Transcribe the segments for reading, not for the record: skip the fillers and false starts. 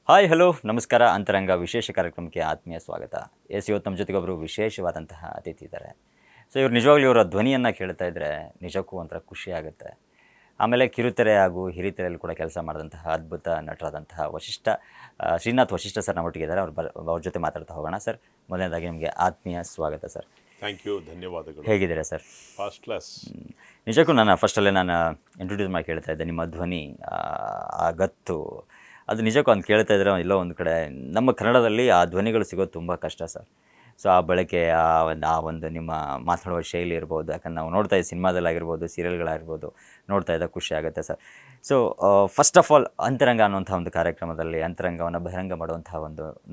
Hi hello ನಮಸ್ಕಾರ ಅಂತರಂಗ ವಿಶೇಷ ಕಾರ್ಯಕ್ರಮಕ್ಕೆ ಆತ್ಮೀಯ ಸ್ವಾಗತ. ಇವತ್ತು ನಮ್ಮ ಜೊತೆಗೆ ಒಬ್ಬರು ವಿಶೇಷವಾದಂತಹ ಅತಿಥಿ ಇದ್ದಾರೆ. ಇವ್ರು ನಿಜವಾಗ್ಲೂ ಇವರ ಧ್ವನಿಯನ್ನು ಕೇಳ್ತಾ ಇದ್ದರೆ ನಿಜಕ್ಕೂ ಒಂಥರ ಖುಷಿ ಆಗುತ್ತೆ. ಆಮೇಲೆ ಕಿರುತೆರೆ ಹಾಗೂ ಹಿರಿತೆರೆಯಲ್ಲಿ ಕೂಡ ಕೆಲಸ ಮಾಡಿದಂತಹ ಅದ್ಭುತ ನಟರಾದಂತಹ ಶ್ರೀನಾಥ್ ವಶಿಷ್ಠ ಸರ್ ನಮ್ಮೊಟ್ಟಿಗೆ ಇದ್ದಾರೆ. ಅವ್ರ ಜೊತೆ ಮಾತಾಡ್ತಾ ಹೋಗೋಣ. ಸರ್, ಮೊದಲನೇದಾಗಿ ನಿಮಗೆ ಆತ್ಮೀಯ ಸ್ವಾಗತ ಸರ್. ಥ್ಯಾಂಕ್ ಯು, ಧನ್ಯವಾದಗಳು. ಹೇಗಿದ್ದೀರಾ ಸರ್? First class. ನಿಜಕ್ಕೂ ಫಸ್ಟಲ್ಲೇ ನಾನು ಇಂಟ್ರೊಡ್ಯೂಸ್ ಮಾಡಿ ಕೇಳ್ತಾ ಇದ್ದೆ, ನಿಮ್ಮ ಧ್ವನಿ ಆ ಗತ್ತು ಅದು ನಿಜಕ್ಕೂ ಒಂದು ಕೇಳ್ತಾ ಇದ್ರೆ ಎಲ್ಲೋ ಒಂದು ಕಡೆ ನಮ್ಮ ಕನ್ನಡದಲ್ಲಿ ಆ ಧ್ವನಿಗಳು ಸಿಗೋದು ತುಂಬ ಕಷ್ಟ ಸರ್. ಆ ಬಳಕೆ ಆ ಒಂದು ನಿಮ್ಮ ಮಾತಾಡುವ ಶೈಲಿ ಇರ್ಬೋದು, ಯಾಕಂದ್ರೆ ನಾವು ನೋಡ್ತಾ ಇದ್ದೀವಿ ಸಿನಿಮಾದಲ್ಲಾಗಿರ್ಬೋದು, ಸೀರಿಯಲ್ಗಳಾಗಿರ್ಬೋದು, ನೋಡ್ತಾ ಇದ್ದಾಗ ಖುಷಿ ಆಗುತ್ತೆ ಸರ್. ಫಸ್ಟ್ ಆಫ್ ಆಲ್ ಅಂತರಂಗ ಅನ್ನುವಂಥ ಒಂದು ಕಾರ್ಯಕ್ರಮದಲ್ಲಿ ಅಂತರಂಗವನ್ನು ಬಹಿರಂಗ ಮಾಡುವಂಥ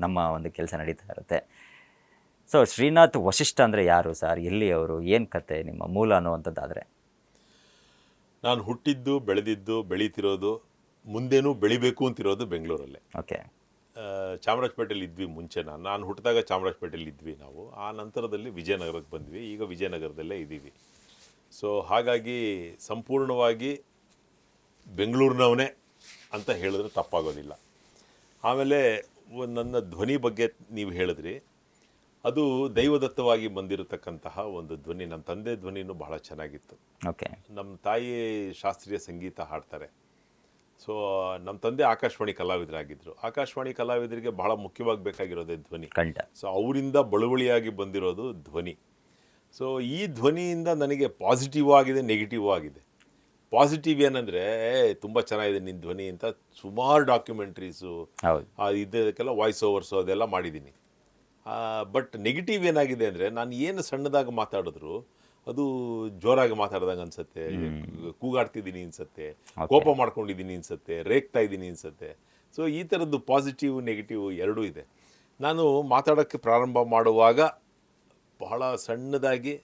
ನಮ್ಮ ಒಂದು ಕೆಲಸ ನಡೀತಾ ಇರುತ್ತೆ. ಶ್ರೀನಾಥ್ ವಶಿಷ್ಠ ಅಂದರೆ ಯಾರು ಸರ್? ಎಲ್ಲಿ ಅವರು? ಏನು ಕತೆ ನಿಮ್ಮ ಮೂಲ ಅನ್ನುವಂಥದ್ದಾದರೆ? ನಾನು ಹುಟ್ಟಿದ್ದು, ಬೆಳೆದಿದ್ದು, ಬೆಳೀತಿರೋದು, ಮುಂದೇನೂ ಬೆಳಿಬೇಕು ಅಂತಿರೋದು ಬೆಂಗಳೂರಲ್ಲೇ. ಓಕೆ. ಚಾಮರಾಜಪೇಟೆಯಲ್ಲಿ ಇದ್ವಿ ಮುಂಚೆ. ನಾನು ಹುಟ್ಟಿದಾಗ ಚಾಮರಾಜಪೇಟೆಯಲ್ಲಿ ಇದ್ವಿ ನಾವು. ಆ ನಂತರದಲ್ಲಿ ವಿಜಯನಗರಕ್ಕೆ ಬಂದ್ವಿ. ಈಗ ವಿಜಯನಗರದಲ್ಲೇ ಇದ್ದೀವಿ. ಹಾಗಾಗಿ ಸಂಪೂರ್ಣವಾಗಿ ಬೆಂಗಳೂರಿನವನೇ ಅಂತ ಹೇಳಿದ್ರೆ ತಪ್ಪಾಗೋದಿಲ್ಲ. ಆಮೇಲೆ ನನ್ನ ಧ್ವನಿ ಬಗ್ಗೆ ನೀವು ಹೇಳಿದ್ರಿ, ಅದು ದೈವದತ್ತವಾಗಿ ಬಂದಿರತಕ್ಕಂತಹ ಒಂದು ಧ್ವನಿ. ನಮ್ಮ ತಂದೆ ಧ್ವನಿನೂ ಬಹಳ ಚೆನ್ನಾಗಿತ್ತು. ಓಕೆ. ನಮ್ಮ ತಾಯಿ ಶಾಸ್ತ್ರೀಯ ಸಂಗೀತ ಹಾಡ್ತಾರೆ. ನಮ್ಮ ತಂದೆ ಆಕಾಶವಾಣಿ ಕಲಾವಿದರಾಗಿದ್ದರು. ಆಕಾಶವಾಣಿ ಕಲಾವಿದರಿಗೆ ಬಹಳ ಮುಖ್ಯವಾಗಿ ಬೇಕಾಗಿರೋದೇ ಧ್ವನಿ. ಅವರಿಂದ ಬಳುವಳಿಯಾಗಿ ಬಂದಿರೋದು ಧ್ವನಿ. ಈ ಧ್ವನಿಯಿಂದ ನನಗೆ ಪಾಸಿಟಿವ್ ಆಗಿದೆ, ನೆಗೆಟಿವ್ ಆಗಿದೆ. ಪಾಸಿಟಿವ್ ಏನಂದರೆ, ತುಂಬ ಚೆನ್ನಾಗಿದೆ ನಿನ್ನ ಧ್ವನಿ ಅಂತ ಸುಮಾರು ಡಾಕ್ಯುಮೆಂಟ್ರೀಸು ಇದಕ್ಕೆಲ್ಲ ವಾಯ್ಸ್ ಓವರ್ಸು ಅದೆಲ್ಲ ಮಾಡಿದ್ದೀನಿ. ಬಟ್ ನೆಗೆಟಿವ್ ಏನಾಗಿದೆ ಅಂದರೆ, ನಾನು ಏನು ಸಣ್ಣದಾಗಿ ಮಾತಾಡಿದ್ರು ಅದು ಜೋರಾಗಿ ಮಾತಾಡ್ದಂಗೆ ಅನ್ಸುತ್ತೆ, ಕೂಗಾಡ್ತಿದ್ದೀನಿ ಅನ್ಸುತ್ತೆ, ಕೋಪ ಮಾಡ್ಕೊಂಡಿದ್ದೀನಿ ಅನ್ಸುತ್ತೆ, ರೇಗ್ತಾ ಇದ್ದೀನಿ ಅನ್ಸುತ್ತೆ. ಈ ಥರದ್ದು ಪಾಸಿಟಿವ್ ನೆಗೆಟಿವ್ ಎರಡೂ ಇದೆ. ನಾನು ಮಾತಾಡೋಕ್ಕೆ ಪ್ರಾರಂಭ ಮಾಡುವಾಗ ಬಹಳ ಸಣ್ಣದಾಗಿ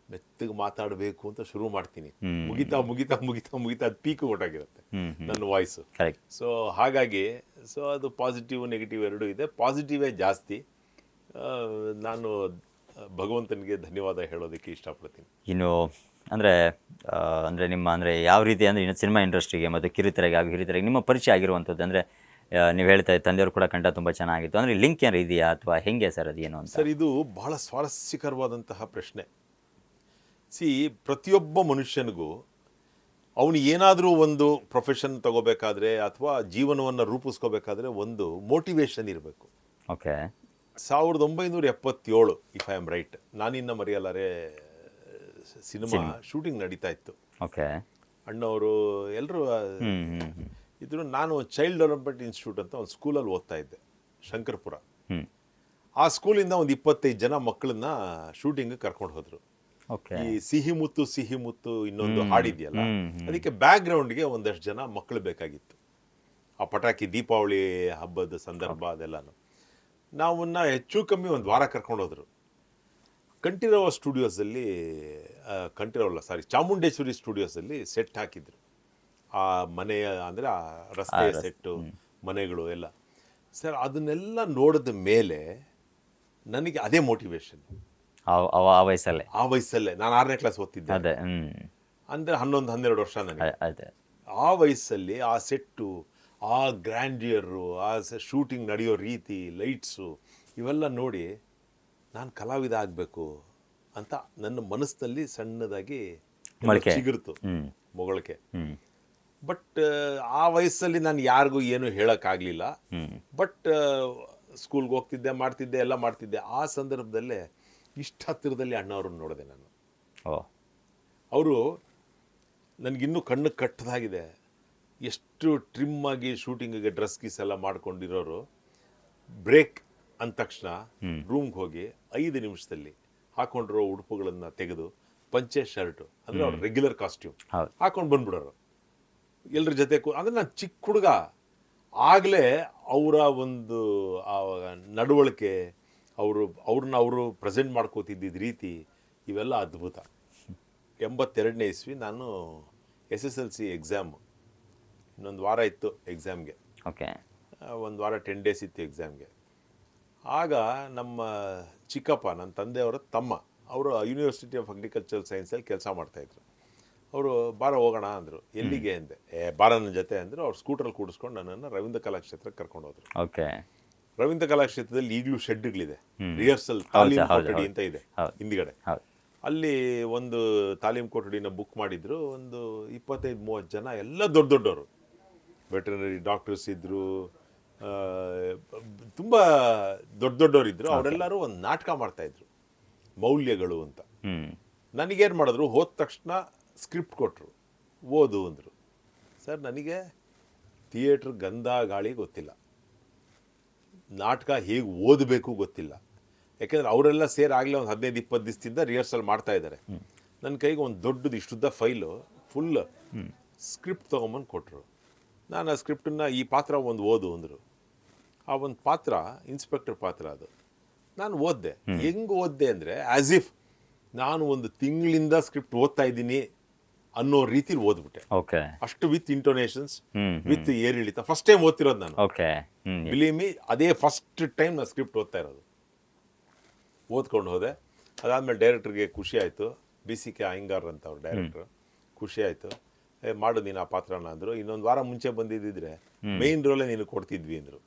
ಮೆತ್ತಗೆ ಮಾತಾಡಬೇಕು ಅಂತ ಶುರು ಮಾಡ್ತೀನಿ. ಮುಗಿತಾ ಮುಗಿತಾ ಮುಗಿತಾ ಮುಗಿತಾ ಅದು ಪೀಕ್ ಹೊರಟಾಗಿರುತ್ತೆ ನನ್ನ ವಾಯ್ಸು. ಹಾಗಾಗಿ ಅದು ಪಾಸಿಟಿವ್ ನೆಗೆಟಿವ್ ಎರಡೂ ಇದೆ. ಪಾಸಿಟಿವೇ ಜಾಸ್ತಿ. ನಾನು ಭಗವಂತನಿಗೆ ಧನ್ಯವಾದ ಹೇಳೋದಕ್ಕೆ ಇಷ್ಟಪಡ್ತೀನಿ. ಇನ್ನು ಅಂದರೆ ನಿಮ್ಮ ಯಾವ ರೀತಿ ಅಂದರೆ ಇನ್ನು ಸಿನಿಮಾ ಇಂಡಸ್ಟ್ರಿಗೆ ಮತ್ತು ಕಿರುತೆರೆಗೆ ಹಾಗೂ ಹಿರಿತೆರೆಗೆ ನಿಮ್ಮ ಪರಿಚಯ ಆಗಿರುವಂಥದ್ದು ಅಂದರೆ, ನೀವು ಹೇಳ್ತಾ ತಂದೆಯವರು ಕೂಡ ಕಂಠ ತುಂಬ ಚೆನ್ನಾಗಿತ್ತು ಅಂದರೆ ಲಿಂಕ್ ಏನಾರು ಇದೆಯಾ ಅಥವಾ ಹೆಂಗೆ ಸರ್ ಅದೇನು ಅಂತ? ಸರ್, ಇದು ಬಹಳ ಸ್ವಾರಸ್ಯಕರವಾದಂತಹ ಪ್ರಶ್ನೆ. ಪ್ರತಿಯೊಬ್ಬ ಮನುಷ್ಯನಿಗೂ ಅವನು ಏನಾದರೂ ಒಂದು ಪ್ರೊಫೆಷನ್ ತಗೋಬೇಕಾದ್ರೆ ಅಥವಾ ಜೀವನವನ್ನು ರೂಪಿಸ್ಕೋಬೇಕಾದ್ರೆ ಒಂದು ಮೋಟಿವೇಶನ್ ಇರಬೇಕು. Okay. 1977 if I am right, ನಾನಿನ್ನ ಮರೆಯಲಾರೆ ಸಿನಿಮಾ ಶೂಟಿಂಗ್ ನಡೀತಾ ಇತ್ತು. ಓಕೆ. ಅಣ್ಣವರು ಎಲ್ಲರೂ ಇದ್ರು. ನಾನು ಚೈಲ್ಡ್ ಡೆವಲಪ್ಮೆಂಟ್ ಇನ್ಸ್ಟಿಟ್ಯೂಟ್ ಅಂತ ಒಂದು ಸ್ಕೂಲಲ್ಲಿ ಓದ್ತಾ ಇದ್ದೆ, ಶಂಕರಪುರ. ಆ ಸ್ಕೂಲಿಂದ ಒಂದು 25 ಜನ ಮಕ್ಕಳನ್ನ ಶೂಟಿಂಗ್ ಕರ್ಕೊಂಡು ಹೋದ್ರು. ಈ ಸಿಹಿ ಮುತ್ತು ಇನ್ನೊಂದು ಹಾಡಿದೆಯಲ್ಲ, ಅದಕ್ಕೆ ಬ್ಯಾಕ್ ಗ್ರೌಂಡ್ಗೆ ಒಂದಷ್ಟು ಜನ ಮಕ್ಕಳು ಬೇಕಾಗಿತ್ತು. ಆ ಪಟಾಕಿ ದೀಪಾವಳಿ ಹಬ್ಬದ ಸಂದರ್ಭ ಅದೆಲ್ಲಾನು. ನಾವನ್ನ ಹೆಚ್ಚು ಕಮ್ಮಿ ಒಂದು ವಾರ ಕರ್ಕೊಂಡು ಹೋದ್ರು. ಚಾಮುಂಡೇಶ್ವರಿ ಸ್ಟುಡಿಯೋಸಲ್ಲಿ ಸೆಟ್ ಹಾಕಿದ್ರು. ಆ ಮನೆಯ ಅಂದರೆ ಆ ರಸ್ತೆಯ ಸೆಟ್ಟು, ಮನೆಗಳು ಎಲ್ಲ. ಸರ್, ಅದನ್ನೆಲ್ಲ ನೋಡಿದ ಮೇಲೆ ನನಗೆ ಅದೇ ಮೋಟಿವೇಶನ್. ಆ ವಯಸ್ಸಲ್ಲೇ ನಾನು 6ನೇ ಕ್ಲಾಸ್ ಓದ್ತಿದ್ದೆ. ಅಂದರೆ 11-12 ವರ್ಷ ನನಗೆ. ಆ ವಯಸ್ಸಲ್ಲಿ ಆ ಸೆಟ್ಟು, ಆ ಗ್ರ್ಯಾಂಡಿಯರು, ಆ ಶೂಟಿಂಗ್ ನಡೆಯೋ ರೀತಿ, ಲೈಟ್ಸು ಇವೆಲ್ಲ ನೋಡಿ ನಾನು ಕಲಾವಿದ ಆಗಬೇಕು ಅಂತ ನನ್ನ ಮನಸ್ಸಿನಲ್ಲಿ ಸಣ್ಣದಾಗಿ ಚಿಗುರ್ತು, ಮೊಗಳಕೆ. ಬಟ್ ಆ ವಯಸ್ಸಲ್ಲಿ ನಾನು ಯಾರಿಗೂ ಏನು ಹೇಳೋಕ್ಕಾಗಲಿಲ್ಲ. ಬಟ್ ಸ್ಕೂಲ್ಗೆ ಹೋಗ್ತಿದ್ದೆ, ಮಾಡ್ತಿದ್ದೆ, ಎಲ್ಲ ಮಾಡ್ತಿದ್ದೆ. ಆ ಸಂದರ್ಭದಲ್ಲೇ ಇಷ್ಟ ಹತ್ತಿರದಲ್ಲಿ ಅಣ್ಣವ್ರನ್ನ ನೋಡಿದೆ ನಾನು. ಅವರು ನನಗಿನ್ನೂ ಕಣ್ಣು ಕಟ್ಟದಾಗಿದೆ. ಎಷ್ಟು ಟ್ರಿಮ್ ಆಗಿ ಶೂಟಿಂಗಿಗೆ ಡ್ರೆಸ್ ಗೀಸ್ ಎಲ್ಲ ಮಾಡ್ಕೊಂಡಿರೋರು, ಬ್ರೇಕ್ ಅಂದ ತಕ್ಷಣ ರೂಮ್ಗೆ ಹೋಗಿ 5 ನಿಮಿಷದಲ್ಲಿ ಹಾಕೊಂಡಿರೋ ಉಡುಪುಗಳನ್ನು ತೆಗೆದು ಪಂಚೆ ಶರ್ಟು ಅಂದರೆ ಅವ್ರ ರೆಗ್ಯುಲರ್ ಕಾಸ್ಟ್ಯೂಮ್ ಹಾಕೊಂಡು ಬಂದ್ಬಿಡೋರು ಎಲ್ಲರ ಜೊತೆ. ಅಂದರೆ ನಾನು ಚಿಕ್ಕ ಹುಡುಗ ಆಗಲೇ ಅವರ ಒಂದು ಆ ನಡವಳಿಕೆ, ಅವ್ರನ್ನ ಪ್ರೆಸೆಂಟ್ ಮಾಡ್ಕೋತಿದ್ದ ರೀತಿ ಇವೆಲ್ಲ ಅದ್ಭುತ. 82ನೇ ಇಸ್ವಿ ನಾನು SSLC ಎಕ್ಸಾಮು, ಇನ್ನೊಂದು ವಾರ ಇತ್ತು ಎಕ್ಸಾಮ್ಗೆ. ಓಕೆ. ಒಂದು ವಾರ 10 ಡೇಸ್ ಇತ್ತು ಎಕ್ಸಾಮ್ಗೆ. ಆಗ ನಮ್ಮ ಚಿಕ್ಕಪ್ಪ, ನನ್ನ ತಂದೆಯವರ ತಮ್ಮ, ಅವರು ಯೂನಿವರ್ಸಿಟಿ ಆಫ್ ಅಗ್ರಿಕಲ್ಚರಲ್ ಸೈನ್ಸಲ್ಲಿ ಕೆಲಸ ಮಾಡ್ತಾಯಿದ್ರು. ಅವರು ಬಾರ ಹೋಗೋಣ ಅಂದರು. ಎಲ್ಲಿಗೆ ಅಂದೆ. ಬಾರ ನನ್ನ ಜೊತೆ ಅಂದರು. ಅವ್ರು ಸ್ಕೂಟ್ರಲ್ಲಿ ಕೂಡಿಸ್ಕೊಂಡು ನನ್ನನ್ನು ರವೀಂದ್ರ ಕಲಾಕ್ಷೇತ್ರಕ್ಕೆ ಕರ್ಕೊಂಡು ಹೋದ್ರು. ಓಕೆ. ರವೀಂದ್ರ ಕಲಾಕ್ಷೇತ್ರದಲ್ಲಿ ಈಗಲೂ ಶೆಡ್ಗಳಿದೆ, ರಿಹರ್ಸಲ್ ತಾಲೀಮ್ ಕೊಠಡಿ ಅಂತ ಇದೆ ಹಿಂದ್ಗಡೆ. ಅಲ್ಲಿ ಒಂದು ತಾಲೀಮ್ ಕೊಠಡಿನ ಬುಕ್ ಮಾಡಿದ್ರು. ಒಂದು 25-30 ಜನ, ಎಲ್ಲ ದೊಡ್ಡ ದೊಡ್ಡವರು, ವೆಟರ್ನರಿ ಡಾಕ್ಟರ್ಸ್ ಇದ್ರು, ತುಂಬ ದೊಡ್ಡ ದೊಡ್ಡವರು ಇದ್ರು. ಅವರೆಲ್ಲರೂ ಒಂದು ನಾಟಕ ಮಾಡ್ತಾಯಿದ್ರು, ಮೌಲ್ಯಗಳು ಅಂತ. ನನಗೇನು ಮಾಡಿದ್ರು, ಹೋದ ತಕ್ಷಣ ಸ್ಕ್ರಿಪ್ಟ್ ಕೊಟ್ಟರು, ಓದು ಅಂದರು. ಸರ್, ನನಗೆ ಥಿಯೇಟ್ರ್ ಗಂಧ ಗಾಳಿ ಗೊತ್ತಿಲ್ಲ, ನಾಟಕ ಹೇಗೆ ಓದಬೇಕು ಗೊತ್ತಿಲ್ಲ. ಯಾಕೆಂದರೆ ಅವರೆಲ್ಲ ಸೇರಾಗಲೇ ಒಂದು 15-20 ದಿವಸದಿಂದ ರಿಹರ್ಸಲ್ ಮಾಡ್ತಾ ಇದ್ದಾರೆ. ನನ್ನ ಕೈಗೆ ಒಂದು ದೊಡ್ಡದು ಇಷ್ಟುದ್ದ ಫೈಲು ಫುಲ್ ಸ್ಕ್ರಿಪ್ಟ್ ತೊಗೊಂಬಂದು ಕೊಟ್ಟರು. ನಾನು ಆ ಸ್ಕ್ರಿಪ್ಟನ್ನು, ಈ ಪಾತ್ರ ಒಂದು ಓದು ಅಂದರು. ಆ ಒಂದು ಪಾತ್ರ ಇನ್ಸ್ಪೆಕ್ಟರ್ ಪಾತ್ರ ಅದು. ನಾನು ಓದಿದೆ. ಹೆಂಗೆ ಓದಿದೆ ಅಂದರೆ ಆ್ಯಸ್ ಇಫ್ ನಾನು ಒಂದು ತಿಂಗಳಿಂದ ಸ್ಕ್ರಿಪ್ಟ್ ಓದ್ತಾ ಇದ್ದೀನಿ ಅನ್ನೋ ರೀತಿಲಿ ಓದ್ಬಿಟ್ಟೆ. ಓಕೆ. ಅಷ್ಟು ವಿತ್ ಇಂಟೋನೇಷನ್ಸ್, ವಿತ್ ಏರಿಳಿತ. ಫಸ್ಟ್ ಟೈಮ್ ಓದ್ತಿರೋದು ನಾನು. ಓಕೆ. ಬಿಲೀವ್ ಮಿ, ಅದೇ ಫಸ್ಟ್ ಟೈಮ್ ನಾನು ಸ್ಕ್ರಿಪ್ಟ್ ಓದ್ತಾ ಇರೋದು. ಓದ್ಕೊಂಡು ಹೋದೆ. ಅದಾದಮೇಲೆ ಡೈರೆಕ್ಟ್ರಿಗೆ ಖುಷಿ ಆಯಿತು. BCK ಅಯ್ಯಂಗಾರ್ ಅಂತ ಅವ್ರು ಡೈರೆಕ್ಟ್ರು. ಖುಷಿ ಆಯಿತು. ಮಾಡು ನೀನು ಆ ಪಾತ್ರನ ಅಂದರು. ಇನ್ನೊಂದು ವಾರ ಮುಂಚೆ ಬಂದಿದ್ದಿದ್ರೆ ಮೇಯ್ನ್ ರೋಲೇ ನೀನು ಕೊಡ್ತಿದ್ವಿ ಅಂದರು.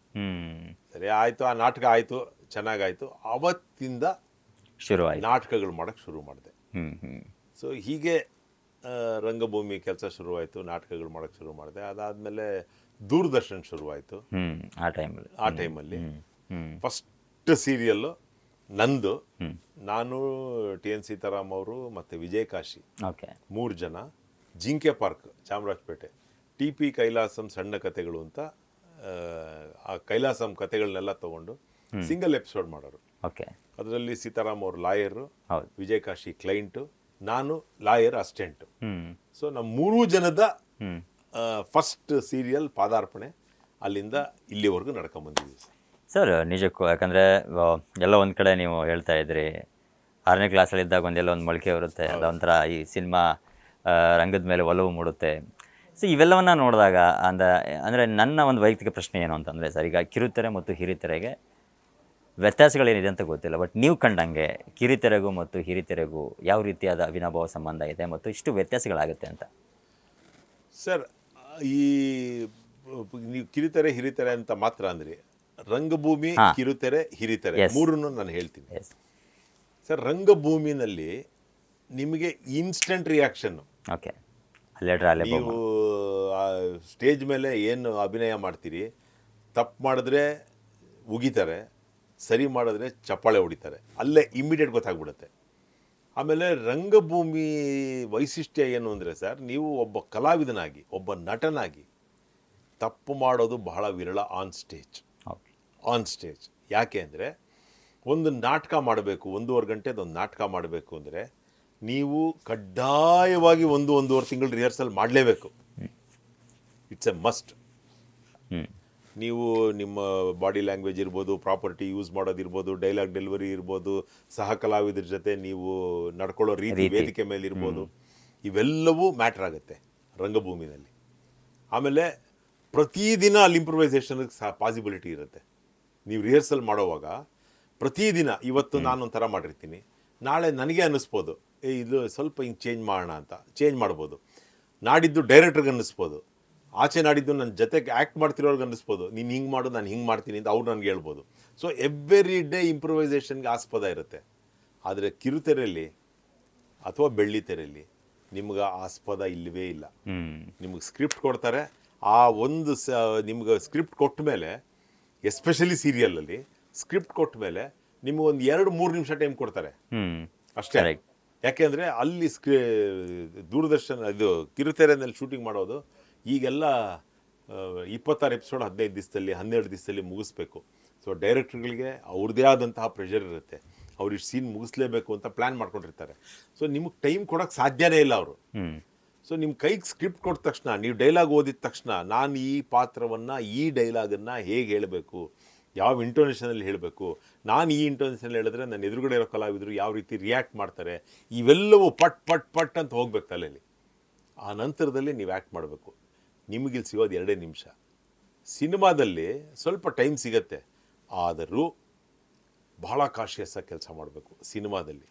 ಸರಿ ಆಯಿತು. ಆ ನಾಟಕ ಆಯಿತು, ಚೆನ್ನಾಗಾಯಿತು. ಅವತ್ತಿಂದ ಶುರುವಾಯಿತು ನಾಟಕಗಳು ಮಾಡೋಕ್ಕೆ ಶುರು ಮಾಡಿದೆ. ಸೊ ಹೀಗೆ ರಂಗಭೂಮಿ ಕೆಲಸ ಶುರುವಾಯಿತು, ನಾಟಕಗಳು ಮಾಡೋಕ್ಕೆ ಶುರು ಮಾಡಿದೆ. ಅದಾದಮೇಲೆ ದೂರದರ್ಶನ್ ಶುರುವಾಯಿತು. ಆ ಟೈಮಲ್ಲಿ ಫಸ್ಟ್ ಸೀರಿಯಲ್ಲು ನಂದು. ನಾನು, TN ಸೀತಾರಾಮ್ ಅವರು ಮತ್ತು ವಿಜಯಕಾಶಿ, 3 ಜನ. ಜಿಂಕೆ ಪಾರ್ಕ್, ಚಾಮರಾಜಪೇಟೆ, TP ಕೈಲಾಸಂ ಸಣ್ಣ ಕಥೆಗಳು ಅಂತ, ಆ ಕೈಲಾಸಂ ಕಥೆಗಳನ್ನೆಲ್ಲ ತೊಗೊಂಡು ಸಿಂಗಲ್ ಎಪಿಸೋಡ್ ಮಾಡೋರು. ಅದರಲ್ಲಿ ಸೀತಾರಾಮ್ ಅವರು ಲಾಯರು, ವಿಜಯಕಾಶಿ ಕ್ಲೈಂಟು, ನಾನು ಲಾಯರ್ ಅಸಿಸ್ಟೆಂಟು. ಸೊ ನಮ್ಮ 3 ಜನದ ಫಸ್ಟ್ ಸೀರಿಯಲ್ ಪಾದಾರ್ಪಣೆ ಅಲ್ಲಿಂದ ಇಲ್ಲಿವರೆಗೂ ನಡ್ಕೊಂಬಂದಿದ್ದೀವಿ ಸರ್. ನಿಜಕ್ಕೂ, ಯಾಕಂದರೆ ಎಲ್ಲ ಒಂದು ಕಡೆ ನೀವು ಹೇಳ್ತಾ ಇದ್ರಿ, 6ನೇ ಕ್ಲಾಸಲ್ಲಿದ್ದಾಗ ಒಂದೆಲ್ಲ ಒಂದು ಮೊಳಕೆ ಬರುತ್ತೆ, ಅದೊಂಥರ ಈ ಸಿನಿಮಾ ರಂಗದ ಮೇಲೆ ಒಲವು ಮೂಡುತ್ತೆ. ಸೊ ಇವೆಲ್ಲವನ್ನ ನೋಡಿದಾಗ ಅಂದರೆ ನನ್ನ ಒಂದು ವೈಯಕ್ತಿಕ ಪ್ರಶ್ನೆ ಏನು ಅಂತಂದರೆ ಸರ್, ಈಗ ಕಿರುತೆರೆ ಮತ್ತು ಹಿರಿತೆರೆಗೆ ವ್ಯತ್ಯಾಸಗಳೇನಿದೆ ಅಂತ ಗೊತ್ತಿಲ್ಲ, ಬಟ್ ನೀವು ಕಂಡಂಗೆ ಕಿರಿತೆರೆಗೂ ಮತ್ತು ಹಿರಿತೆರೆಗೂ ಯಾವ ರೀತಿಯಾದ ಅವಿನಾಭಾವ ಸಂಬಂಧ ಇದೆ ಮತ್ತು ಇಷ್ಟು ವ್ಯತ್ಯಾಸಗಳಾಗುತ್ತೆ ಅಂತ? ಸರ್, ಈ ನೀವು ಕಿರುತೆರೆ ಹಿರಿತೆರೆ ಅಂತ ಮಾತ್ರ ಅಂದರೆ ರಂಗಭೂಮಿ, ಕಿರುತೆರೆ, ಹಿರಿತೆರೆ ಮೂರನ್ನು ನಾನು ಹೇಳ್ತೀನಿ ಸರ್. ರಂಗಭೂಮಿನಲ್ಲಿ ನಿಮಗೆ ಇನ್ಸ್ಟೆಂಟ್ ರಿಯಾಕ್ಷನ್ನು. ಓಕೆ. ನೀವು ಸ್ಟೇಜ್ ಮೇಲೆ ಏನು ಅಭಿನಯ ಮಾಡ್ತೀರಿ, ತಪ್ಪು ಮಾಡಿದ್ರೆ ಉಗಿತಾರೆ, ಸರಿ ಮಾಡಿದ್ರೆ ಚಪ್ಪಾಳೆ ಹೊಡಿತಾರೆ, ಅಲ್ಲೇ ಇಮ್ಮಿಡಿಯೇಟ್ ಗೊತ್ತಾಗ್ಬಿಡುತ್ತೆ. ಆಮೇಲೆ ರಂಗಭೂಮಿ ವೈಶಿಷ್ಟ್ಯ ಏನು ಅಂದರೆ ಸರ್, ನೀವು ಒಬ್ಬ ಕಲಾವಿದನಾಗಿ, ಒಬ್ಬ ನಟನಾಗಿ ತಪ್ಪು ಮಾಡೋದು ಬಹಳ ವಿರಳ ಆನ್ ಸ್ಟೇಜ್. ಯಾಕೆ ಅಂದರೆ ಒಂದು ನಾಟಕ ಮಾಡಬೇಕು, 1.5 ಗಂಟೆದು ಒಂದು ನಾಟಕ ಮಾಡಬೇಕು ಅಂದರೆ ನೀವು ಕಡ್ಡಾಯವಾಗಿ 1-1.5 ತಿಂಗಳು ರಿಹರ್ಸಲ್ ಮಾಡಲೇಬೇಕು. It's A must. ನೀವು ನಿಮ್ಮ ಬಾಡಿ ಲ್ಯಾಂಗ್ವೇಜ್ ಇರ್ಬೋದು, ಪ್ರಾಪರ್ಟಿ ಯೂಸ್ ಮಾಡೋದಿರ್ಬೋದು, ಡೈಲಾಗ್ ಡೆಲಿವರಿ ಇರ್ಬೋದು, ಸಹ ಕಲಾವಿದರ ಜೊತೆ ನೀವು ನಡ್ಕೊಳ್ಳೋ ರೀತಿ ವೇದಿಕೆ ಮೇಲೆ ಇರ್ಬೋದು, ಇವೆಲ್ಲವೂ ಮ್ಯಾಟ್ರ್ ಆಗುತ್ತೆ ರಂಗಭೂಮಿನಲ್ಲಿ. ಆಮೇಲೆ ಪ್ರತಿದಿನ ಅಲ್ಲಿ ಇಂಪ್ರೂವೈಸೇಷನ್ಗೆ ಪಾಸಿಬಿಲಿಟಿ ಇರುತ್ತೆ. ನೀವು ರಿಹರ್ಸಲ್ ಮಾಡೋವಾಗ ಪ್ರತಿದಿನ, ಇವತ್ತು ನಾನೊಂಥರ ಮಾಡಿರ್ತೀನಿ, ನಾಳೆ ನನಗೆ ಅನ್ನಿಸ್ಬೋದು ಇದು ಸ್ವಲ್ಪ ಹಿಂಗೆ ಚೇಂಜ್ ಮಾಡೋಣ ಅಂತ, ಚೇಂಜ್ ಮಾಡ್ಬೋದು. ನಾಡಿದ್ದು ಡೈರೆಕ್ಟ್ರಿಗೆ ಅನ್ನಿಸ್ಬೋದು, ಆಚೆ ನಾಡಿದ್ದು ನನ್ನ ಜೊತೆಗೆ ಆ್ಯಕ್ಟ್ ಮಾಡ್ತಿರೋರ್ಗೆ ಅನ್ನಿಸ್ಬೋದು, ನೀನು ಹಿಂಗೆ ಮಾಡು, ನಾನು ಹಿಂಗೆ ಮಾಡ್ತೀನಿ ಅಂತ ಅವ್ರು ನನಗೆ ಹೇಳ್ಬೋದು. ಸೊ ಎವ್ರಿ ಡೇ ಇಂಪ್ರೂವೈಸೇಷನ್ಗೆ ಆಸ್ಪದ ಇರುತ್ತೆ. ಆದರೆ ಕಿರುತೆರೆಯಲ್ಲಿ ಅಥವಾ ಬೆಳ್ಳಿತೆರೆಯಲ್ಲಿ ನಿಮ್ಗೆ ಆಸ್ಪದ ಇಲ್ಲವೇ ಇಲ್ಲ. ನಿಮಗೆ ಸ್ಕ್ರಿಪ್ಟ್ ಕೊಡ್ತಾರೆ. ಆ ಒಂದು ನಿಮ್ಗೆ ಸ್ಕ್ರಿಪ್ಟ್ ಕೊಟ್ಟ ಮೇಲೆ, ಎಸ್ಪೆಷಲಿ ಸೀರಿಯಲಲ್ಲಿ ಸ್ಕ್ರಿಪ್ಟ್ ಕೊಟ್ಟ ಮೇಲೆ ನಿಮ್ಗೆ ಒಂದು 2-3 ನಿಮಿಷ ಟೈಮ್ ಕೊಡ್ತಾರೆ ಅಷ್ಟೇ. ಯಾಕೆಂದರೆ ಅಲ್ಲಿ ದೂರದರ್ಶನ ಇದು ಕಿರುತೆರೆನಲ್ಲಿ ಶೂಟಿಂಗ್ ಮಾಡೋದು ಈಗೆಲ್ಲ 26 ಎಪಿಸೋಡ್ 15 ದಿವಸದಲ್ಲಿ 12 ದಿವಸದಲ್ಲಿ ಮುಗಿಸ್ಬೇಕು. ಸೊ ಡೈರೆಕ್ಟರ್ಗಳಿಗೆ ಅವ್ರದ್ದೇ ಆದಂತಹ ಪ್ರೆಷರ್ ಇರುತ್ತೆ. ಅವ್ರು ಇಷ್ಟು ಸೀನ್ ಮುಗಿಸ್ಲೇಬೇಕು ಅಂತ ಪ್ಲ್ಯಾನ್ ಮಾಡ್ಕೊಂಡಿರ್ತಾರೆ. ಸೊ ನಿಮಗೆ ಟೈಮ್ ಕೊಡೋಕ್ಕೆ ಸಾಧ್ಯನೇ ಇಲ್ಲ ಅವರು. ಸೊ ನಿಮ್ಮ ಕೈಗೆ ಸ್ಕ್ರಿಪ್ಟ್ ಕೊಟ್ಟ ತಕ್ಷಣ, ನೀವು ಡೈಲಾಗ್ ಓದಿದ ತಕ್ಷಣ, ನಾನು ಈ ಪಾತ್ರವನ್ನು, ಈ ಡೈಲಾಗನ್ನು ಹೇಗೆ ಹೇಳಬೇಕು, ಯಾವ ಇಂಟೋನೇಷನಲ್ಲಿ ಹೇಳಬೇಕು, ನಾನು ಈ ಇಂಟೋನೇಷನಲ್ಲಿ ಹೇಳಿದ್ರೆ ನನ್ನ ಎದುರುಗಡೆ ಇರೋ ಕಲಾವಿದರು ಯಾವ ರೀತಿ ರಿಯಾಕ್ಟ್ ಮಾಡ್ತಾರೆ, ಇವೆಲ್ಲವೂ ಪಟ್ ಪಟ್ ಪಟ್ ಅಂತ ಹೋಗ್ಬೇಕು ತಲೆಯಲ್ಲಿ. ಆ ನಂತರದಲ್ಲಿ ನೀವು ಆ್ಯಕ್ಟ್ ಮಾಡಬೇಕು. ನಿಮಗಿಲ್ಲಿ ಸಿಗೋದು 2 ನಿಮಿಷ. ಸಿನಿಮಾದಲ್ಲಿ ಸ್ವಲ್ಪ ಟೈಮ್ ಸಿಗತ್ತೆ, ಆದರೂ ಬಹಳ ಕಾಶಿಯಸ್ಸಾಗಿ ಕೆಲಸ ಮಾಡಬೇಕು ಸಿನಿಮಾದಲ್ಲಿ.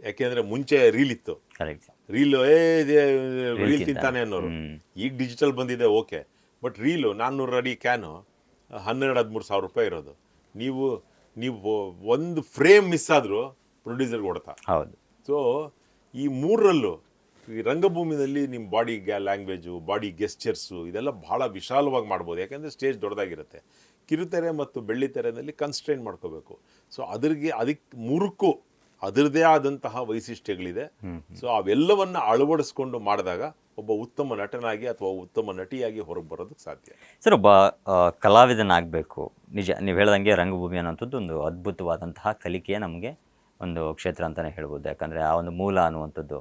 ಯಾಕೆಂದರೆ ಮುಂಚೆ ರೀಲ್ ಇತ್ತು, ಕರೆಕ್ಟ್. ರೀಲು ರೀಲ್ ತಿಂತಾನೆ. ತಿಂತಾನೆ ಅನ್ನೋರು. ಈಗ ಡಿಜಿಟಲ್ ಬಂದಿದೆ, ಓಕೆ, ಬಟ್ ರೀಲು 400 ಅಡಿ ಕ್ಯಾನು 12-13 ಸಾವಿರ ರೂಪಾಯಿ ಇರೋದು. ನೀವು ನೀವು ಒಂದು ಫ್ರೇಮ್ ಮಿಸ್ ಆದರೂ ಪ್ರೊಡ್ಯೂಸರ್ಗೆ ಹೊಡ್ತಾ. ಹೌದು. ಸೊ ಈ ಮೂರರಲ್ಲೂ ಈ ರಂಗಭೂಮಿನಲ್ಲಿ ನಿಮ್ಮ ಬಾಡಿ ಲ್ಯಾಂಗ್ವೇಜು, ಬಾಡಿ ಗೆಸ್ಚರ್ಸು ಇದೆಲ್ಲ ಭಾಳ ವಿಶಾಲವಾಗಿ ಮಾಡ್ಬೋದು. ಯಾಕೆಂದರೆ ಸ್ಟೇಜ್ ದೊಡ್ಡದಾಗಿರುತ್ತೆ. ಕಿರುತೆರೆ ಮತ್ತು ಬೆಳ್ಳಿತೆರೆಯಲ್ಲಿ ಕನ್ಸ್ಟ್ರೈನ್ ಮಾಡ್ಕೋಬೇಕು. ಸೊ ಅದಕ್ಕೆ ಮೂರಕ್ಕೂ ಅದರದೇ ಆದಂತಹ ವೈಶಿಷ್ಟ್ಯಗಳಿದೆ. ಸೊ ಅವೆಲ್ಲವನ್ನು ಅಳವಡಿಸ್ಕೊಂಡು ಮಾಡಿದಾಗ ಒಬ್ಬ ಉತ್ತಮ ನಟನಾಗಿ ಅಥವಾ ಉತ್ತಮ ನಟಿಯಾಗಿ ಹೊರಗೆ ಬರೋದಕ್ಕೆ ಸಾಧ್ಯ. ಸರ್, ಒಬ್ಬ ಕಲಾವಿದನಾಗಬೇಕು, ನಿಜ ನೀವು ಹೇಳ್ದಂಗೆ ರಂಗಭೂಮಿ ಅನ್ನೋಂಥದ್ದು ಒಂದು ಅದ್ಭುತವಾದಂತಹ ಕಲಿಕೆಯ ನಮಗೆ ಒಂದು ಕ್ಷೇತ್ರ ಅಂತಲೇ ಹೇಳ್ಬೋದು. ಯಾಕಂದರೆ ಆ ಒಂದು ಮೂಲ ಅನ್ನುವಂಥದ್ದು.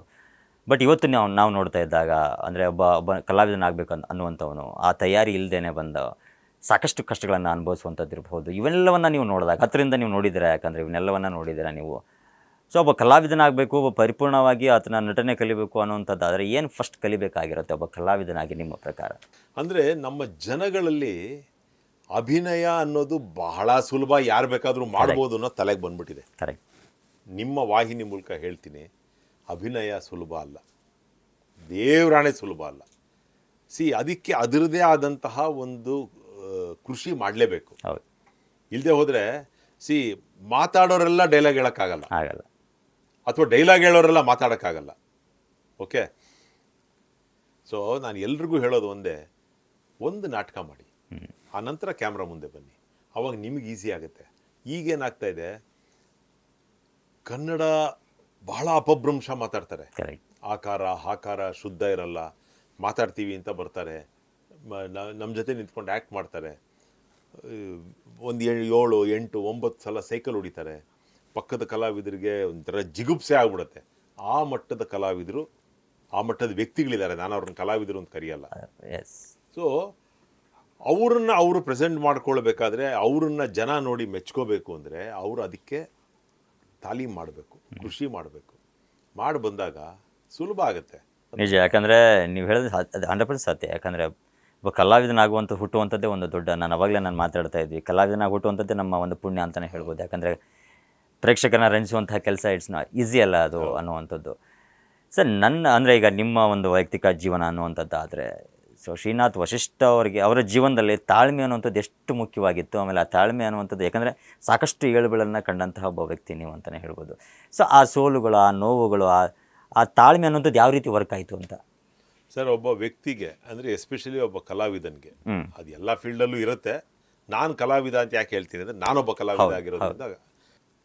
ಬಟ್ ಇವತ್ತು ನಾವು ನೋಡ್ತಾ ಇದ್ದಾಗ ಅಂದರೆ ಒಬ್ಬ ಕಲಾವಿದನಾಗಬೇಕು ಅನ್ನುವಂಥವನು ಆ ತಯಾರಿ ಇಲ್ಲದೇ ಬಂದ ಸಾಕಷ್ಟು ಕಷ್ಟಗಳನ್ನು ಅನುಭವಿಸುವಂಥದ್ದು ಇರ್ಬೋದು. ಇವೆಲ್ಲವನ್ನು ನೀವು ನೋಡಿದಾಗ ಹತ್ತರಿಂದ ನೀವು ನೋಡಿದ್ದೀರಾ, ಯಾಕಂದರೆ ಇವನ್ನೆಲ್ಲವನ್ನು ನೋಡಿದ್ದೀರಾ ನೀವು. ಸೊ ಒಬ್ಬ ಕಲಾವಿದನಾಗಬೇಕು, ಒಬ್ಬ ಪರಿಪೂರ್ಣವಾಗಿ ಆತನ ನಟನೆ ಕಲಿಬೇಕು ಅನ್ನುವಂಥದ್ದು ಆದರೆ ಏನು ಫಸ್ಟ್ ಕಲಿಬೇಕಾಗಿರುತ್ತೆ ಒಬ್ಬ ಕಲಾವಿದನಾಗಿ ನಿಮ್ಮ ಪ್ರಕಾರ? ಅಂದರೆ ನಮ್ಮ ಜನಗಳಲ್ಲಿ ಅಭಿನಯ ಅನ್ನೋದು ಬಹಳ ಸುಲಭ, ಯಾರು ಬೇಕಾದರೂ ಮಾಡ್ಬೋದು ಅನ್ನೋ ತಲೆಗೆ ಬಂದ್ಬಿಟ್ಟಿದೆ. ಕರೆಕ್ಟ್. ನಿಮ್ಮ ವಾಹಿನಿ ಮೂಲಕ ಹೇಳ್ತೀನಿ, ಅಭಿನಯ ಸುಲಭ ಅಲ್ಲ, ದೇವರಾಣೆ ಸುಲಭ ಅಲ್ಲ. ಅದಕ್ಕೆ ಅದರದೇ ಆದಂತಹ ಒಂದು ಕೃಷಿ ಮಾಡಲೇಬೇಕು. ಹೌದು. ಇಲ್ಲದೆ ಹೋದರೆ ಮಾತಾಡೋರೆಲ್ಲ ಡೈಲಾಗ್ ಹೇಳೋಕ್ಕಾಗಲ್ಲ, ಆಗಲ್ಲ. ಅಥವಾ ಡೈಲಾಗ್ ಹೇಳೋರೆಲ್ಲ ಮಾತಾಡೋಕ್ಕಾಗಲ್ಲ. ಓಕೆ, ಸೊ ನಾನು ಎಲ್ರಿಗೂ ಹೇಳೋದು ಒಂದೇ, ಒಂದು ನಾಟಕ ಮಾಡಿ, ಆ ನಂತರ ಕ್ಯಾಮ್ರಾ ಮುಂದೆ ಬನ್ನಿ, ಅವಾಗ ನಿಮಗೆ ಈಸಿ ಆಗುತ್ತೆ. ಈಗೇನಾಗ್ತಾ ಇದೆ, ಕನ್ನಡ ಬಹಳ ಅಪಭ್ರಂಶ ಮಾತಾಡ್ತಾರೆ. ಕರೆಕ್ಟ್. ಆಕಾರ ಹಾಕಾರ ಶುದ್ಧ ಇರಲ್ಲ, ಮಾತಾಡ್ತೀವಿ ಅಂತ ಬರ್ತಾರೆ, ನಮ್ಮ ಜೊತೆ ನಿಂತ್ಕೊಂಡು ಆ್ಯಕ್ಟ್ ಮಾಡ್ತಾರೆ. ಒಂದು 7, 8, 9 ಸಲ ಸೈಕಲ್ ಹೊಡಿತಾರೆ. ಪಕ್ಕದ ಕಲಾವಿದರಿಗೆ ಒಂಥರ ಜಿಗುಪ್ಸೆ ಆಗ್ಬಿಡುತ್ತೆ. ಆ ಮಟ್ಟದ ಕಲಾವಿದರು, ಆ ಮಟ್ಟದ ವ್ಯಕ್ತಿಗಳಿದ್ದಾರೆ. ನಾನು ಅವ್ರನ್ನ ಕಲಾವಿದರು ಅಂತ ಕರೆಯಲ್ಲ. ಎಸ್. ಸೊ ಅವರು ಪ್ರೆಸೆಂಟ್ ಮಾಡ್ಕೊಳ್ಬೇಕಾದ್ರೆ, ಅವರನ್ನು ಜನ ನೋಡಿ ಮೆಚ್ಕೋಬೇಕು ಅಂದರೆ ಅವರು ಅದಕ್ಕೆ ತಾಲೀಮ್ ಮಾಡಬೇಕು, ಕೃಷಿ ಮಾಡಬೇಕು. ಮಾಡಿ ಬಂದಾಗ ಸುಲಭ ಆಗುತ್ತೆ. ನಿಜ. ಯಾಕಂದರೆ ನೀವು ಹೇಳಿದ್ರೆ ಅದು 100% ಸತ್ಯ. ಯಾಕಂದರೆ ಒಬ್ಬ ಕಲಾವಿದನಾಗುವಂಥ ಹುಟ್ಟುವಂಥದ್ದೇ ಒಂದು ದೊಡ್ಡ, ನಾನು ಅವಾಗಲೇ ಮಾತಾಡ್ತಾ ಇದ್ವಿ, ಕಲಾವಿದನಾಗಿ ಹುಟ್ಟುವಂಥದ್ದೇ ನಮ್ಮ ಒಂದು ಪುಣ್ಯ ಅಂತಲೇ ಹೇಳ್ಬೋದು. ಯಾಕಂದರೆ ಪ್ರೇಕ್ಷಕರನ್ನ ರಂಜಿಸುವಂತಹ ಕೆಲಸ ಈಸಿ ಅಲ್ಲ ಅದು ಅನ್ನುವಂಥದ್ದು. ಸರ್, ಅಂದರೆ ಈಗ ನಿಮ್ಮ ಒಂದು ವೈಯಕ್ತಿಕ ಜೀವನ ಅನ್ನುವಂಥದ್ದು ಆದರೆ, ಸೊ ಶ್ರೀನಾಥ್ ವಶಿಷ್ಠ ಅವರ ಜೀವನದಲ್ಲಿ ತಾಳ್ಮೆ ಅನ್ನುವಂಥದ್ದು ಎಷ್ಟು ಮುಖ್ಯವಾಗಿತ್ತು. ಆಮೇಲೆ ಆ ತಾಳ್ಮೆ ಅನ್ನುವಂಥದ್ದು, ಯಾಕಂದರೆ ಸಾಕಷ್ಟು ಏಳುಬೀಳನ್ನು ಕಂಡಂತಹ ಒಬ್ಬ ವ್ಯಕ್ತಿ ನೀವು ಅಂತಲೇ ಹೇಳ್ಬೋದು. ಸೊ ಆ ಸೋಲುಗಳು, ಆ ನೋವುಗಳು, ಆ ತಾಳ್ಮೆ ಅನ್ನುವಂಥದ್ದು ಯಾವ ರೀತಿ ವರ್ಕ್ ಆಯಿತು ಅಂತ? ಸರ್, ಒಬ್ಬ ವ್ಯಕ್ತಿಗೆ ಅಂದರೆ ಎಸ್ಪೆಷಲಿ ಒಬ್ಬ ಕಲಾವಿದನಿಗೆ, ಅದು ಎಲ್ಲ ಫೀಲ್ಡಲ್ಲೂ ಇರುತ್ತೆ. ನಾನು ಕಲಾವಿದ ಅಂತ ಯಾಕೆ ಹೇಳ್ತೀನಿ ಅಂದರೆ, ನಾನೊಬ್ಬ ಕಲಾವಿದ ಆಗಿರೋದ್ರಿಂದ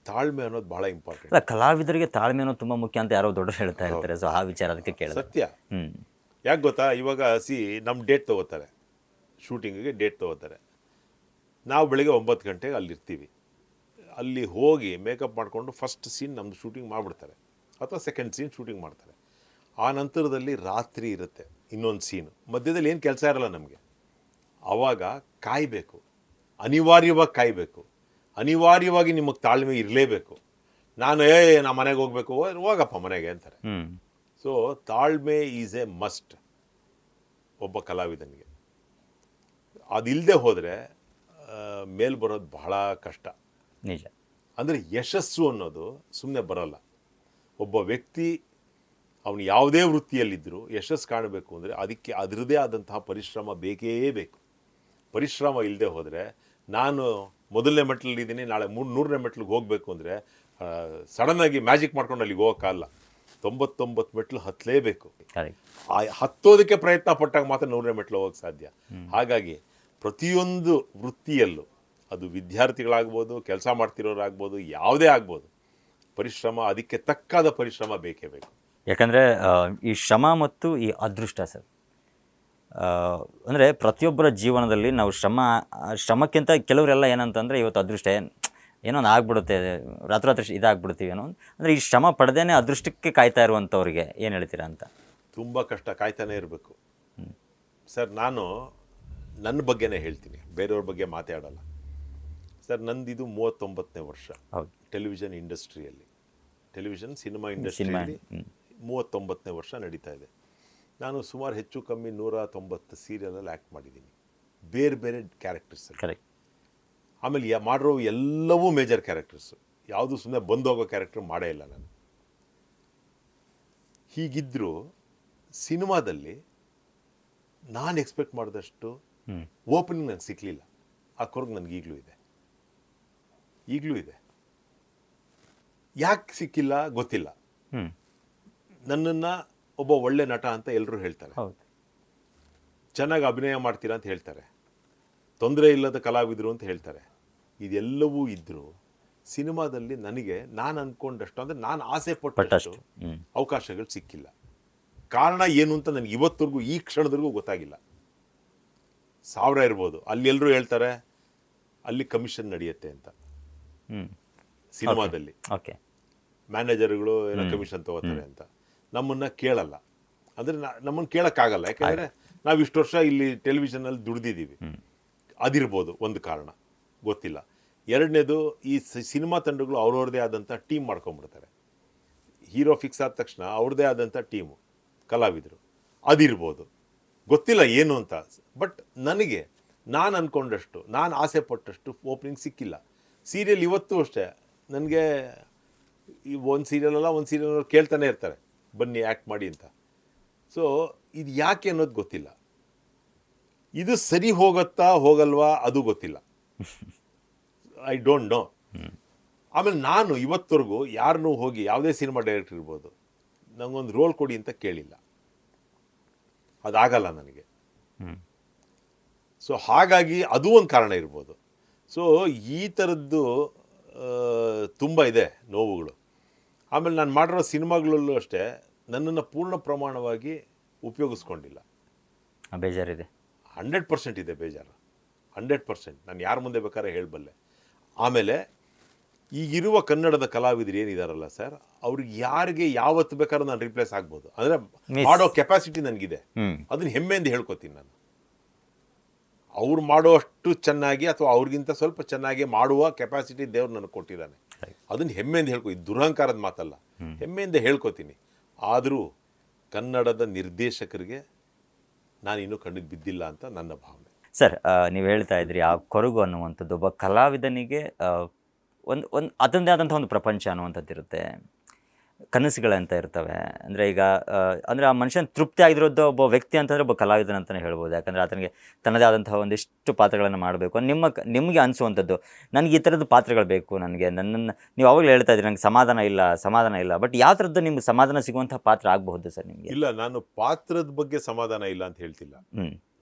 ತಾಳ್ಮೆ ಅನ್ನೋದು ಭಾಳ ಇಂಪಾರ್ಟೆಂಟ್. ಅಲ್ಲ, ಕಲಾವಿದರಿಗೆ ತಾಳ್ಮೆ ಅನ್ನೋದು ತುಂಬ ಮುಖ್ಯ ಅಂತ ಯಾರೋ ದೊಡ್ಡರು ಹೇಳ್ತಾ ಇರ್ತಾರೆ. ಸೊ ಆ ವಿಚಾರ ಅದಕ್ಕೆ ಕೇಳಿದೆ. ಸತ್ಯ. ಯಾಕೆ ಗೊತ್ತಾ, ಇವಾಗ ನಮ್ಮ ಡೇಟ್ ತೊಗೋತಾರೆ, ಶೂಟಿಂಗಿಗೆ ಡೇಟ್ ತೊಗೋತಾರೆ. ನಾವು ಬೆಳಿಗ್ಗೆ 9 ಗಂಟೆಗೆ ಅಲ್ಲಿರ್ತೀವಿ. ಅಲ್ಲಿ ಹೋಗಿ ಮೇಕಪ್ ಮಾಡಿಕೊಂಡು ಫಸ್ಟ್ ಸೀನ್ ನಮ್ಮದು ಶೂಟಿಂಗ್ ಮಾಡಿಬಿಡ್ತಾರೆ, ಅಥವಾ ಸೆಕೆಂಡ್ ಸೀನ್ ಶೂಟಿಂಗ್ ಮಾಡ್ತಾರೆ. ಆ ನಂತರದಲ್ಲಿ ರಾತ್ರಿ ಇರುತ್ತೆ ಇನ್ನೊಂದು ಸೀನು, ಮಧ್ಯದಲ್ಲಿ ಏನು ಕೆಲಸ ಇರಲ್ಲ ನಮಗೆ. ಆವಾಗ ಕಾಯಬೇಕು, ಅನಿವಾರ್ಯವಾಗಿ ಕಾಯಬೇಕು. ಅನಿವಾರ್ಯವಾಗಿ ನಿಮಗೆ ತಾಳ್ಮೆ ಇರಲೇಬೇಕು. ನಾನು ನಮ್ಮ ಮನೆಗೆ ಹೋಗಬೇಕು, ಹೋಗಪ್ಪ ಮನೆಗೆ ಅಂತಾರೆ. ಸೊ ತಾಳ್ಮೆ ಈಸ್ ಎ ಮಸ್ಟ್ ಒಬ್ಬ ಕಲಾವಿದನಿಗೆ. ಅದಿಲ್ಲದೆ ಹೋದರೆ ಮೇಲ್ ಬರೋದು ಬಹಳ ಕಷ್ಟ. ನಿಜ. ಅಂದರೆ ಯಶಸ್ಸು ಅನ್ನೋದು ಸುಮ್ಮನೆ ಬರಲ್ಲ. ಒಬ್ಬ ವ್ಯಕ್ತಿ ಅವನು ಯಾವುದೇ ವೃತ್ತಿಯಲ್ಲಿದ್ದರೂ ಯಶಸ್ಸು ಕಾಣಬೇಕು ಅಂದರೆ ಅದಕ್ಕೆ ಅದರದೇ ಆದಂತಹ ಪರಿಶ್ರಮ ಬೇಕೇ ಬೇಕು. ಪರಿಶ್ರಮ ಇಲ್ಲದೆ ಹೋದರೆ, ನಾನು ಮೊದಲನೇ ಮೆಟ್ಲಲ್ಲಿದ್ದೀನಿ, ನಾಳೆ 100ನೇ ಮೆಟ್ಲಿಗೆ ಹೋಗಬೇಕು ಅಂದರೆ ಸಡನ್ನಾಗಿ ಮ್ಯಾಜಿಕ್ ಮಾಡ್ಕೊಂಡು ಅಲ್ಲಿಗೆ ಹೋಗೋಕ್ಕಲ್ಲ. 99 ಮೆಟ್ಲು ಹತ್ತಲೇಬೇಕು. ಹತ್ತೋದಕ್ಕೆ ಪ್ರಯತ್ನ ಪಟ್ಟಾಗ ಮಾತ್ರ 100ನೇ ಮೆಟ್ಲು ಹೋಗೋಕ್ಕೆ ಸಾಧ್ಯ. ಹಾಗಾಗಿ ಪ್ರತಿಯೊಂದು ವೃತ್ತಿಯಲ್ಲೂ, ಅದು ವಿದ್ಯಾರ್ಥಿಗಳಾಗ್ಬೋದು, ಕೆಲಸ ಮಾಡ್ತಿರೋರಾಗ್ಬೋದು, ಯಾವುದೇ ಆಗ್ಬೋದು, ಪರಿಶ್ರಮ, ಅದಕ್ಕೆ ತಕ್ಕಾದ ಪರಿಶ್ರಮ ಬೇಕೇ ಬೇಕು. ಯಾಕಂದರೆ ಈ ಶ್ರಮ ಮತ್ತು ಈ ಅದೃಷ್ಟ ಸರ್, ಅಂದರೆ ಪ್ರತಿಯೊಬ್ಬರ ಜೀವನದಲ್ಲಿ ನಾವು ಶ್ರಮಕ್ಕಿಂತ ಕೆಲವರೆಲ್ಲ ಏನಂತಂದರೆ ಇವತ್ತು ಅದೃಷ್ಟ ಏನೋ ಒಂದು ಆಗ್ಬಿಡುತ್ತೆ, ರಾತ್ರಿ ಇದಾಗ್ಬಿಡ್ತೀವಿ ಏನೋ ಅಂದರೆ ಈ ಶ್ರಮ ಪಡೆದೇನೆ ಅದೃಷ್ಟಕ್ಕೆ ಕಾಯ್ತಾ ಇರುವಂಥವ್ರಿಗೆ ಏನು ಹೇಳ್ತೀರಾ ಅಂತ? ತುಂಬ ಕಷ್ಟ, ಕಾಯ್ತಾನೆ ಇರಬೇಕು. ಸರ್, ನಾನು ನನ್ನ ಬಗ್ಗೆನೇ ಹೇಳ್ತೀನಿ, ಬೇರೆಯವ್ರ ಬಗ್ಗೆ ಮಾತಾಡಲ್ಲ. ಸರ್, ನಂದಿದು 39ನೇ ವರ್ಷ ಟೆಲಿವಿಷನ್ ಇಂಡಸ್ಟ್ರಿಯಲ್ಲಿ, ಸಿನಿಮಾ ಇಂಡಸ್ಟ್ರಿಯಲ್ಲಿ 39ನೇ ವರ್ಷ ನಡೀತಾ ಇದೆ. ನಾನು ಸುಮಾರು ಹೆಚ್ಚು ಕಮ್ಮಿ 190 ಸೀರಿಯಲಲ್ಲಿ ಆ್ಯಕ್ಟ್ ಮಾಡಿದ್ದೀನಿ, ಬೇರೆ ಬೇರೆ ಕ್ಯಾರೆಕ್ಟರ್ಸ್. ಕರೆಕ್ಟ್. ಆಮೇಲೆ ಮಾಡಿರೋ ಎಲ್ಲವೂ ಮೇಜರ್ ಕ್ಯಾರೆಕ್ಟರ್ಸು, ಯಾವುದು ಸುಮ್ಮನೆ ಬಂದೋಗೋ ಕ್ಯಾರೆಕ್ಟರ್ ಮಾಡೇ ಇಲ್ಲ ನಾನು. ಹೀಗಿದ್ದರೂ ಸಿನಿಮಾದಲ್ಲಿ ನಾನು ಎಕ್ಸ್ಪೆಕ್ಟ್ ಮಾಡಿದಷ್ಟು ಓಪನಿಂಗ್ ನನಗೆ ಸಿಕ್ಕಲಿಲ್ಲ. ಆ ಕೊರಗು ನನಗೆ ಈಗಲೂ ಇದೆ. ಯಾಕೆ ಸಿಕ್ಕಿಲ್ಲ ಗೊತ್ತಿಲ್ಲ. ನನ್ನನ್ನು ಒಬ್ಬ ಒಳ್ಳೆ ನಟ ಅಂತ ಎಲ್ಲರೂ ಹೇಳ್ತಾರೆ, ಚೆನ್ನಾಗಿ ಅಭಿನಯ ಮಾಡ್ತೀರಾ ಅಂತ ಹೇಳ್ತಾರೆ, ತೊಂದರೆ ಇಲ್ಲದ ಕಲಾವಿದರು ಅಂತ ಹೇಳ್ತಾರೆ. ಇದೆಲ್ಲವೂ ಇದ್ದರೂ ಸಿನಿಮಾದಲ್ಲಿ ನನಗೆ ನಾನು ಅಂದ್ಕೊಂಡಷ್ಟು, ಅಂದರೆ ನಾನು ಆಸೆ ಪಟ್ಟಷ್ಟು ಅವಕಾಶಗಳು ಸಿಕ್ಕಿಲ್ಲ. ಕಾರಣ ಏನು ಅಂತ ನನಗೆ ಇವತ್ತವರೆಗೂ ಈ ಕ್ಷಣದವರೆಗೂ ಗೊತ್ತಾಗಿಲ್ಲ. 1000 ಇರ್ಬೋದು, ಅಲ್ಲಿ ಎಲ್ಲರೂ ಹೇಳ್ತಾರೆ ಅಲ್ಲಿ ಕಮಿಷನ್ ನಡೆಯುತ್ತೆ ಅಂತ. ಸಿನಿಮಾದಲ್ಲಿ ಮ್ಯಾನೇಜರ್ಗಳು ಏನೋ ಕಮಿಷನ್ ತಗೋತಾರೆ ಅಂತ ನಮ್ಮನ್ನ ಕೇಳಲ್ಲ. ಅಂದರೆ ನಮ್ಮನ್ನು ಕೇಳೋಕ್ಕಾಗಲ್ಲ, ಯಾಕೆಂದರೆ ನಾವು ಇಷ್ಟು ವರ್ಷ ಇಲ್ಲಿ ಟೆಲಿವಿಷನಲ್ಲಿ ದುಡ್ದಿದ್ದೀವಿ. ಅದಿರ್ಬೋದು ಒಂದು ಕಾರಣ, ಗೊತ್ತಿಲ್ಲ. ಎರಡನೇದು, ಈ ಸಿನಿಮಾ ತಂಡಗಳು ಅವ್ರವ್ರದ್ದೇ ಆದಂಥ ಟೀಮ್ ಮಾಡ್ಕೊಂಡ್ಬಿಡ್ತಾರೆ. ಹೀರೋ ಫಿಕ್ಸ್ ಆದ ತಕ್ಷಣ ಅವ್ರದ್ದೇ ಆದಂಥ ಟೀಮು, ಕಲಾವಿದರು, ಅದಿರ್ಬೋದು, ಗೊತ್ತಿಲ್ಲ ಏನು ಅಂತ. ಬಟ್ ನನಗೆ ನಾನು ಅಂದ್ಕೊಂಡಷ್ಟು, ನಾನು ಆಸೆ ಪಟ್ಟಷ್ಟು ಓಪನಿಂಗ್ ಸಿಕ್ಕಿಲ್ಲ. ಸೀರಿಯಲ್ ಇವತ್ತು ಅಷ್ಟೇ ನನಗೆ ಒಂದು ಸೀರಿಯಲ್ ಕೇಳ್ತಾನೆ ಇರ್ತಾರೆ, ಬನ್ನಿ ಆ್ಯಕ್ಟ್ ಮಾಡಿ ಅಂತ. ಸೊ ಇದು ಯಾಕೆ ಅನ್ನೋದು ಗೊತ್ತಿಲ್ಲ. ಇದು ಸರಿ ಹೋಗಲ್ವಾ ಅದು ಗೊತ್ತಿಲ್ಲ. I don't know. ಆಮೇಲೆ ನಾನು ಇವತ್ತವರೆಗೂ ಯಾರನ್ನೂ ಹೋಗಿ, ಯಾವುದೇ ಸಿನಿಮಾ ಡೈರೆಕ್ಟರ್ ಇರ್ಬೋದು, ನನಗೊಂದು ರೋಲ್ ಕೊಡಿ ಅಂತ ಕೇಳಿಲ್ಲ. ಅದಾಗಲ್ಲ ನನಗೆ. ಸೊ ಹಾಗಾಗಿ ಅದು ಒಂದು ಕಾರಣ ಇರ್ಬೋದು. ಸೊ ಈ ಥರದ್ದು ತುಂಬ ಇದೆ ನೋವುಗಳು. ಆಮೇಲೆ ನಾನು ಮಾಡಿರೋ ಸಿನಿಮಾಗಳಲ್ಲೂ ಅಷ್ಟೇ ನನ್ನನ್ನು ಪೂರ್ಣ ಪ್ರಮಾಣವಾಗಿ ಉಪಯೋಗಿಸ್ಕೊಂಡಿಲ್ಲ. ಬೇಜಾರಿದೆ. 100% ಇದೆ ಬೇಜಾರು, 100%. ನಾನು ಯಾರ ಮುಂದೆ ಬೇಕಾದ್ರೆ ಹೇಳಬಲ್ಲೆ. ಆಮೇಲೆ ಈಗಿರುವ ಕನ್ನಡದ ಕಲಾವಿದರು ಏನಿದಾರಲ್ಲ ಸರ್, ಅವ್ರಿಗೆ ಯಾರಿಗೆ ಯಾವತ್ತು ಬೇಕಾದ್ರೂ ನಾನು ರಿಪ್ಲೇಸ್ ಆಗ್ಬೋದು. ಅಂದರೆ ಮಾಡೋ ಕೆಪಾಸಿಟಿ ನನಗಿದೆ. ಅದನ್ನ ಹೆಮ್ಮೆಯಿಂದ ಹೇಳ್ಕೊತೀನಿ ನಾನು. ಅವ್ರು ಮಾಡೋ ಅಷ್ಟು ಚೆನ್ನಾಗಿ ಅಥವಾ ಅವ್ರಿಗಿಂತ ಸ್ವಲ್ಪ ಚೆನ್ನಾಗಿ ಮಾಡುವ ಕೆಪಾಸಿಟಿ ದೇವ್ರು ನನಗೆ ಕೊಟ್ಟಿದ್ದಾನೆ. ಅದನ್ನು ಹೆಮ್ಮೆಯಿಂದ ಇದು ದುರಹಂಕಾರದ ಮಾತಲ್ಲ, ಹೆಮ್ಮೆಯಿಂದ ಹೇಳ್ಕೊತೀನಿ. ಆದರೂ ಕನ್ನಡದ ನಿರ್ದೇಶಕರಿಗೆ ನಾನು ಇನ್ನೂ ಕಣ್ಣಿಗೆ ಬಿದ್ದಿಲ್ಲ ಅಂತ ನನ್ನ ಭಾವನೆ. ಸರ್, ನೀವು ಹೇಳ್ತಾ ಇದ್ರಿ ಆ ಕೊರಗು ಅನ್ನುವಂಥದ್ದು ಒಬ್ಬ ಕಲಾವಿದನಿಗೆ ಒಂದು ಅದೊಂದೇ ಆದಂಥ ಒಂದು ಪ್ರಪಂಚ ಅನ್ನುವಂಥದ್ದು ಇರುತ್ತೆ, ಕನಸುಗಳಂತ ಇರ್ತವೆ. ಅಂದರೆ ಈಗ ಅಂದರೆ ಆ ಮನುಷ್ಯನ ತೃಪ್ತಿ ಆಗಿರೋದು ಒಬ್ಬ ವ್ಯಕ್ತಿ ಅಂತಂದರೆ ಒಬ್ಬ ಕಲಾವಿದನ ಅಂತಲೇ ಹೇಳ್ಬೋದು. ಯಾಕಂದರೆ ಆತನಿಗೆ ತನ್ನದೇ ಆದಂತಹ ಒಂದಿಷ್ಟು ಪಾತ್ರಗಳನ್ನು ಮಾಡಬೇಕು. ನಿಮಗೆ ಅನಿಸುವಂಥದ್ದು, ನನಗೆ ಈ ಥರದ್ದು ಪಾತ್ರಗಳು ಬೇಕು, ನನ್ನನ್ನು ನೀವು ಅವಾಗಲೇ ಹೇಳ್ತಾ ಇದ್ರಿ ನನಗೆ ಸಮಾಧಾನ ಇಲ್ಲ. ಬಟ್ ಯಾವ ಥರದ್ದು ನಿಮ್ಗೆ ಸಮಾಧಾನ ಸಿಗುವಂಥ ಪಾತ್ರ ಆಗಬಹುದು ಸರ್ ನಿಮಗೆ? ಇಲ್ಲ, ನಾನು ಪಾತ್ರದ ಬಗ್ಗೆ ಸಮಾಧಾನ ಇಲ್ಲ ಅಂತ ಹೇಳ್ತಿಲ್ಲ.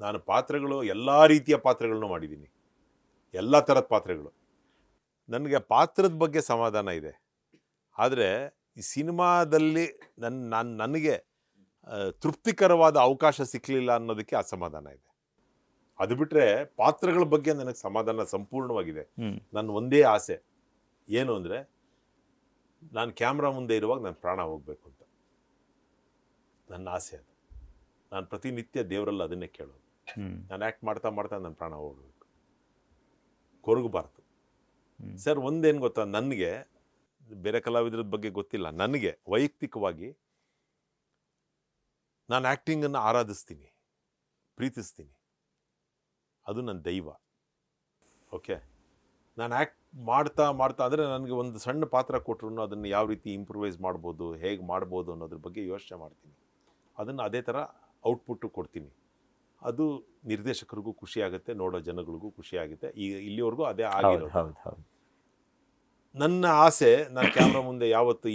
ನಾನು ಪಾತ್ರಗಳು ಎಲ್ಲ ರೀತಿಯ ಪಾತ್ರಗಳನ್ನು ಮಾಡಿದ್ದೀನಿ, ಎಲ್ಲ ಥರದ ಪಾತ್ರಗಳು. ನನಗೆ ಪಾತ್ರದ ಬಗ್ಗೆ ಸಮಾಧಾನ ಇದೆ. ಆದರೆ ಈ ಸಿನಿಮಾದಲ್ಲಿ ನನಗೆ ತೃಪ್ತಿಕರವಾದ ಅವಕಾಶ ಸಿಕ್ಕಲಿಲ್ಲ ಅನ್ನೋದಕ್ಕೆ ಅಸಮಾಧಾನ ಇದೆ. ಅದು ಬಿಟ್ಟರೆ ಪಾತ್ರಗಳ ಬಗ್ಗೆ ನನಗೆ ಸಮಾಧಾನ ಸಂಪೂರ್ಣವಾಗಿದೆ. ನನ್ನ ಒಂದೇ ಆಸೆ ಏನು ಅಂದರೆ, ನಾನು ಕ್ಯಾಮ್ರಾ ಮುಂದೆ ಇರುವಾಗ ನನ್ನ ಪ್ರಾಣ ಹೋಗಬೇಕು ಅಂತ ನನ್ನ ಆಸೆ. ಅದು ನಾನು ಪ್ರತಿನಿತ್ಯ ದೇವರಲ್ಲಿ ಅದನ್ನೇ ಕೇಳೋದು. ನಾನು ಆ್ಯಕ್ಟ್ ಮಾಡ್ತಾ ನನ್ನ ಪ್ರಾಣ ಹೋಗಬೇಕು, ಕೊರಗಬಾರ್ದು. ಸರ್ ಒಂದೇನು ಗೊತ್ತಾ, ನನಗೆ ಬೇರೆ ಕಲಾವಿದರ ಬಗ್ಗೆ ಗೊತ್ತಿಲ್ಲ, ನನಗೆ ವೈಯಕ್ತಿಕವಾಗಿ ನಾನು ಆ್ಯಕ್ಟಿಂಗನ್ನು ಆರಾಧಿಸ್ತೀನಿ, ಪ್ರೀತಿಸ್ತೀನಿ. ಅದು ನನ್ನ ದೈವ. ಓಕೆ, ನಾನು ಆ್ಯಕ್ಟ್ ಮಾಡ್ತಾ ಅಂದರೆ ನನಗೆ ಒಂದು ಸಣ್ಣ ಪಾತ್ರ ಕೊಟ್ಟರು ಅದನ್ನು ಯಾವ ರೀತಿ ಇಂಪ್ರೂವೈಸ್ ಮಾಡ್ಬೋದು, ಹೇಗೆ ಮಾಡ್ಬೋದು ಅನ್ನೋದ್ರ ಬಗ್ಗೆ ಯೋಚನೆ ಮಾಡ್ತೀನಿ. ಅದನ್ನು ಅದೇ ಥರ ಔಟ್ಪುಟ್ಟು ಕೊಡ್ತೀನಿ. ಅದು ನಿರ್ದೇಶಕರಿಗೂ ಖುಷಿ ಆಗುತ್ತೆ, ನೋಡೋ ಜನಗಳಿಗೂ ಖುಷಿ ಆಗುತ್ತೆ. ಈಗ ಇಲ್ಲಿವರೆಗೂ ಅದೇ ಆಗಿರೋದು. ನನ್ನ ಆಸೆ, ನಾನು ಕ್ಯಾಮ್ರಾ ಮುಂದೆ ಯಾವತ್ತು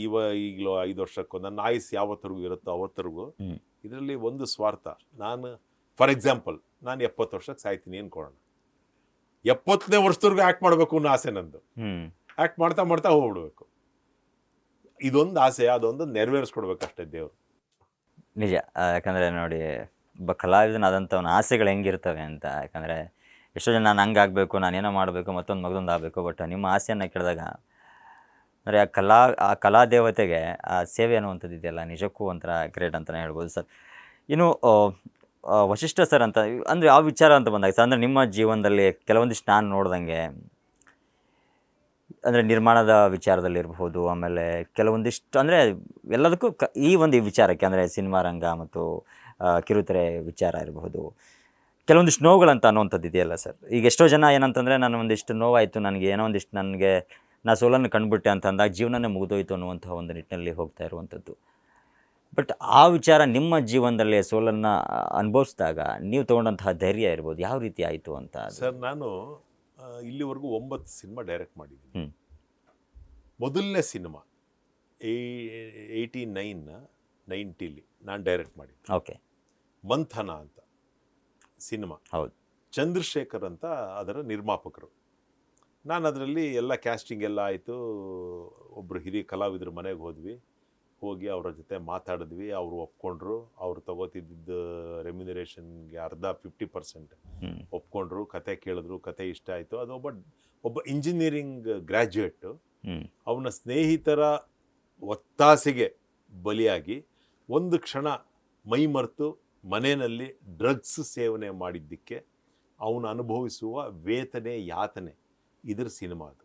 ಈಗಲೂ 5 ವರ್ಷಕ್ಕೂ ನನ್ನ ಆಯುಸ್ ಯಾವತ್ತರೆಗೂ ಇರುತ್ತೋ ಅವತ್ತರೆಗೂ ಇದರಲ್ಲಿ ಒಂದು ಸ್ವಾರ್ಥ. ನಾನು ಫಾರ್ ಎಕ್ಸಾಂಪಲ್ ನಾನು 70 ವರ್ಷಕ್ಕೆ ಸಾಯ್ತೀನಿ ಅನ್ಕೊಳ್ಳೋಣ, 70ನೇ ವರ್ಷದವರೆಗೂ ಆ್ಯಕ್ಟ್ ಮಾಡಬೇಕು ಅನ್ನೋ ಆಸೆ ನಂದು. ಆ್ಯಕ್ಟ್ ಮಾಡ್ತಾ ಹೋಗ್ಬಿಡ್ಬೇಕು, ಇದೊಂದು ಆಸೆ. ಅದೊಂದು ನೆರವೇರಿಸ್ಕೊಡ್ಬೇಕಷ್ಟೇ ದೇವರು. ನಿಜ. ಯಾಕಂದರೆ ನೋಡಿ, ಒಬ್ಬ ಕಲಾವಿದನಾದಂಥವನ ಆಸೆಗಳು ಹೆಂಗಿರ್ತವೆ ಅಂತ. ಯಾಕಂದರೆ ಎಷ್ಟೋ ಜನ ನಾನು ಹಂಗಾಗಬೇಕು, ನಾನೇನೋ ಮಾಡಬೇಕು, ಮತ್ತೊಂದು ಆಗಬೇಕು. ಬಟ್ ನಿಮ್ಮ ಆಸೆಯನ್ನು ಕೇಳಿದಾಗ ಅಂದರೆ ಆ ಕಲಾ ದೇವತೆಗೆ ಆ ಸೇವೆ ಅನ್ನುವಂಥದ್ದು ಇದೆಯಲ್ಲ, ನಿಜಕ್ಕೂ ಒಂಥರ ಗ್ರೇಟ್ ಅಂತಲೇ ಹೇಳ್ಬೋದು ಸರ್. ಇನ್ನು ವಶಿಷ್ಠ ಸರ್ ಅಂತ ಅಂದರೆ ಆ ವಿಚಾರ ಅಂತ ಬಂದಾಗ ಸರ್, ಅಂದರೆ ನಿಮ್ಮ ಜೀವನದಲ್ಲಿ ಕೆಲವೊಂದಿಷ್ಟು ನಾನು ನೋಡ್ದಂಗೆ ಅಂದರೆ ನಿರ್ಮಾಣದ ವಿಚಾರದಲ್ಲಿರ್ಬೋದು, ಆಮೇಲೆ ಕೆಲವೊಂದಿಷ್ಟು ಅಂದರೆ ಎಲ್ಲದಕ್ಕೂ ಈ ಒಂದು ವಿಚಾರಕ್ಕೆ ಅಂದರೆ ಸಿನಿಮಾ ರಂಗ ಮತ್ತು ಕಿರುತೆರೆ ವಿಚಾರ ಇರಬಹುದು, ಕೆಲವೊಂದಿಷ್ಟು ನೋವುಗಳಂತ ಅನ್ನುವಂಥದ್ದು ಇದೆಯಲ್ಲ ಸರ್. ಈಗ ಎಷ್ಟೋ ಜನ ಏನಂತಂದರೆ, ನಾನು ಒಂದಿಷ್ಟು ನೋವಾಯಿತು, ನನಗೆ ಏನೋ ಒಂದಿಷ್ಟು ನನಗೆ ನಾ ಸೋಲನ್ನು ಕಂಡುಬಿಟ್ಟೆ ಅಂತ ಅಂದಾಗ ಜೀವನನೇ ಮುಗಿದೋಯ್ತು ಅನ್ನುವಂಥ ಒಂದು ನಿಟ್ಟಿನಲ್ಲಿ ಹೋಗ್ತಾ ಇರುವಂಥದ್ದು. ಬಟ್ ಆ ವಿಚಾರ ನಿಮ್ಮ ಜೀವನದಲ್ಲಿ ಸೋಲನ್ನು ಅನುಭವಿಸಿದಾಗ ನೀವು ತೊಗೊಂಡಂತಹ ಧೈರ್ಯ ಇರ್ಬೋದು, ಯಾವ ರೀತಿ ಆಯಿತು ಅಂತ ಅದು? ಸರ್ ನಾನು ಇಲ್ಲಿವರೆಗೂ 9 ಸಿನಿಮಾ ಡೈರೆಕ್ಟ್ ಮಾಡಿದ್ದೀನಿ. ಹ್ಞೂ ಮೊದಲನೇ ಸಿನಿಮಾ 89-90 ನಾನು ಡೈರೆಕ್ಟ್ ಮಾಡಿದ್ದೆ. ಓಕೆ. ಮಂಥನ ಅಂತ ಸಿನಿಮಾ. ಹೌದು. ಚಂದ್ರಶೇಖರ್ ಅಂತ ಅದರ ನಿರ್ಮಾಪಕರು. ನಾನು ಅದರಲ್ಲಿ ಎಲ್ಲ ಕ್ಯಾಸ್ಟಿಂಗ್ ಎಲ್ಲ ಆಯಿತು. ಒಬ್ಬರು ಹಿರಿಯ ಕಲಾವಿದ್ರ ಮನೆಗೆ ಹೋಗಿ ಅವರ ಜೊತೆ ಮಾತಾಡಿದ್ವಿ. ಅವರು ಒಪ್ಕೊಂಡ್ರು. ಅವ್ರು ತಗೋತಿದ್ದ ರೆಮ್ಯುನರೇಷನ್ಗೆ ಅರ್ಧ 50% ಒಪ್ಕೊಂಡ್ರು. ಕತೆ ಕೇಳಿದ್ರು, ಕತೆ ಇಷ್ಟ ಆಯಿತು. ಅದು ಒಬ್ಬ ಇಂಜಿನಿಯರಿಂಗ್ ಗ್ರ್ಯಾಜುಯೇಟು. ಅವನ ಸ್ನೇಹಿತರ ಒತ್ತಾಸೆಗೆ ಬಲಿಯಾಗಿ ಒಂದು ಕ್ಷಣ ಮೈ ಮರೆತು ಮನೆಯಲ್ಲಿ ಡ್ರಗ್ಸ್ ಸೇವನೆ ಮಾಡಿದ್ದಕ್ಕೆ ಅವನು ಅನುಭವಿಸುವ ವೇತನೆ ಯಾತನೆ ಇದ್ರ ಸಿನಿಮಾ ಅದು.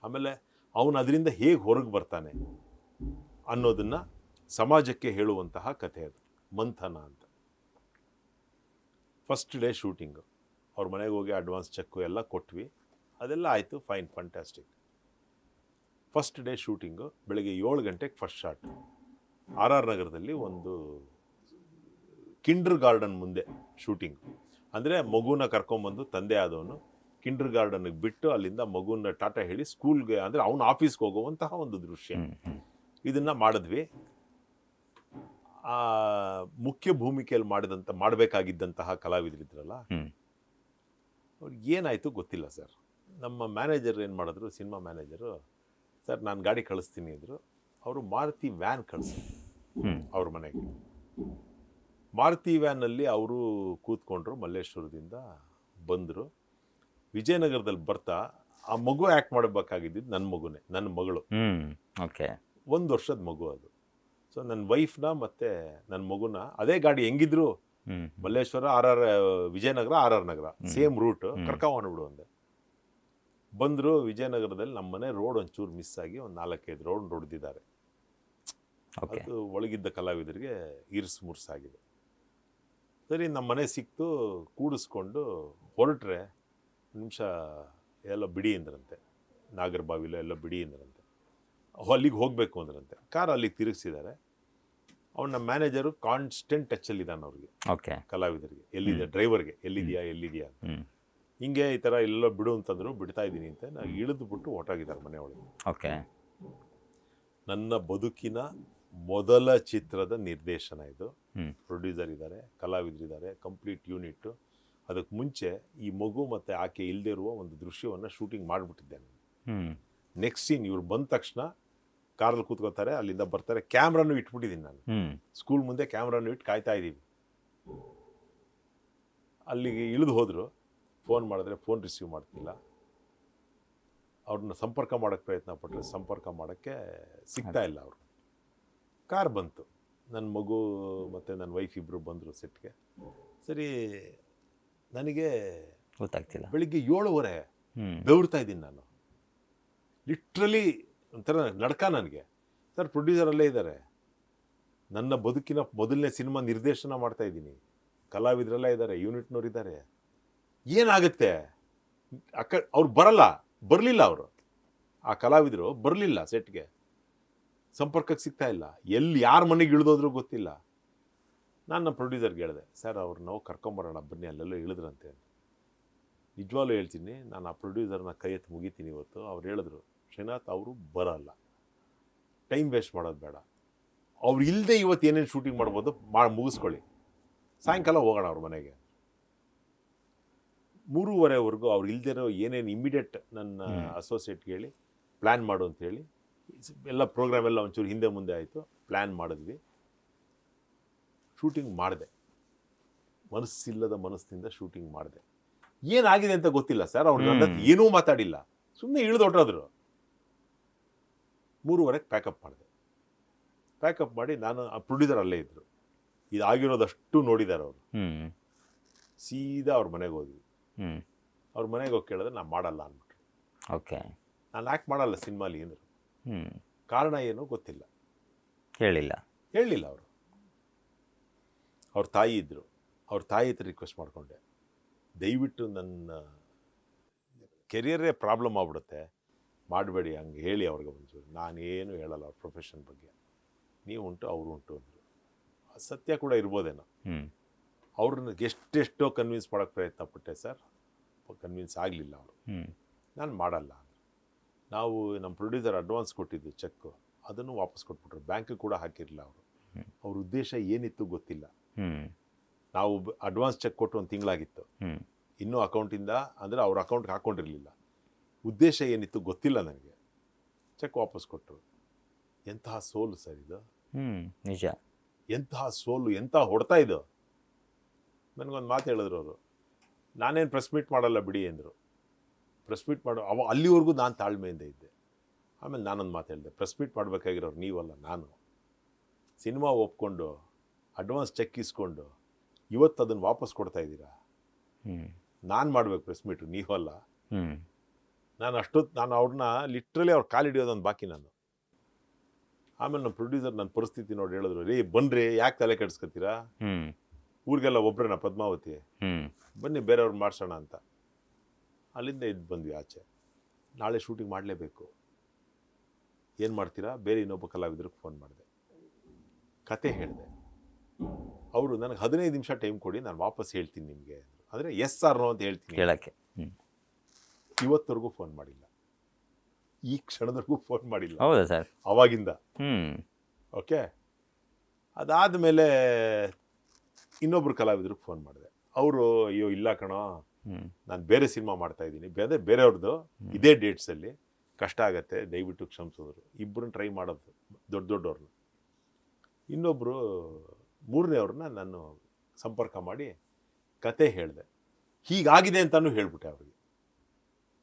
ಆಮೇಲೆ ಅವನು ಅದರಿಂದ ಹೇಗೆ ಹೊರಗೆ ಬರ್ತಾನೆ ಅನ್ನೋದನ್ನ ಸಮಾಜಕ್ಕೆ ಹೇಳುವಂತಹ ಕಥೆ ಅದು ಮಂಥನ ಅಂತ. ಫಸ್ಟ್ ಡೇ ಶೂಟಿಂಗು, ಅವ್ರ ಮನೆಗೆ ಹೋಗಿ ಅಡ್ವಾನ್ಸ್ ಚೆಕ್ಕು ಎಲ್ಲ ಕೊಟ್ವಿ. ಅದೆಲ್ಲ ಆಯಿತು, fine, fantastic. First day shooting ಬೆಳಗ್ಗೆ 7 ಗಂಟೆಗೆ ಫಸ್ಟ್ ಶಾಟ್. RR ನಗರದಲ್ಲಿ ಒಂದು ಕಿಂಡರ್ ಗಾರ್ಡನ್ ಮುಂದೆ ಶೂಟಿಂಗ್. ಅಂದರೆ ಮಗುನ ಕರ್ಕೊಂಬಂದು ತಂದೆ ಆದವನು ಕಿಂಡರ್ ಗಾರ್ಡನ್ಗೆ ಬಿಟ್ಟು ಅಲ್ಲಿಂದ ಮಗುನ ಟಾಟಾ ಹೇಳಿ ಸ್ಕೂಲ್ಗೆ, ಅಂದರೆ ಅವನು ಆಫೀಸ್ಗೆ ಹೋಗುವಂತಹ ಒಂದು ದೃಶ್ಯ. ಇದನ್ನು ಮಾಡಿದ್ವಿ. ಮುಖ್ಯ ಭೂಮಿಕೆಯಲ್ಲಿ ಮಾಡಬೇಕಾಗಿದ್ದಂತಹ ಕಲಾವಿದರಿದ್ರಲ್ಲ, ಅವ್ರಿಗೆ ಏನಾಯಿತು ಗೊತ್ತಿಲ್ಲ ಸರ್. ನಮ್ಮ ಮ್ಯಾನೇಜರ್ ಏನು ಮಾಡಿದ್ರು, ಸಿನಿಮಾ ಮ್ಯಾನೇಜರು, ಸರ್ ನಾನು ಗಾಡಿ ಕಳಿಸ್ತೀನಿ ಅಂದರು. ಅವರು ಮಾರುತಿ ವ್ಯಾನ್ ಕಳಿಸಿದ್ರು ಅವ್ರ ಮನೆಗೆ. ಮಾರುತಿ ವ್ಯಾನಲ್ಲಿ ಅವರು ಕೂತ್ಕೊಂಡ್ರು. ಮಲ್ಲೇಶ್ವರದಿಂದ ಬಂದರು. ವಿಜಯನಗರದಲ್ಲಿ ಬರ್ತಾ ಆ ಮಗು ಆ್ಯಕ್ಟ್ ಮಾಡಬೇಕಾಗಿದ್ದು ನನ್ನ ಮಗುನೇ, ನನ್ನ ಮಗಳು. ಓಕೆ. 1 ವರ್ಷದ ಮಗು ಅದು. ಸೊ ನನ್ನ ವೈಫ್ನ ಮತ್ತು ನನ್ನ ಮಗುನ ಅದೇ ಗಾಡಿ ಹೆಂಗಿದ್ರು ಮಲ್ಲೇಶ್ವರ ವಿಜಯನಗರ RR ನಗರ ಸೇಮ್ ರೂಟ್ ಕರ್ಕೊಂಡ್ಬಿಡು ಅಂದೆ. ಬಂದರು. ವಿಜಯನಗರದಲ್ಲಿ ನಮ್ಮ ಮನೆ ರೋಡ್ ಒಂಚೂರು ಮಿಸ್ ಆಗಿ ಒಂದು 4-5 ರೌಂಡ್ ಹೊಡೆದಿದ್ದಾರೆ. ಅದು ಒಳಗಿದ್ದ ಕಲಾವಿದರಿಗೆ ಇರ್ಸು-ಮುರ್ಸಾಗಿದೆ. ಸರಿ, ನಮ್ಮ ಮನೆ ಸಿಕ್ತು. ಕೂಡಿಸ್ಕೊಂಡು ಹೊರಟ್ರೆ ನಿಮಿಷ ಎಲ್ಲ ಬಿಡಿ ಅಂದ್ರಂತೆ. ನಾಗರಬಾವಿಲ ಎಲ್ಲ ಬಿಡಿ ಅಂದ್ರಂತೆ. ಅಲ್ಲಿಗೆ ಹೋಗಬೇಕು ಅಂದ್ರಂತೆ. ಕಾರ್ ಅಲ್ಲಿಗೆ ತಿರುಗಿಸಿದ್ದಾರೆ. ಅವನ ಮ್ಯಾನೇಜರು ಕಾನ್ಸ್ಟೆಂಟ್ ಟಚ್ಚಲ್ಲಿದ್ದಾನೆ ಅವ್ರಿಗೆ, ಓಕೆ, ಕಲಾವಿದರಿಗೆ. ಎಲ್ಲಿದೆ ಡ್ರೈವರ್ಗೆ, ಎಲ್ಲಿದೆಯಾ ಅಂತ. ಹಿಂಗೆ ಈ ಥರ ಎಲ್ಲ ಬಿಡು ಅಂತಂದ್ರು. ಬಿಡ್ತಾ ಇದ್ದೀನಿ ಅಂತ ನಾನು ಇಳಿದು ಬಿಟ್ಟು ಹೊರಟಾಗಿದ್ದಾರೆ ಮನೆ ಒಳಗೆ. ಓಕೆ. ನನ್ನ ಬದುಕಿನ ಮೊದಲ ಚಿತ್ರದ ನಿರ್ದೇಶನ ಇದು. ಪ್ರೊಡ್ಯೂಸರ್ ಇದ್ದಾರೆ, ಕಲಾವಿದರಿದ್ದಾರೆ, ಕಂಪ್ಲೀಟ್ ಯೂನಿಟ್ಟು. ಅದಕ್ಕೆ ಮುಂಚೆ ಈ ಮಗು ಮತ್ತು ಆಕೆ ಇಲ್ಲದೆ ಇರುವ ಒಂದು ದೃಶ್ಯವನ್ನು ಶೂಟಿಂಗ್ ಮಾಡಿಬಿಟ್ಟಿದ್ದೆ ನಾನು. ನೆಕ್ಸ್ಟ್ ಸೀನ್ ಇವ್ರು ಬಂದ ತಕ್ಷಣ ಕಾರಲ್ಲಿ ಕೂತ್ಕೋತಾರೆ, ಅಲ್ಲಿಂದ ಬರ್ತಾರೆ. ಕ್ಯಾಮ್ರಾನು ಇಟ್ಬಿಟ್ಟಿದ್ದೀನಿ ನಾನು. ಸ್ಕೂಲ್ ಮುಂದೆ ಕ್ಯಾಮ್ರಾನು ಇಟ್ಟು ಕಾಯ್ತಾ ಇದ್ದೀವಿ. ಅಲ್ಲಿಗೆ ಇಳಿದು ಹೋದರು. ಫೋನ್ ಮಾಡಿದ್ರೆ ಫೋನ್ ರಿಸೀವ್ ಮಾಡ್ತಿಲ್ಲ. ಅವ್ರನ್ನ ಸಂಪರ್ಕ ಮಾಡೋಕ್ಕೆ ಪ್ರಯತ್ನ ಪಟ್ಟರೆ ಸಂಪರ್ಕ ಮಾಡೋಕ್ಕೆ ಸಿಗ್ತಾ ಇಲ್ಲ ಅವರು. ಕಾರ್ ಬಂತು. ನನ್ನ ಮಗು ಮತ್ತು ನನ್ನ ವೈಫ್ ಇಬ್ಬರು ಬಂದರು ಸೆಟ್ಗೆ. ಸರಿ, ನನಗೆ ಗೊತ್ತಾಗ್ತಿಲ್ಲ. ಬೆಳಿಗ್ಗೆ 7:30 ಬೆವರ್ತಾ ಇದ್ದೀನಿ ನಾನು. ಲಿಟ್ರಲಿ ಒಂಥರ ನಡ್ಕ ನನಗೆ. ಸರ್, ಪ್ರೊಡ್ಯೂಸರಲ್ಲೇ ಇದ್ದಾರೆ. ನನ್ನ ಬದುಕಿನ ಮೊದಲನೇ ಸಿನಿಮಾ ನಿರ್ದೇಶನ ಮಾಡ್ತಾ ಇದ್ದೀನಿ. ಕಲಾವಿದರೆಲ್ಲ ಇದ್ದಾರೆ, ಯೂನಿಟ್ನವ್ರು ಇದ್ದಾರೆ. ಏನಾಗುತ್ತೆ? ಅವ್ರು ಬರಲಿಲ್ಲ. ಅವರು ಆ ಕಲಾವಿದರು ಬರಲಿಲ್ಲ ಸೆಟ್ಗೆ. ಸಂಪರ್ಕಕ್ಕೆ ಸಿಗ್ತಾ ಇಲ್ಲ. ಯಾರ ಮನೆಗೆ ಇಳಿದೋದ್ರೂ ಗೊತ್ತಿಲ್ಲ. ನಾನು ನಮ್ಮ ಪ್ರೊಡ್ಯೂಸರ್ಗೆ ಹೇಳಿದೆ, ಸರ್ ಅವ್ರು ನಾವು ಕರ್ಕೊಂಬರೋಣ ಬನ್ನಿ, ಅಲ್ಲೆಲ್ಲ ಇಳಿದ್ರಂತೆ ಅಂತ. ನಿಜವಾಗ್ಲೂ ಹೇಳ್ತೀನಿ, ನಾನು ಆ ಪ್ರೊಡ್ಯೂಸರ್ನ ಕೈ ಎತ್ತಿ ಮುಗಿತೀನಿ ಇವತ್ತು. ಅವ್ರು ಹೇಳಿದ್ರು, ಶ್ರೀನಾಥ್ ಅವರು ಬರಲ್ಲ, ಟೈಮ್ ವೇಸ್ಟ್ ಮಾಡೋದು ಬೇಡ. ಅವ್ರು ಇಲ್ಲದೆ ಇವತ್ತು ಏನೇನು ಶೂಟಿಂಗ್ ಮಾಡ್ಬೋದು ಮುಗಿಸ್ಕೊಳ್ಳಿ, ಸಾಯಂಕಾಲ ಹೋಗೋಣ ಅವ್ರ ಮನೆಗೆ. 3:30ವರೆಗೂ ಅವ್ರು ಇಲ್ದಿರೋ ಏನೇನು ಇಮಿಡಿಯೇಟ್ ನನ್ನ ಅಸೋಸಿಯೇಟ್ಗೆ ಹೇಳಿ ಪ್ಲ್ಯಾನ್ ಮಾಡು ಅಂತೇಳಿ ಎಲ್ಲ ಪ್ರೋಗ್ರಾಮ್ ಎಲ್ಲ ಒಂಚೂರು ಹಿಂದೆ ಮುಂದೆ ಆಯಿತು. ಪ್ಲ್ಯಾನ್ ಮಾಡಿದ್ವಿ, ಶೂಟಿಂಗ್ ಮಾಡಿದೆ. ಮನಸ್ಸಿಲ್ಲದ ಮನಸ್ಸಿನಿಂದ ಶೂಟಿಂಗ್ ಮಾಡಿದೆ. ಏನಾಗಿದೆ ಅಂತ ಗೊತ್ತಿಲ್ಲ ಸರ್. ಅವ್ರು ನನ್ನ ಏನೂ ಮಾತಾಡಿಲ್ಲ, ಸುಮ್ಮನೆ ಇಳಿದು ಹೊಟ್ಟೋದ್ರು. 3:30ಕ್ಕೆ ಪ್ಯಾಕಪ್ ಮಾಡಿದೆ. ಪ್ಯಾಕಪ್ ಮಾಡಿ ನಾನು, ಆ ಪ್ರೊಡ್ಯೂಸರ್ ಅಲ್ಲೇ ಇದ್ದರು. ಇದಾಗಿರೋದಷ್ಟು ನೋಡಿದ್ದಾರೆ ಅವರು. ಸೀದಾ ಅವ್ರ ಮನೆಗೆ ಹೋದ್ವಿ. ಅವ್ರ ಮನೆಗೆ ಹೋಗಿ ಕೇಳಿದ್ರೆ ನಾನು ಮಾಡಲ್ಲ ಅಂದ್ಬಿಟ್ರು. ಓಕೆ. ನಾನು ಆ್ಯಕ್ಟ್ ಮಾಡಲ್ಲ ಸಿನಿಮಾಲಿ ಅಂದರು. ಕಾರಣ ಏನು ಗೊತ್ತಿಲ್ಲ, ಹೇಳಿಲ್ಲ ಅವರು. ಅವ್ರ ತಾಯಿ ಇದ್ದರು. ಅವ್ರ ತಾಯಿ ಹತ್ರ ರಿಕ್ವೆಸ್ಟ್ ಮಾಡಿಕೊಂಡೆ, ದಯವಿಟ್ಟು ನನ್ನ ಕೆರಿಯರೇ ಪ್ರಾಬ್ಲಮ್ ಆಗ್ಬಿಡುತ್ತೆ, ಮಾಡಬೇಡಿ ಹಂಗೆ ಹೇಳಿ ಅವ್ರಿಗೆ ಒಂಚೂರು. ನಾನೇನು ಹೇಳಲ್ಲ ಅವ್ರ ಪ್ರೊಫೆಷನ್ ಬಗ್ಗೆ. ನೀವು ಉಂಟು ಅವರು ಉಂಟು ಅಂದರು. ಸತ್ಯ ಕೂಡ ಇರ್ಬೋದೇನೋ. ಹ್ಮ್ ಅವ್ರನ್ನ ಎಷ್ಟೆಷ್ಟೋ ಕನ್ವಿನ್ಸ್ ಮಾಡೋಕ್ಕೆ ಪ್ರಯತ್ನ ಪಟ್ಟೆ ಸರ್, ಕನ್ವಿನ್ಸ್ ಆಗಲಿಲ್ಲ ಅವರು. ಹ್ಮ್ ನಾನು ಮಾಡಲ್ಲ ಅಂದರು. ನಾವು ನಮ್ಮ ಪ್ರೊಡ್ಯೂಸರ್ ಅಡ್ವಾನ್ಸ್ ಕೊಟ್ಟಿದ್ದು ಚೆಕ್ಕು, ಅದನ್ನು ವಾಪಸ್ ಕೊಟ್ಬಿಟ್ರು. ಬ್ಯಾಂಕ್ ಕೂಡ ಹಾಕಿರಲಿಲ್ಲ ಅವರು. ಅವ್ರ ಉದ್ದೇಶ ಏನಿತ್ತು ಗೊತ್ತಿಲ್ಲ. ಹ್ಮ್ ನಾವು ಅಡ್ವಾನ್ಸ್ ಚೆಕ್ ಕೊಟ್ಟು ಒಂದು ತಿಂಗಳಾಗಿತ್ತು, ಹ್ಮ್ ಇನ್ನೂ ಅಕೌಂಟಿಂದ ಅಂದರೆ ಅವ್ರ ಅಕೌಂಟ್ಗೆ ಹಾಕ್ಕೊಂಡಿರಲಿಲ್ಲ. ಉದ್ದೇಶ ಏನಿತ್ತು ಗೊತ್ತಿಲ್ಲ ನನಗೆ. ಚೆಕ್ ವಾಪಸ್ ಕೊಟ್ಟರು. ಎಂತಹ ಸೋಲು ಸರ್ ಇದು, ನಿಜ. ಎಂತಹ ಸೋಲು, ಎಂತಹ ಹೊಡ್ತಾ ಇದು. ನನಗೊಂದು ಮಾತು ಹೇಳಿದ್ರು ಅವರು, ನಾನೇನು ಪ್ರೆಸ್ ಮೀಟ್ ಮಾಡಲ್ಲ ಬಿಡಿ ಅಂದರು. ಪ್ರೆಸ್ ಮೀಟ್ ಮಾಡೋ ಅಲ್ಲಿವರೆಗೂ ನಾನು ತಾಳ್ಮೆಯಿಂದ ಇದ್ದೆ. ಆಮೇಲೆ ನಾನೊಂದು ಮಾತು ಹೇಳಿದೆ, ಪ್ರೆಸ್ ಮೀಟ್ ಮಾಡಬೇಕಾಗಿರೋರು ನೀವಲ್ಲ, ನಾನು. ಸಿನಿಮಾ ಒಪ್ಕೊಂಡು ಅಡ್ವಾನ್ಸ್ ಚೆಕ್ ಇಸ್ಕೊಂಡು ಇವತ್ತು ಅದನ್ನು ವಾಪಸ್ ಕೊಡ್ತಾ ಇದ್ದೀರಾ. ನಾನು ಮಾಡ್ಬೇಕು ಪ್ರೆಸ್ ಮೀಟು, ನೀವಲ್ಲ. ನಾನು ಅವ್ರನ್ನ ಲಿಟ್ರಲಿ ಅವ್ರ ಕಾಲು ಹಿಡಿಯೋದೊಂದು ಬಾಕಿ ನಾನು. ಆಮೇಲೆ ನಮ್ಮ ಪ್ರೊಡ್ಯೂಸರ್ ನನ್ನ ಪರಿಸ್ಥಿತಿ ನೋಡಿ ಹೇಳಿದ್ರು, ರೀ ಬನ್ರಿ, ಯಾಕೆ ತಲೆ ಕೆಡಿಸ್ಕೊತೀರಾ, ಊರಿಗೆಲ್ಲ ಒಬ್ರೇನಾ ಪದ್ಮಾವತಿ, ಬನ್ನಿ ಬೇರೆಯವ್ರು ಮಾಡ್ಸೋಣ ಅಂತ. ಅಲ್ಲಿಂದ ಎದ್ದು ಬಂದ್ವಿ ಆಚೆ. ನಾಳೆ ಶೂಟಿಂಗ್ ಮಾಡಲೇಬೇಕು, ಏನು ಮಾಡ್ತೀರಾ, ಬೇರೆ ಇನ್ನೊಬ್ಬ ಕಲಾವಿದ್ರಿಗೆ ಫೋನ್ ಮಾಡಿದೆ, ಕತೆ ಹೇಳಿದೆ. ಅವರು ನನಗೆ 15 ನಿಮಿಷ ಟೈಮ್ ಕೊಡಿ, ನಾನು ವಾಪಸ್ ಹೇಳ್ತೀನಿ ನಿಮಗೆ. ಅಂದರೆ ಎಸ್ ಆರ್ ನೋ ಅಂತ ಹೇಳ್ತೀನಿ ಹೇಳಕ್ಕೆ. ಇವತ್ತವರೆಗೂ ಫೋನ್ ಮಾಡಿಲ್ಲ, ಈ ಕ್ಷಣದವರೆಗೂ ಫೋನ್ ಮಾಡಿಲ್ಲ. ಹೌದಾ ಸರ್? ಅವಾಗಿಂದ. ಓಕೆ. ಅದಾದಮೇಲೆ ಇನ್ನೊಬ್ರು ಕಲಾವಿದ್ರಿಗೆ ಫೋನ್ ಮಾಡಿದೆ. ಅವರು, ಅಯ್ಯೋ ಇಲ್ಲ ಕಣೋ, ನಾನು ಬೇರೆ ಸಿನಿಮಾ ಮಾಡ್ತಾ ಇದ್ದೀನಿ, ಬೇರೆಯವ್ರದ್ದು ಇದೇ ಡೇಟ್ಸಲ್ಲಿ, ಕಷ್ಟ ಆಗತ್ತೆ, ದಯವಿಟ್ಟು ಕ್ಷಮಿಸಿದ್ರು. ಇಬ್ಬರನ್ನ ಟ್ರೈ ಮಾಡೋದು, ದೊಡ್ಡವ್ರನ್ನ. ಇನ್ನೊಬ್ಬರು ಮೂರನೇವ್ರನ್ನ ನಾನು ಸಂಪರ್ಕ ಮಾಡಿ ಕತೆ ಹೇಳಿದೆ. ಹೀಗಾಗಿದೆ ಅಂತಲೂ ಹೇಳ್ಬಿಟ್ಟೆ ಅವ್ರಿಗೆ.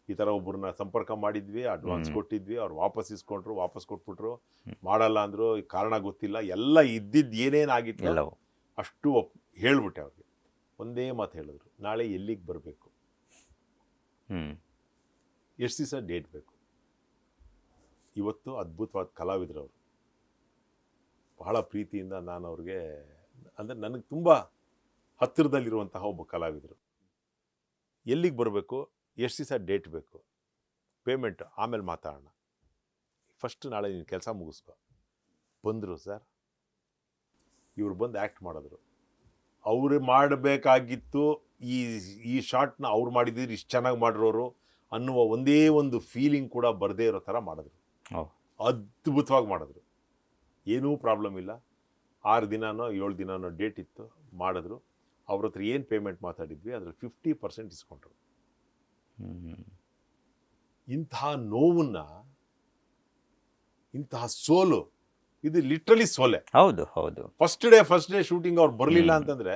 ಈ ಥರ ಒಬ್ಬರನ್ನ ಸಂಪರ್ಕ ಮಾಡಿದ್ವಿ, ಅಡ್ವಾನ್ಸ್ ಕೊಟ್ಟಿದ್ವಿ, ಅವ್ರು ವಾಪಸ್ ಇಸ್ಕೊಂಡ್ರು, ವಾಪಸ್ ಕೊಟ್ಬಿಟ್ರು, ಮಾಡಲ್ಲ ಅಂದರು, ಕಾರಣ ಗೊತ್ತಿಲ್ಲ, ಎಲ್ಲ ಇದ್ದಿದ್ದು ಏನೇನಾಗಿತ್ತು ಅಷ್ಟು ಹೇಳ್ಬಿಟ್ಟೆ ಅವ್ರಿಗೆ. ಒಂದೇ ಮಾತು ಹೇಳಿದ್ರು, ನಾಳೆ ಎಲ್ಲಿಗೆ ಬರಬೇಕು, ಎಷ್ಟು ದಿವಸ ಡೇಟ್ ಬೇಕು. ಇವತ್ತು ಅದ್ಭುತವಾದ ಕಲಾವಿದರು ಅವರು. ಬಹಳ ಪ್ರೀತಿಯಿಂದ ನಾನು ಅವ್ರಿಗೆ, ಅಂದರೆ ನನಗೆ ತುಂಬ ಹತ್ತಿರದಲ್ಲಿರುವಂತಹ ಒಬ್ಬ ಕಲಾವಿದರು. ಎಲ್ಲಿಗೆ ಬರಬೇಕು, ಎಷ್ಟು ದಿವಸ ಡೇಟ್ ಬೇಕು, ಪೇಮೆಂಟ್ ಆಮೇಲೆ ಮಾತಾಡೋಣ, ಫಸ್ಟ್ ನಾಳೆ ನೀನು ಕೆಲಸ ಮುಗಿಸ್ಕೊ. ಬಂದರು ಸರ್, ಇವ್ರು ಬಂದು ಆ್ಯಕ್ಟ್ ಮಾಡಿದ್ರು. ಅವರು ಮಾಡಬೇಕಾಗಿತ್ತು ಈ ಶಾರ್ಟ್ನ ಅವ್ರು ಮಾಡಿದ್ರು, ಇಷ್ಟು ಚೆನ್ನಾಗಿ ಮಾಡಿರೋರು ಅನ್ನುವ ಒಂದೇ ಒಂದು ಫೀಲಿಂಗ್ ಕೂಡ ಬರದೇ ಇರೋ ಥರ ಮಾಡಿದ್ರು. ಅದ್ಭುತವಾಗಿ ಮಾಡಿದ್ರು, ಏನೂ ಪ್ರಾಬ್ಲಮ್ ಇಲ್ಲ. 6 ದಿನನೋ 7 ದಿನನೋ ಡೇಟ್ ಇತ್ತು, ಮಾಡಿದ್ರು. ಅವ್ರ ಹತ್ರ ಏನು ಪೇಮೆಂಟ್ ಮಾತಾಡಿದ್ವಿ ಅದರಲ್ಲಿ 50% ಇಸ್ಕೊಂಡ್ರು. ಇಂತಹ ನೋವನ್ನ, ಇಂತಹ ಸೋಲು, ಇದು ಲಿಟ್ರಲಿ ಸೋಲೆ. ಹೌದು ಹೌದು. ಫಸ್ಟ್ ಡೇ ಶೂಟಿಂಗ್ ಅವ್ರು ಬರಲಿಲ್ಲ ಅಂತಂದರೆ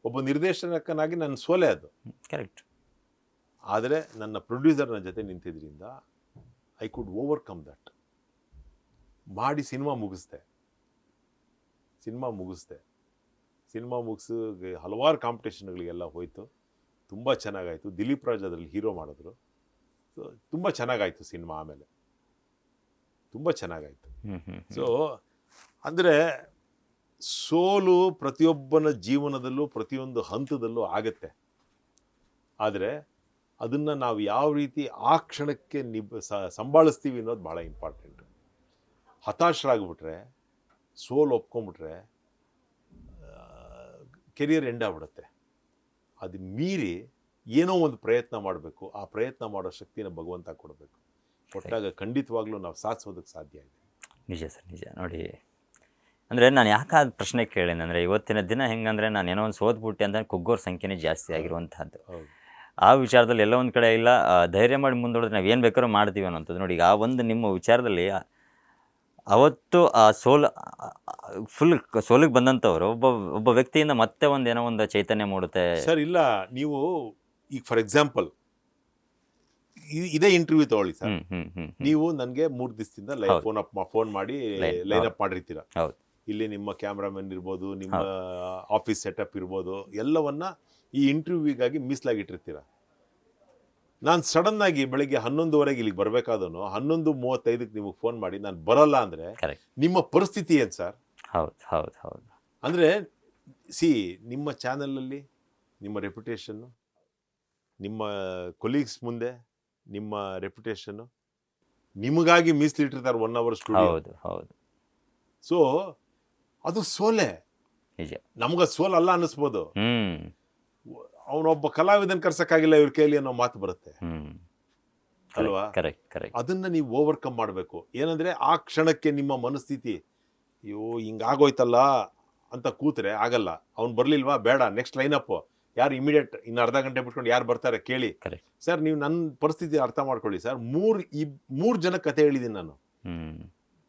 ಒಬ್ಬ ನಿರ್ದೇಶಕನಾಗಿ ನನ್ನ ಸೋಲೆ ಅದು. ಕರೆಕ್ಟ್. ಆದರೆ ನನ್ನ ಪ್ರೊಡ್ಯೂಸರ್ನ ಜೊತೆ ನಿಂತಿದ್ರಿಂದ ಐ ಕುಡ್ ಓವರ್ಕಮ್ ದಟ್. ಮಾಡಿ ಸಿನಿಮಾ ಮುಗಿಸ್ದೆ. ಸಿನಿಮಾ ಮುಗಿಸಿ ಹಲವಾರು ಕಾಂಪಿಟೇಷನ್ಗಳಿಗೆಲ್ಲ ಹೋಯಿತು. ತುಂಬ ಚೆನ್ನಾಗಾಯಿತು. ದಿಲೀಪ್ ರಾಜ್ ಅದರಲ್ಲಿ ಹೀರೋ ಮಾಡಿದ್ರು. ಸೊ ತುಂಬ ಚೆನ್ನಾಗಾಯಿತು ಸಿನಿಮಾ. ಆಮೇಲೆ ತುಂಬ ಚೆನ್ನಾಗಾಯಿತು. ಸೊ ಅಂದರೆ ಸೋಲು ಪ್ರತಿಯೊಬ್ಬನ ಜೀವನದಲ್ಲೂ ಪ್ರತಿಯೊಂದು ಹಂತದಲ್ಲೂ ಆಗತ್ತೆ. ಆದರೆ ಅದನ್ನು ನಾವು ಯಾವ ರೀತಿ ಆ ಕ್ಷಣಕ್ಕೆ ಸಂಭಾಳಿಸ್ತೀವಿ ಅನ್ನೋದು ಭಾಳ ಇಂಪಾರ್ಟೆಂಟು. ಹತಾಶರಾಗ್ಬಿಟ್ರೆ, ಸೋಲು ಒಪ್ಕೊಂಡ್ಬಿಟ್ರೆ ಕೆರಿಯರ್ ಎಂಡ್ ಆಗ್ಬಿಡುತ್ತೆ. ಅದು ಮೀರಿ ಏನೋ ಒಂದು ಪ್ರಯತ್ನ ಮಾಡಬೇಕು. ಆ ಪ್ರಯತ್ನ ಮಾಡೋ ಶಕ್ತಿನ ಭಗವಂತ ಕೊಡಬೇಕು. ಕೊಟ್ಟಾಗ ಖಂಡಿತವಾಗ್ಲೂ ನಾವು ಸಾಧಿಸೋದಕ್ಕೆ ಸಾಧ್ಯ ಇದೆ. ನಿಜ ಸರ್, ನಿಜ. ನೋಡಿ, ಅಂದರೆ ನಾನು ಯಾಕೆ ಆ ಪ್ರಶ್ನೆ ಕೇಳೇನೆ ಅಂದರೆ, ಇವತ್ತಿನ ದಿನ ಹೆಂಗಂದರೆ, ನಾನು ಏನೋ ಒಂದು ಸೋತ್ಬಿಟ್ಟೆ ಅಂತ ಕುಗ್ಗೋರ ಸಂಖ್ಯೆನೇ ಜಾಸ್ತಿ ಆಗಿರುವಂಥದ್ದು. ಆ ವಿಚಾರದಲ್ಲಿ ಎಲ್ಲ ಒಂದು ಕಡೆ ಇಲ್ಲ, ಧೈರ್ಯ ಮಾಡಿ ಮುಂದೋಡಿದ್ರೆ ನಾವು ಏನು ಬೇಕಾದ್ರೂ ಮಾಡ್ತೀವಿ ಅನ್ನೋಂಥದ್ದು. ನೋಡಿ, ಈಗ ಆ ಒಂದು ನಿಮ್ಮ ವಿಚಾರದಲ್ಲಿ ಅವತ್ತು ಆ ಫುಲ್ ಸೋಲಿಗೆ ಬಂದಂಥವ್ರು ಒಬ್ಬ ವ್ಯಕ್ತಿಯಿಂದ ಮತ್ತೆ ಏನೋ ಒಂದು ಚೈತನ್ಯ ಮೂಡುತ್ತೆ ಸರ್. ಇಲ್ಲ, ನೀವು ಈಗ ಫಾರ್ ಎಕ್ಸಾಂಪಲ್ ಇದೇ ಇಂಟರ್ವ್ಯೂ ತಗೊಳ್ಳಿ ಸರ್. ನೀವು ನನಗೆ 3 ದಿವಸದಿಂದ ಫೋನ್ ಮಾಡಿ ಲೈನ್ ಅಪ್ ಮಾಡಿರ್ತೀರ. ಇಲ್ಲಿ ನಿಮ್ಮ ಕ್ಯಾಮ್ರಾಮನ್ ಇರ್ಬೋದು, ನಿಮ್ಮ ಆಫೀಸ್ ಸೆಟಪ್ ಇರ್ಬೋದು, ಎಲ್ಲವನ್ನ ಈ ಇಂಟರ್ವ್ಯೂಗಾಗಿ ಮೀಸಲಾಗಿಟ್ಟಿರ್ತೀರ. ನಾನು ಸಡನ್ನಾಗಿ ಬೆಳಗ್ಗೆ 11:15 ಇಲ್ಲಿಗೆ ಬರಬೇಕಾದನು 11:35 ನಿಮಗೆ ಫೋನ್ ಮಾಡಿ ನಾನು ಬರಲ್ಲ ಅಂದರೆ ನಿಮ್ಮ ಪರಿಸ್ಥಿತಿ ಏನು ಸರ್? ಹೌದು. ಅಂದರೆ ನಿಮ್ಮ ಚಾನಲಲ್ಲಿ ನಿಮ್ಮ ರೆಪ್ಯುಟೇಷನ್ನು, ನಿಮ್ಮ ಕೊಲೀಗ್ಸ್ ಮುಂದೆ ನಿಮ್ಮ ರೆಪ್ಯುಟೇಷನ್ನು, ನಿಮಗಾಗಿ ಮೀಸಲಿಟ್ಟಿರ್ತಾರೆ 1 hour ಸ್ಟುಡಿಯೋ. ಹೌದು. ಸೊ ಅದು ಸೋಲೆ. ನಿಜ. ನಮ್ಗೆ ಸೋಲಲ್ಲ ಅನ್ನಿಸ್ಬೋದು, ಹ್ಮ್ ಅವನೊಬ್ಬ ಕಲಾವಿದನ್ ಕರ್ಸಕ್ಕಾಗಿಲ್ಲ ಇವ್ರ ಕೈಲಿ ಅನ್ನೋ ಮಾತು ಬರುತ್ತೆ ಹ್ಮ್ ಅಲ್ವಾ? Correct correct. ಅದನ್ನ ನೀವು ಓವರ್ಕಮ್ ಮಾಡಬೇಕು. ಏನಂದ್ರೆ ಆ ಕ್ಷಣಕ್ಕೆ ನಿಮ್ಮ ಮನಸ್ಥಿತಿ ಅಯ್ಯೋ ಹಿಂಗಾಗೋಯ್ತಲ್ಲ ಅಂತ ಕೂತ್ರೆ ಆಗಲ್ಲ. ಅವ್ನು ಬರ್ಲಿಲ್ವಾ, ಬೇಡ, ನೆಕ್ಸ್ಟ್ ಲೈನಪ್ ಯಾರು ಇಮಿಡಿಯೇಟ್ ಇನ್ನು ಅರ್ಧ ಗಂಟೆ ಬಿಟ್ಕೊಂಡು ಯಾರು ಬರ್ತಾರೆ ಕೇಳಿ. ಕರೆಕ್ಟ್. ಸರ್ ನೀವು ನನ್ನ ಪರಿಸ್ಥಿತಿ ಅರ್ಥ ಮಾಡ್ಕೊಳ್ಳಿ ಸರ್. ಮೂರು ಜನ ಕತೆ ಹೇಳಿದ್ದೀನಿ ನಾನು. ಹ್ಮ್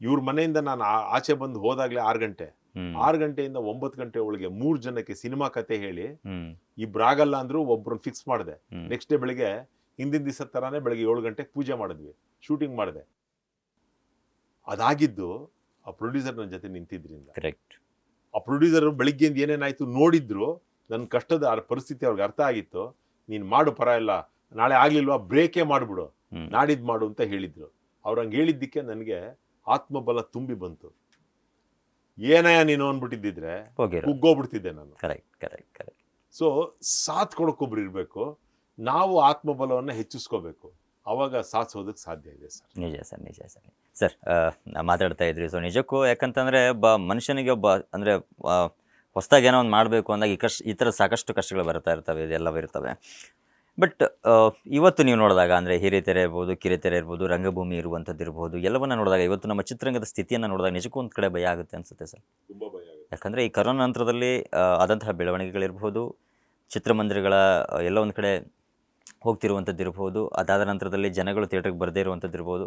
ಇವ್ರ ಮನೆಯಿಂದ ನಾನು ಆಚೆ ಬಂದು ಹೋದಾಗ್ಲೇ 6 ಗಂಟೆ, ಹ್ಮ್ 6 ಗಂಟೆಯಿಂದ 9 ಗಂಟೆ ಒಳಗೆ 3 ಜನಕ್ಕೆ ಸಿನಿಮಾ ಕತೆ ಹೇಳಿ ಹ್ಮ್ ಇಬ್ರಾಗಲ್ಲ ಅಂದ್ರು ಒಬ್ರನ್ನ ಫಿಕ್ಸ್ ಮಾಡಿದೆ. ಹ್ಮ್. ನೆಕ್ಸ್ಟ್ ಡೇ ಬೆಳಿಗ್ಗೆ ಹಿಂದಿನ ದಿವಸ ತರಾನೇ ಬೆಳಿಗ್ಗೆ 7 ಗಂಟೆಗೆ ಪೂಜೆ ಮಾಡಿದ್ವಿ, ಶೂಟಿಂಗ್ ಮಾಡಿದೆ. ಅದಾಗಿದ್ದು ಆ ಪ್ರೊಡ್ಯೂಸರ್ ನನ್ನ ಜೊತೆ ನಿಂತಿದ್ರಿಂದ. ಕರೆಕ್ಟ್. ಆ ಪ್ರೊಡ್ಯೂಸರ್ ಬೆಳಿಗ್ಗೆಯಿಂದ ಏನೇನಾಯ್ತು ನೋಡಿದ್ರು, ನನ್ನ ಕಷ್ಟದ ಪರಿಸ್ಥಿತಿ ಅವ್ರಿಗೆ ಅರ್ಥ ಆಗಿತ್ತು. ನೀನು ಮಾಡು, ಪರ ಇಲ್ಲ, ನಾಳೆ ಆಗ್ಲಿಲ್ವಾ ಬ್ರೇಕೇ ಮಾಡ್ಬಿಡು, ನಾಡಿದ್ ಮಾಡು ಅಂತ ಹೇಳಿದ್ರು. ಅವ್ರು ಹಂಗೆ ಹೇಳಿದ್ದಕ್ಕೆ ನನಗೆ ಆತ್ಮಬಲ ತುಂಬಿ ಬಂತು. ಏನಯ್ಯ ನೀನು ಅಂದ್ಬಿಟ್ಟಿದ್ದಿದ್ರೆ ಕುಗ್ಗೋಗ್ಬಿಡ್ತಿದ್ದೆ ನಾನು. Correct correct correct. ಸೊ ಸಾಥ್ ಕೊಡೋಕೊಬ್ರು ಇರಬೇಕು, ನಾವು ಆತ್ಮಬಲವನ್ನು ಹೆಚ್ಚಿಸ್ಕೋಬೇಕು, ಅವಾಗ ಸಾಧಿಸೋದಕ್ಕೆ ಸಾಧ್ಯ ಇದೆ ಸರ್. ನಿಜ ಸರ್, ನಿಜ ಸರ್. ಸರ್ ಮಾತಾಡ್ತಾ ಇದ್ರಿ, ಸೊ ನಿಜಕ್ಕೂ ಯಾಕಂತಂದರೆ ಮನುಷ್ಯನಿಗೆ ಅಂದರೆ ಹೊಸದಾಗಿ ಏನೋ ಒಂದು ಮಾಡಬೇಕು ಅಂದಾಗ ಈ ಥರ ಸಾಕಷ್ಟು ಕಷ್ಟಗಳು ಬರ್ತಾ ಇರ್ತವೆ, ಇದೆಲ್ಲವೂ ಇರ್ತವೆ. ಬಟ್ ಇವತ್ತು ನೀವು ನೋಡಿದಾಗ ಅಂದರೆ ಹಿರಿತೆರೆ ಇರ್ಬೋದು, ಕಿರಿತೆರೆ ಇರ್ಬೋದು, ರಂಗಭೂಮಿ ಇರುವಂಥದ್ದು ಇರ್ಬೋದು, ಎಲ್ಲವನ್ನ ನೋಡಿದಾಗ ಇವತ್ತು ನಮ್ಮ ಚಿತ್ರರಂಗದ ಸ್ಥಿತಿಯನ್ನು ನೋಡಿದಾಗ ನಿಜಕ್ಕೂ ಒಂದು ಕಡೆ ಭಯ ಆಗುತ್ತೆ ಅನಿಸುತ್ತೆ ಸರ್. ತುಂಬ ಭಯ ಆಗುತ್ತೆ. ಯಾಕಂದರೆ ಈ ಕರೋನಾ ನಂತರದಲ್ಲಿ ಆದಂತಹ ಬೆಳವಣಿಗೆಗಳಿರ್ಬೋದು, ಚಿತ್ರಮಂದಿರಗಳ ಎಲ್ಲ ಒಂದು ಕಡೆ ಹೋಗ್ತಿರುವಂಥದ್ದು ಇರ್ಬೋದು, ಅದಾದ ನಂತರದಲ್ಲಿ ಜನಗಳು ಥಿಯೇಟ್ರಿಗೆ ಬರದೇ ಇರುವಂಥದ್ದು ಇರ್ಬೋದು,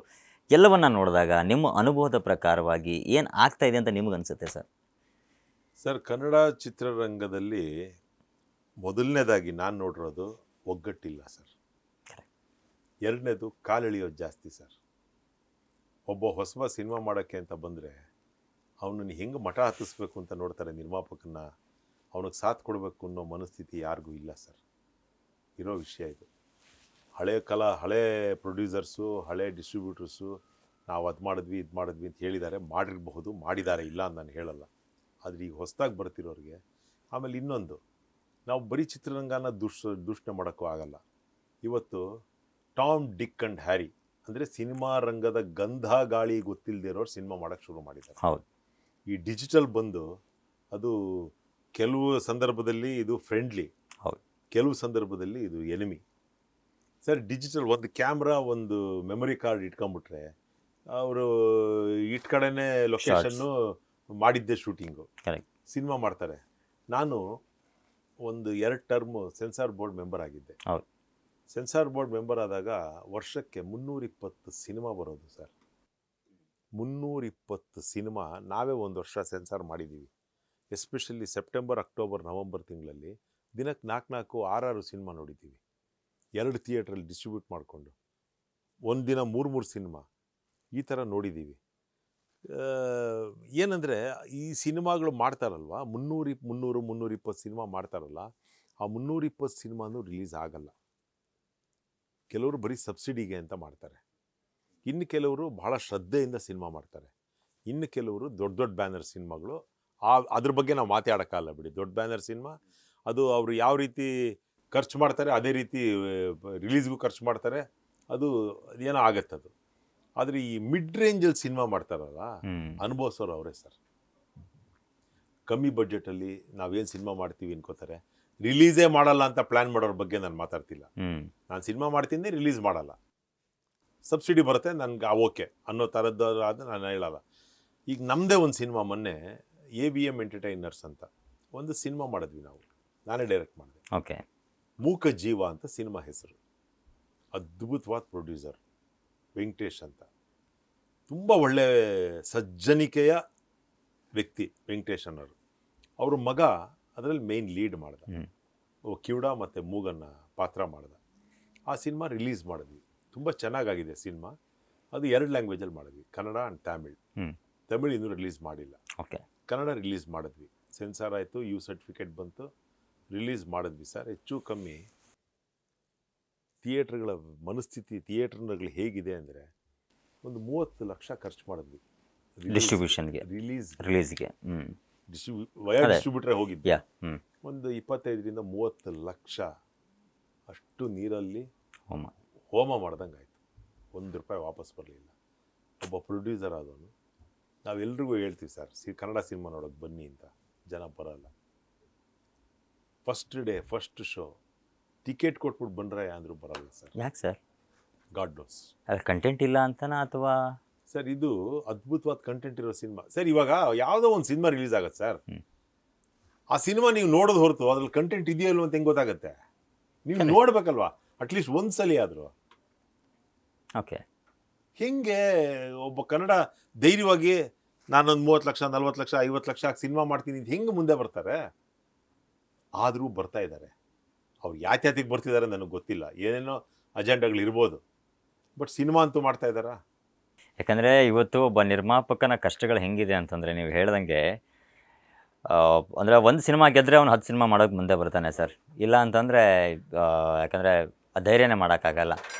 ಎಲ್ಲವನ್ನ ನೋಡಿದಾಗ ನಿಮ್ಮ ಅನುಭವದ ಪ್ರಕಾರವಾಗಿ ಏನು ಆಗ್ತಾ ಇದೆ ಅಂತ ನಿಮ್ಗೆ ಅನಿಸುತ್ತೆ ಸರ್? ಸರ್, ಕನ್ನಡ ಚಿತ್ರರಂಗದಲ್ಲಿ ಮೊದಲನೇದಾಗಿ ನಾನು ನೋಡಿರೋದು ಒಗ್ಗಟ್ಟಿಲ್ಲ ಸರ್. ಎರಡನೇದು ಕಾಲೆಳೆಯೋದು ಜಾಸ್ತಿ ಸರ್. ಒಬ್ಬ ಹೊಸಬ ಸಿನಿಮಾ ಮಾಡೋಕ್ಕೆ ಅಂತ ಬಂದರೆ ಅವನನ್ನು ಹೆಂಗೆ ಮಠ ಹತ್ತಿಸ್ಬೇಕು ಅಂತ ನೋಡ್ತಾರೆ ನಿರ್ಮಾಪಕನ. ಅವನಿಗೆ ಸಾಥ್ ಕೊಡಬೇಕು ಅನ್ನೋ ಮನಸ್ಥಿತಿ ಯಾರಿಗೂ ಇಲ್ಲ ಸರ್. ಇರೋ ವಿಷಯ ಇದು. ಹಳೆ ಪ್ರೊಡ್ಯೂಸರ್ಸು, ಹಳೆ ಡಿಸ್ಟ್ರಿಬ್ಯೂಟರ್ಸು ನಾವು ಅದು ಮಾಡಿದ್ವಿ ಇದು ಮಾಡಿದ್ವಿ ಅಂತ ಹೇಳಿದ್ದಾರೆ, ಮಾಡಿರಬಹುದು, ಮಾಡಿದ್ದಾರೆ, ಇಲ್ಲ ಅಂತ ನಾನು ಹೇಳಲ್ಲ. ಆದರೆ ಈಗ ಹೊಸದಾಗಿ ಬರ್ತಿರೋರಿಗೆ, ಆಮೇಲೆ ಇನ್ನೊಂದು, ನಾವು ಬರೀ ಚಿತ್ರರಂಗನ ದೂಷಣೆ ಮಾಡೋಕ್ಕೂ ಆಗಲ್ಲ. ಇವತ್ತು ಟಾಮ್, ಡಿಕ್ ಆ್ಯಂಡ್ ಹ್ಯಾರಿ ಅಂದರೆ ಸಿನಿಮಾ ರಂಗದ ಗಂಧ ಗಾಳಿ ಗೊತ್ತಿಲ್ಲದೆ ಇರೋರು ಸಿನಿಮಾ ಮಾಡೋಕ್ಕೆ ಶುರು ಮಾಡಿದ್ದಾರೆ. ಹೌದು. ಈ ಡಿಜಿಟಲ್ ಬಂದು ಅದು ಕೆಲವು ಸಂದರ್ಭದಲ್ಲಿ ಇದು ಫ್ರೆಂಡ್ಲಿ, ಹೌದು, ಕೆಲವು ಸಂದರ್ಭದಲ್ಲಿ ಇದು ಎನಿಮಿ. ಸರ್, ಡಿಜಿಟಲ್ ಒಂದು ಕ್ಯಾಮ್ರಾ, ಒಂದು ಮೆಮೊರಿ ಕಾರ್ಡ್ ಇಟ್ಕೊಂಡ್ಬಿಟ್ರೆ ಅವರು ಇಟ್ ಕಡೆನೇ ಲೊಕೇಶನ್ನು ಮಾಡಿದ್ದೆ ಶೂಟಿಂಗು, ಸಿನಿಮಾ ಮಾಡ್ತಾರೆ. ನಾನು ಒಂದು 2 ಟರ್ಮು ಸೆನ್ಸಾರ್ ಬೋರ್ಡ್ ಮೆಂಬರ್ ಆಗಿದ್ದೆ. ಹೌದು. ಸೆನ್ಸಾರ್ ಬೋರ್ಡ್ ಮೆಂಬರ್ ಆದಾಗ ವರ್ಷಕ್ಕೆ 320 ಸಿನಿಮಾ ಬರೋದು ಸರ್. 320 ಸಿನಿಮಾ ನಾವೇ ಒಂದು ವರ್ಷ ಸೆನ್ಸಾರ್ ಮಾಡಿದ್ದೀವಿ. ಎಸ್ಪೆಷಲಿ ಸೆಪ್ಟೆಂಬರ್, ಅಕ್ಟೋಬರ್, ನವಂಬರ್ ತಿಂಗಳಲ್ಲಿ ದಿನಕ್ಕೆ 4 6 ಸಿನಿಮಾ ನೋಡಿದ್ದೀವಿ. 2 ಥಿಯೇಟ್ರಲ್ಲಿ ಡಿಸ್ಟ್ರಿಬ್ಯೂಟ್ ಮಾಡಿಕೊಂಡು ಒಂದು ದಿನ 3 ಸಿನಿಮಾ ಈ ಥರ ನೋಡಿದ್ದೀವಿ. ಏನಂದರೆ ಈ ಸಿನಿಮಾಗಳು ಮಾಡ್ತಾರಲ್ವ, 320 ಸಿನಿಮಾ ಮಾಡ್ತಾರಲ್ಲ, ಆ 320 ಸಿನಿಮಾನು ರಿಲೀಸ್ ಆಗಲ್ಲ. ಕೆಲವರು ಬರೀ ಸಬ್ಸಿಡಿಗೆ ಅಂತ ಮಾಡ್ತಾರೆ, ಇನ್ನು ಕೆಲವರು ಬಹಳ ಶ್ರದ್ಧೆಯಿಂದ ಸಿನಿಮಾ ಮಾಡ್ತಾರೆ, ಇನ್ನು ಕೆಲವರು ದೊಡ್ಡ ದೊಡ್ಡ ಬ್ಯಾನರ್ ಸಿನಿಮಾಗಳು. ಅದ್ರ ಬಗ್ಗೆ ನಾವು ಮಾತಾಡೋಕ್ಕಲ್ಲ ಬಿಡಿ. ದೊಡ್ಡ ಬ್ಯಾನರ್ ಸಿನಿಮಾ ಅದು ಅವರು ಯಾವ ರೀತಿ ಖರ್ಚು ಮಾಡ್ತಾರೆ ಅದೇ ರೀತಿ ರಿಲೀಸ್ಗೂ ಖರ್ಚು ಮಾಡ್ತಾರೆ, ಅದು ಏನೋ ಆಗತ್ತದು. ಆದರೆ ಈ ಮಿಡ್ ರೇಂಜಲ್ಲಿ ಸಿನಿಮಾ ಮಾಡ್ತಾರಲ್ಲ, ಅನುಭವಿಸೋರು ಅವರೇ ಸರ್. ಕಮ್ಮಿ ಬಡ್ಜೆಟಲ್ಲಿ ನಾವೇನು ಸಿನಿಮಾ ಮಾಡ್ತೀವಿ ಅನ್ಕೋತಾರೆ, ರಿಲೀಸೇ ಮಾಡಲ್ಲ ಅಂತ ಪ್ಲ್ಯಾನ್ ಮಾಡೋರ ಬಗ್ಗೆ ನಾನು ಮಾತಾಡ್ತಿಲ್ಲ. ನಾನು ಸಿನಿಮಾ ಮಾಡ್ತೀನಿ, ರಿಲೀಸ್ ಮಾಡಲ್ಲ, ಸಬ್ಸಿಡಿ ಬರುತ್ತೆ ನನಗೆ ಓಕೆ ಅನ್ನೋ ಥರದ್ದು ಆದರೆ ನಾನು ಹೇಳಲ್ಲ. ಈಗ ನಮ್ಮದೇ ಒಂದು ಸಿನಿಮಾ ಮೊನ್ನೆ ABM ಎಂಟರ್ಟೈನರ್ಸ್ ಅಂತ ಒಂದು ಸಿನಿಮಾ ಮಾಡಿದ್ವಿ ನಾವು, ನಾನೇ ಡೈರೆಕ್ಟ್ ಮಾಡಿದೆ. ಓಕೆ. ಮೂಕ ಜೀವ ಅಂತ ಸಿನಿಮಾ ಹೆಸರು. ಅದ್ಭುತವಾದ ಪ್ರೊಡ್ಯೂಸರ್ ವೆಂಕಟೇಶ್ ಅಂತ, ತುಂಬ ಒಳ್ಳೆ ಸಜ್ಜನಿಕೆಯ ವ್ಯಕ್ತಿ ವೆಂಕಟೇಶ್ ಅನ್ನೋರು. ಅವ್ರ ಮಗ ಅದರಲ್ಲಿ ಮೇನ್ ಲೀಡ್ ಮಾಡ್ದ, ಕಿವುಡ ಮತ್ತು ಮೂಗನ್ನ ಪಾತ್ರ ಮಾಡ್ದ. ಆ ಸಿನಿಮಾ ರಿಲೀಸ್ ಮಾಡಿದ್ವಿ, ತುಂಬ ಚೆನ್ನಾಗಾಗಿದೆ ಸಿನಿಮಾ. ಅದು 2 ಲ್ಯಾಂಗ್ವೇಜಲ್ಲಿ ಮಾಡಿದ್ವಿ, ಕನ್ನಡ ಆ್ಯಂಡ್ ತಮಿಳ್. ತಮಿಳ್ ಇನ್ನೂ ರಿಲೀಸ್ ಮಾಡಿಲ್ಲ. ಓಕೆ. ಕನ್ನಡ ರಿಲೀಸ್ ಮಾಡಿದ್ವಿ, ಸೆನ್ಸಾರ್ ಆಯಿತು, ಯು ಸರ್ಟಿಫಿಕೇಟ್ ಬಂತು, ರಿಲೀಸ್ ಮಾಡಿದ್ವಿ ಸರ್. ಹೆಚ್ಚು ಕಮ್ಮಿ ಥಿಯೇಟ್ರ್ಗಳ ಮನಸ್ಥಿತಿ, ಥಿಯೇಟ್ರ್ಗಳು ಹೇಗಿದೆ ಅಂದರೆ ಒಂದು 30 ಲಕ್ಷ ಖರ್ಚು ಮಾಡಿದ್ವಿ ಡಿಸ್ಟ್ರಿಬ್ಯೂಷನ್ಗೆ, ರಿಲೀಸ್ಗೆ. ಡಿಸ್ಟ್ರಿಬ್ಯೂಟ್ರೇ ಹೋಗಿದ್ದೆ. ಒಂದು 25ರಿಂದ 30 ಲಕ್ಷ ಅಷ್ಟು ನೀರಲ್ಲಿ ಹೋಮ ಮಾಡ್ದಂಗೆ ಆಯಿತು. ₹1 ವಾಪಸ್ ಬರಲಿಲ್ಲ. ಒಬ್ಬ ಪ್ರೊಡ್ಯೂಸರ್ ಆದವನು, ನಾವೆಲ್ರಿಗೂ ಹೇಳ್ತೀವಿ ಸರ್, ಕನ್ನಡ ಸಿನಿಮಾ ನೋಡೋಕೆ ಬನ್ನಿ ಅಂತ. ಜನ ಬರಲ್ಲ. First day first show ticket ಕೊಟ್ಬಿಟ್ಟು ಬಂದ್ರೆ ಅಂದರೂ ಬರಲ್ಲ ಸರ್. ಯಾಕೆ ಸರ್? God knows. ಅದು ಕಂಟೆಂಟ್ ಇಲ್ಲ ಅಂತನಾ ಅಥವಾ? ಸರ್ ಇದು ಅದ್ಭುತವಾದ ಕಂಟೆಂಟ್ ಇರೋ ಸಿನಿಮಾ ಸರ್. ಇವಾಗ ಯಾವುದೋ ಒಂದು ಸಿನಿಮಾ ರಿಲೀಸ್ ಆಗುತ್ತೆ ಸರ್, ಆ ಸಿನಿಮಾ ನೀವು ನೋಡೋದು ಹೊರತು ಅದ್ರಲ್ಲಿ ಕಂಟೆಂಟ್ ಇದೆಯೋ ಇಲ್ವೋ ಅಂತ ಹೆಂಗೆ ಗೊತ್ತಾಗುತ್ತೆ? ನೀವು ನೋಡ್ಬೇಕಲ್ವಾ ಅಟ್ಲೀಸ್ಟ್ ಒಂದ್ಸಲಿ ಆದರೂ. ಓಕೆ. ಹೆಂಗೆ ಒಬ್ಬ ಕನ್ನಡ ಧೈರ್ಯವಾಗಿ ನಾನೊಂದು 30 ಲಕ್ಷ 40 ಲಕ್ಷ 50 ಲಕ್ಷ ಸಿನಿಮಾ ಮಾಡ್ತೀನಿ ಅಂತ ಹೆಂಗೆ ಮುಂದೆ ಬರ್ತಾರೆ? ಆದರೂ ಬರ್ತಾ ಇದ್ದಾರೆ. ಅವ್ರು ಯಾತ್ಯಾತಿಗೆ ಬರ್ತಿದ್ದಾರೆ ನನಗೆ ಗೊತ್ತಿಲ್ಲ, ಏನೇನೋ ಅಜೆಂಡಾಗಳಿರ್ಬೋದು, ಬಟ್ ಸಿನಿಮಾ ಅಂತೂ ಮಾಡ್ತಾ ಇದ್ದಾರಾ? ಯಾಕಂದರೆ ಇವತ್ತು ಒಬ್ಬ ನಿರ್ಮಾಪಕನ ಕಷ್ಟಗಳು ಹೆಂಗಿದೆ ಅಂತಂದರೆ, ನೀವು ಹೇಳ್ದಂಗೆ ಅಂದರೆ ಒಂದು ಸಿನಿಮಾ ಗೆದ್ದರೆ ಅವ್ನು 10 ಸಿನಿಮಾ ಮಾಡೋಕ್ಕೆ ಮುಂದೆ ಬರ್ತಾನೆ ಸರ್. ಇಲ್ಲ ಅಂತಂದರೆ ಯಾಕಂದರೆ ಧೈರ್ಯನೇ ಮಾಡೋಕ್ಕಾಗಲ್ಲ.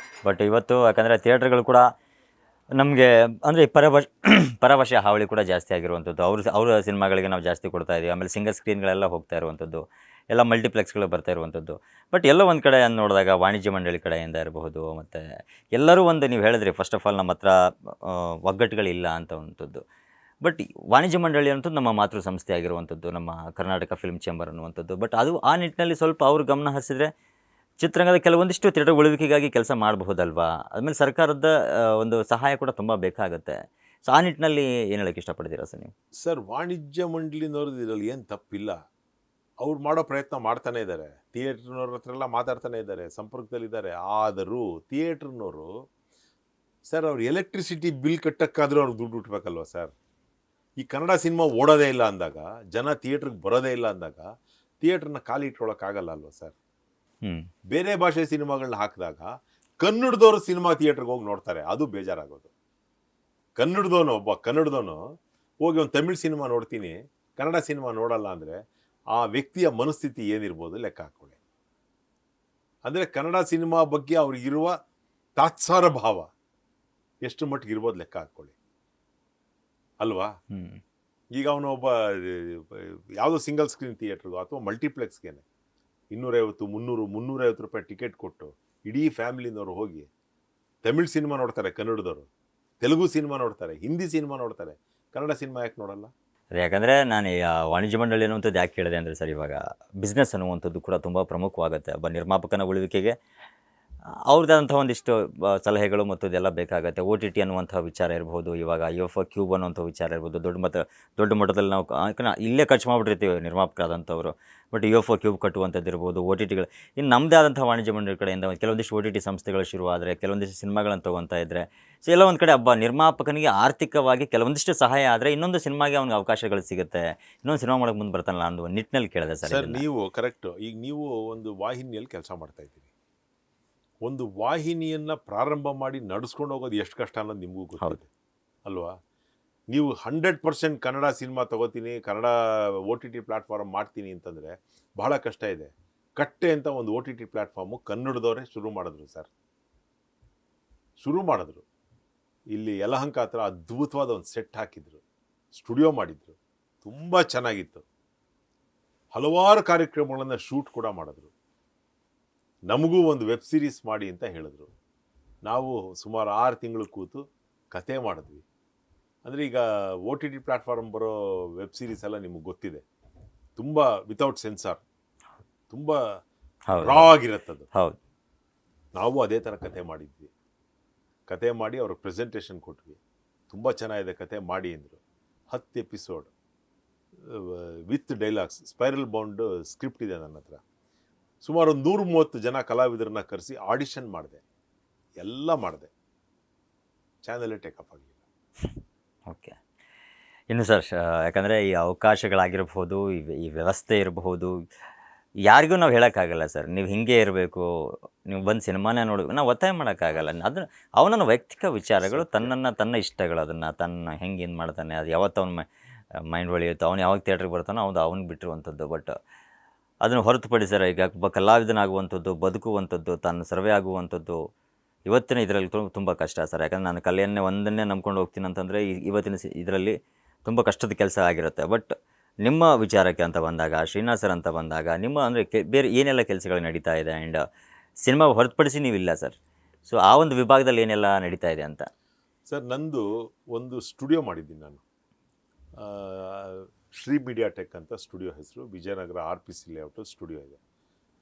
ಬಟ್ ಇವತ್ತು ಯಾಕಂದರೆ ಥಿಯೇಟ್ರ್ಗಳು ಕೂಡ ನಮಗೆ ಅಂದರೆ ಪರಭಾಷೆ ಹಾವಳಿ ಕೂಡ ಜಾಸ್ತಿ ಆಗಿರುವಂಥದ್ದು. ಅವ್ರ ಸಿನಿಮಾಗಳಿಗೆ ನಾವು ಜಾಸ್ತಿ ಕೊಡ್ತಾ ಇದ್ದೀವಿ. ಆಮೇಲೆ ಸಿಂಗಲ್ ಸ್ಕ್ರೀನ್ಗಳೆಲ್ಲ ಹೋಗ್ತಾ ಇರುವಂಥದ್ದು, ಎಲ್ಲ ಮಲ್ಟಿಪ್ಲೆಕ್ಸ್ಗಳು ಬರ್ತಾ ಇರುವಂಥದ್ದು. ಬಟ್ ಎಲ್ಲೋ ಒಂದು ಕಡೆ ನೋಡಿದಾಗ ವಾಣಿಜ್ಯ ಮಂಡಳಿ ಕಡೆಯಿಂದ ಇರಬಹುದು, ಮತ್ತು ಎಲ್ಲರೂ ಒಂದು ನೀವು ಹೇಳಿದ್ರಿ ಫಸ್ಟ್ ಆಫ್ ಆಲ್ ನಮ್ಮ ಹತ್ರ ಒಗ್ಗಟ್ಟುಗಳಿಲ್ಲ ಅಂತವಂಥದ್ದು. ಬಟ್ ವಾಣಿಜ್ಯ ಮಂಡಳಿ ಅಂತೂ ನಮ್ಮ ಮಾತೃ ಸಂಸ್ಥೆ ಆಗಿರುವಂಥದ್ದು, ನಮ್ಮ ಕರ್ನಾಟಕ ಫಿಲ್ಮ್ ಚೇಂಬರ್ ಅನ್ನುವಂಥದ್ದು. ಬಟ್ ಅದು ಆ ನಿಟ್ಟಿನಲ್ಲಿ ಸ್ವಲ್ಪ ಅವರು ಗಮನ ಹರಿಸಿದ್ರೆ ಚಿತ್ರರಂಗದ ಕೆಲವೊಂದಿಷ್ಟು ಥಿಯೇಟರ್ ಉಳಿವಿಕೆಗಾಗಿ ಕೆಲಸ ಮಾಡಬಹುದಲ್ವಾ? ಆದಮೇಲೆ ಸರ್ಕಾರದ ಒಂದು ಸಹಾಯ ಕೂಡ ತುಂಬ ಬೇಕಾಗುತ್ತೆ. ಸೊ ಆ ನಿಟ್ಟಿನಲ್ಲಿ ಏನು ಹೇಳೋಕ್ಕೆ ಇಷ್ಟಪಡ್ತೀರಾ ಸರ್ ನೀವು? ಸರ್ ವಾಣಿಜ್ಯ ಮಂಡಳಿನವ್ರದ್ದು ಇದರಲ್ಲಿ ಏನು ತಪ್ಪಿಲ್ಲ. ಅವ್ರು ಮಾಡೋ ಪ್ರಯತ್ನ ಮಾಡ್ತಾನೆ ಇದ್ದಾರೆ, ಥಿಯೇಟ್ರ್ನವ್ರ ಹತ್ರ ಎಲ್ಲ ಮಾತಾಡ್ತಾನೆ ಇದ್ದಾರೆ, ಸಂಪರ್ಕದಲ್ಲಿದ್ದಾರೆ. ಆದರೂ ಥಿಯೇಟ್ರ್ನವರು ಸರ್ ಅವ್ರು ಎಲೆಕ್ಟ್ರಿಸಿಟಿ ಬಿಲ್ ಕಟ್ಟಕ್ಕಾದರೂ ಅವ್ರಿಗೆ ದುಡ್ಡು ಹುಟ್ಟಬೇಕಲ್ವ ಸರ್? ಈ ಕನ್ನಡ ಸಿನಿಮಾ ಓಡೋದೇ ಇಲ್ಲ ಅಂದಾಗ, ಜನ ಥಿಯೇಟ್ರಿಗೆ ಬರೋದೇ ಇಲ್ಲ ಅಂದಾಗ ಥಿಯೇಟ್ರನ್ನ ಖಾಲಿ ಇಟ್ಕೊಳ್ಳೋಕ್ಕಾಗಲ್ಲ ಅಲ್ವ ಸರ್? ಬೇರೆ ಭಾಷೆ ಸಿನಿಮಾಗಳನ್ನ ಹಾಕಿದಾಗ ಕನ್ನಡದವ್ರು ಸಿನಿಮಾ ಥಿಯೇಟ್ರಿಗೆ ಹೋಗಿ ನೋಡ್ತಾರೆ, ಅದು ಬೇಜಾರಾಗೋದು. ಒಬ್ಬ ಕನ್ನಡದವನು ಹೋಗಿ ಒಂದು ತಮಿಳ್ ಸಿನಿಮಾ ನೋಡ್ತೀನಿ, ಕನ್ನಡ ಸಿನಿಮಾ ನೋಡಲ್ಲ ಅಂದರೆ ಆ ವ್ಯಕ್ತಿಯ ಮನಸ್ಥಿತಿ ಏನಿರ್ಬೋದು ಲೆಕ್ಕ ಹಾಕ್ಕೊಳ್ಳಿ. ಅಂದರೆ ಕನ್ನಡ ಸಿನಿಮಾ ಬಗ್ಗೆ ಅವ್ರಿಗಿರುವ ತಾತ್ಸಾರ ಭಾವ ಎಷ್ಟು ಮಟ್ಟಿಗೆ ಇರ್ಬೋದು ಲೆಕ್ಕ ಹಾಕ್ಕೊಳ್ಳಿ ಅಲ್ವಾ? ಈಗ ಅವನು ಒಬ್ಬ ಯಾವುದೋ ಸಿಂಗಲ್ ಸ್ಕ್ರೀನ್ ಥಿಯೇಟ್ರಿಗೋ ಅಥವಾ ಮಲ್ಟಿಪ್ಲೆಕ್ಸ್ಗೇನೆ 250, 300, 350 ರೂಪಾಯಿ ಟಿಕೆಟ್ ಕೊಟ್ಟು ಇಡೀ ಫ್ಯಾಮಿಲಿನವರು ಹೋಗಿ ತಮಿಳ್ ಸಿನಿಮಾ ನೋಡ್ತಾರೆ, ಕನ್ನಡದವರು ತೆಲುಗು ಸಿನಿಮಾ ನೋಡ್ತಾರೆ, ಹಿಂದಿ ಸಿನಿಮಾ ನೋಡ್ತಾರೆ, ಕನ್ನಡ ಸಿನಿಮಾ ಯಾಕೆ ನೋಡಲ್ಲ? ಅದೇ ಯಾಕಂದರೆ ನಾನು ವಾಣಿಜ್ಯ ಮಂಡಳಿ ಅನ್ನುವಂಥದ್ದು ಯಾಕೆ ಹೇಳಿದೆ ಅಂದರೆ ಸರ್, ಇವಾಗ ಬಿಸ್ನೆಸ್ ಅನ್ನುವಂಥದ್ದು ಕೂಡ ತುಂಬ ಪ್ರಮುಖವಾಗುತ್ತೆ. ಒಬ್ಬ ನಿರ್ಮಾಪಕನ ಉಳಿವಿಕೆಗೆ ಅವ್ರದ್ದಾದಂಥ ಒಂದಿಷ್ಟು ಸಲಹೆಗಳು ಮತ್ತು ಇದೆಲ್ಲ ಬೇಕಾಗುತ್ತೆ. OTT ಅನ್ನುವಂಥ ವಿಚಾರ ಇರ್ಬೋದು, ಇವಾಗ UFO ಕ್ಯೂಬ್ ಅನ್ನುವಂಥ ವಿಚಾರ ಇರ್ಬೋದು. ದೊಡ್ಡ ಮಟ್ಟದಲ್ಲಿ ನಾವು ಇಲ್ಲೇ ಖರ್ಚು ಮಾಡಿಬಿಟ್ಟಿರ್ತೀವಿ ನಿರ್ಮಾಪಕರಾದಂಥವ್ರು. ಬಟ್ UFO ಕ್ಯೂಬ್ ಕಟ್ಟುವಂಥದ್ದು ಇರ್ಬೋದು, OTTಗಳು. ಇನ್ನು ನಮ್ಮದೇ ಆದಂಥ ವಾಣಿಜ್ಯ ಮಂಡಳಿ ಕಡೆಯಿಂದ ಕೆಲವೊಂದಿಷ್ಟು OTT ಸಂಸ್ಥೆಗಳು ಶುರುವಾದರೆ, ಕೆಲವೊಂದಿಷ್ಟು ಸಿನಿಮಾಗಳನ್ನು ತೊಗೊತಾ ಇದ್ದರೆ, ಸೊ ಎಲ್ಲ ಒಂದು ಕಡೆ ಒಬ್ಬ ನಿರ್ಮಾಪಕನಿಗೆ ಆರ್ಥಿಕವಾಗಿ ಕೆಲವೊಂದಿಷ್ಟು ಸಹಾಯ ಆದರೆ ಇನ್ನೊಂದು ಸಿನಿಮಾಗೆ ಅವ್ನಿಗೆ ಅವಕಾಶಗಳು ಸಿಗುತ್ತೆ, ಇನ್ನೊಂದು ಸಿನಿಮಾ ಮಾಡೋಕ್ಕೆ ಮುಂದೆ ಬರ್ತಾನಲ್ಲ ಅನ್ನೋ ನಿಟ್ಟಿನಲ್ಲಿ ಕೇಳಿದೆ ಸರ್. ಸರ್ ನೀವು ಕರೆಕ್ಟು. ಈಗ ನೀವು ಒಂದು ವಾಹಿನಿಯಲ್ಲಿ ಕೆಲಸ ಮಾಡ್ತಾ ಇದ್ದೀರಿ. ಒಂದು ವಾಹಿನಿಯನ್ನು ಪ್ರಾರಂಭ ಮಾಡಿ ನಡೆಸ್ಕೊಂಡು ಹೋಗೋದು ಎಷ್ಟು ಕಷ್ಟ ಅನ್ನೋದು ನಿಮಗೂ ಗೊತ್ತಿದೆ ಅಲ್ವಾ? ನೀವು 100% ಕನ್ನಡ ಸಿನಿಮಾ ತಗೋತೀನಿ, ಕನ್ನಡ OTT ಪ್ಲ್ಯಾಟ್ಫಾರ್ಮ್ ಮಾಡ್ತೀನಿ ಅಂತಂದರೆ ಬಹಳ ಕಷ್ಟ ಇದೆ. ಕಟ್ಟೆ ಅಂತ ಒಂದು OTT ಪ್ಲ್ಯಾಟ್ಫಾರ್ಮು ಕನ್ನಡದವರೇ ಶುರು ಮಾಡಿದ್ರು ಸರ್. ಇಲ್ಲಿ ಯಲಹಂಕ ಹತ್ರ ಅದ್ಭುತವಾದ ಒಂದು ಸೆಟ್ ಹಾಕಿದ್ರು, ಸ್ಟುಡಿಯೋ ಮಾಡಿದ್ರು, ತುಂಬ ಚೆನ್ನಾಗಿತ್ತು. ಹಲವಾರು ಕಾರ್ಯಕ್ರಮಗಳನ್ನು ಶೂಟ್ ಕೂಡ ಮಾಡಿದ್ರು. ನಮಗೂ ಒಂದು ವೆಬ್ ಸೀರೀಸ್ ಮಾಡಿ ಅಂತ ಹೇಳಿದ್ರು. ನಾವು ಸುಮಾರು 6 ತಿಂಗಳು ಕೂತು ಕತೆ ಮಾಡಿದ್ವಿ. ಅಂದರೆ ಈಗ OTT ಪ್ಲ್ಯಾಟ್ಫಾರ್ಮ್ ಬರೋ ವೆಬ್ ಸೀರೀಸ್ ಎಲ್ಲ ನಿಮಗೆ ಗೊತ್ತಿದೆ, ತುಂಬ ವಿತೌಟ್ ಸೆನ್ಸಾರ್, ತುಂಬ ರಾ ಆಗಿರುತ್ತದು. ಹೌದು, ನಾವು ಅದೇ ಥರ ಕತೆ ಮಾಡಿದ್ವಿ. ಕತೆ ಮಾಡಿ ಅವ್ರಿಗೆ ಪ್ರೆಸೆಂಟೇಷನ್ ಕೊಟ್ವಿ. ತುಂಬ ಚೆನ್ನಾಗಿದೆ ಕತೆ ಮಾಡಿ ಅಂದರು. 10 episode with dialogues, spiral bound script ಇದೆ ನನ್ನ ಹತ್ರ. ಸುಮಾರು 130 ಜನ ಕಲಾವಿದರನ್ನ ಕರೆಸಿ ಆಡಿಷನ್ ಮಾಡಿದೆ, ಎಲ್ಲ ಮಾಡಿದೆ. ಚಾನಲೇ ಟೇಕಪ್ ಆಗಲಿಲ್ಲ. ಓಕೆ. ಇನ್ನು ಸರ್, ಯಾಕಂದರೆ ಈ ಅವಕಾಶಗಳಾಗಿರ್ಬೋದು, ಈ ವ್ಯವಸ್ಥೆ ಇರಬಹುದು, ಯಾರಿಗೂ ನಾವು ಹೇಳೋಕ್ಕಾಗಲ್ಲ ಸರ್, ನೀವು ಹಿಂಗೆ ಇರಬೇಕು, ನೀವು ಬಂದು ಸಿನಿಮಾನೇ ನೋಡಬೇಕು, ನಾವು ಒತ್ತಾಯ ಮಾಡೋಕ್ಕಾಗಲ್ಲ. ಅದು ಅವನ ವೈಯಕ್ತಿಕ ವಿಚಾರಗಳು, ತನ್ನ ಇಷ್ಟಗಳು, ಅದನ್ನು ತನ್ನ ಹೆಂಗೆ ಏನು ಮಾಡ್ತಾನೆ, ಅದು ಯಾವತ್ತು ಅವನ ಮೈಂಡ್ ಒಳಿಯುತ್ತೋ, ಅವ್ನು ಯಾವಾಗ ಥಿಯೇಟ್ರಿಗೆ ಬರ್ತಾನೋ ಅವ್ನಿಗೆ ಬಿಟ್ಟಿರುವಂಥದ್ದು. ಬಟ್ ಅದನ್ನು ಹೊರತುಪಡಿಸಿದರೆ ಈಗ ಒಬ್ಬ ಕಲಾವಿದನಾಗುವಂಥದ್ದು, ಬದುಕುವಂಥದ್ದು, ತಾನು ಸರ್ವೆ ಆಗುವಂಥದ್ದು ಇವತ್ತಿನ ಇದರಲ್ಲಿ ತುಂಬ ಕಷ್ಟ ಸರ್. ಯಾಕಂದರೆ ನಾನು ಕಲೆಯನ್ನೇ ಒಂದನ್ನೇ ನಂಬ್ಕೊಂಡು ಹೋಗ್ತೀನಿ ಅಂತಂದರೆ ಇವತ್ತಿನ ಇದರಲ್ಲಿ ತುಂಬ ಕಷ್ಟದ ಕೆಲಸ ಆಗಿರುತ್ತೆ. ಬಟ್ ನಿಮ್ಮ ವಿಚಾರಕ್ಕೆ ಅಂತ ಬಂದಾಗ, ಶ್ರೀನಿವಾಸ್ ಸರ್ ಅಂತ ಬಂದಾಗ, ನಿಮ್ಮ ಅಂದರೆ ಬೇರೆ ಏನೆಲ್ಲ ಕೆಲಸಗಳು ನಡೀತಾ ಇದೆ, ಆ್ಯಂಡ್ ಸಿನಿಮಾ ಹೊರತುಪಡಿಸಿ ನೀವಿಲ್ಲ ಸರ್. ಸೊ ಆ ಒಂದು ವಿಭಾಗದಲ್ಲಿ ಏನೆಲ್ಲ ನಡೀತಾ ಇದೆ ಅಂತ? ಸರ್ ನಂದು ಒಂದು ಸ್ಟುಡಿಯೋ ಮಾಡಿದ್ದೀನಿ ನಾನು. ಶ್ರೀ ಮೀಡಿಯಾ ಟೆಕ್ ಅಂತ ಸ್ಟುಡಿಯೋ ಹೆಸರು, ವಿಜಯನಗರ RPC ಲೇಔಟು ಸ್ಟುಡಿಯೋ ಇದೆ.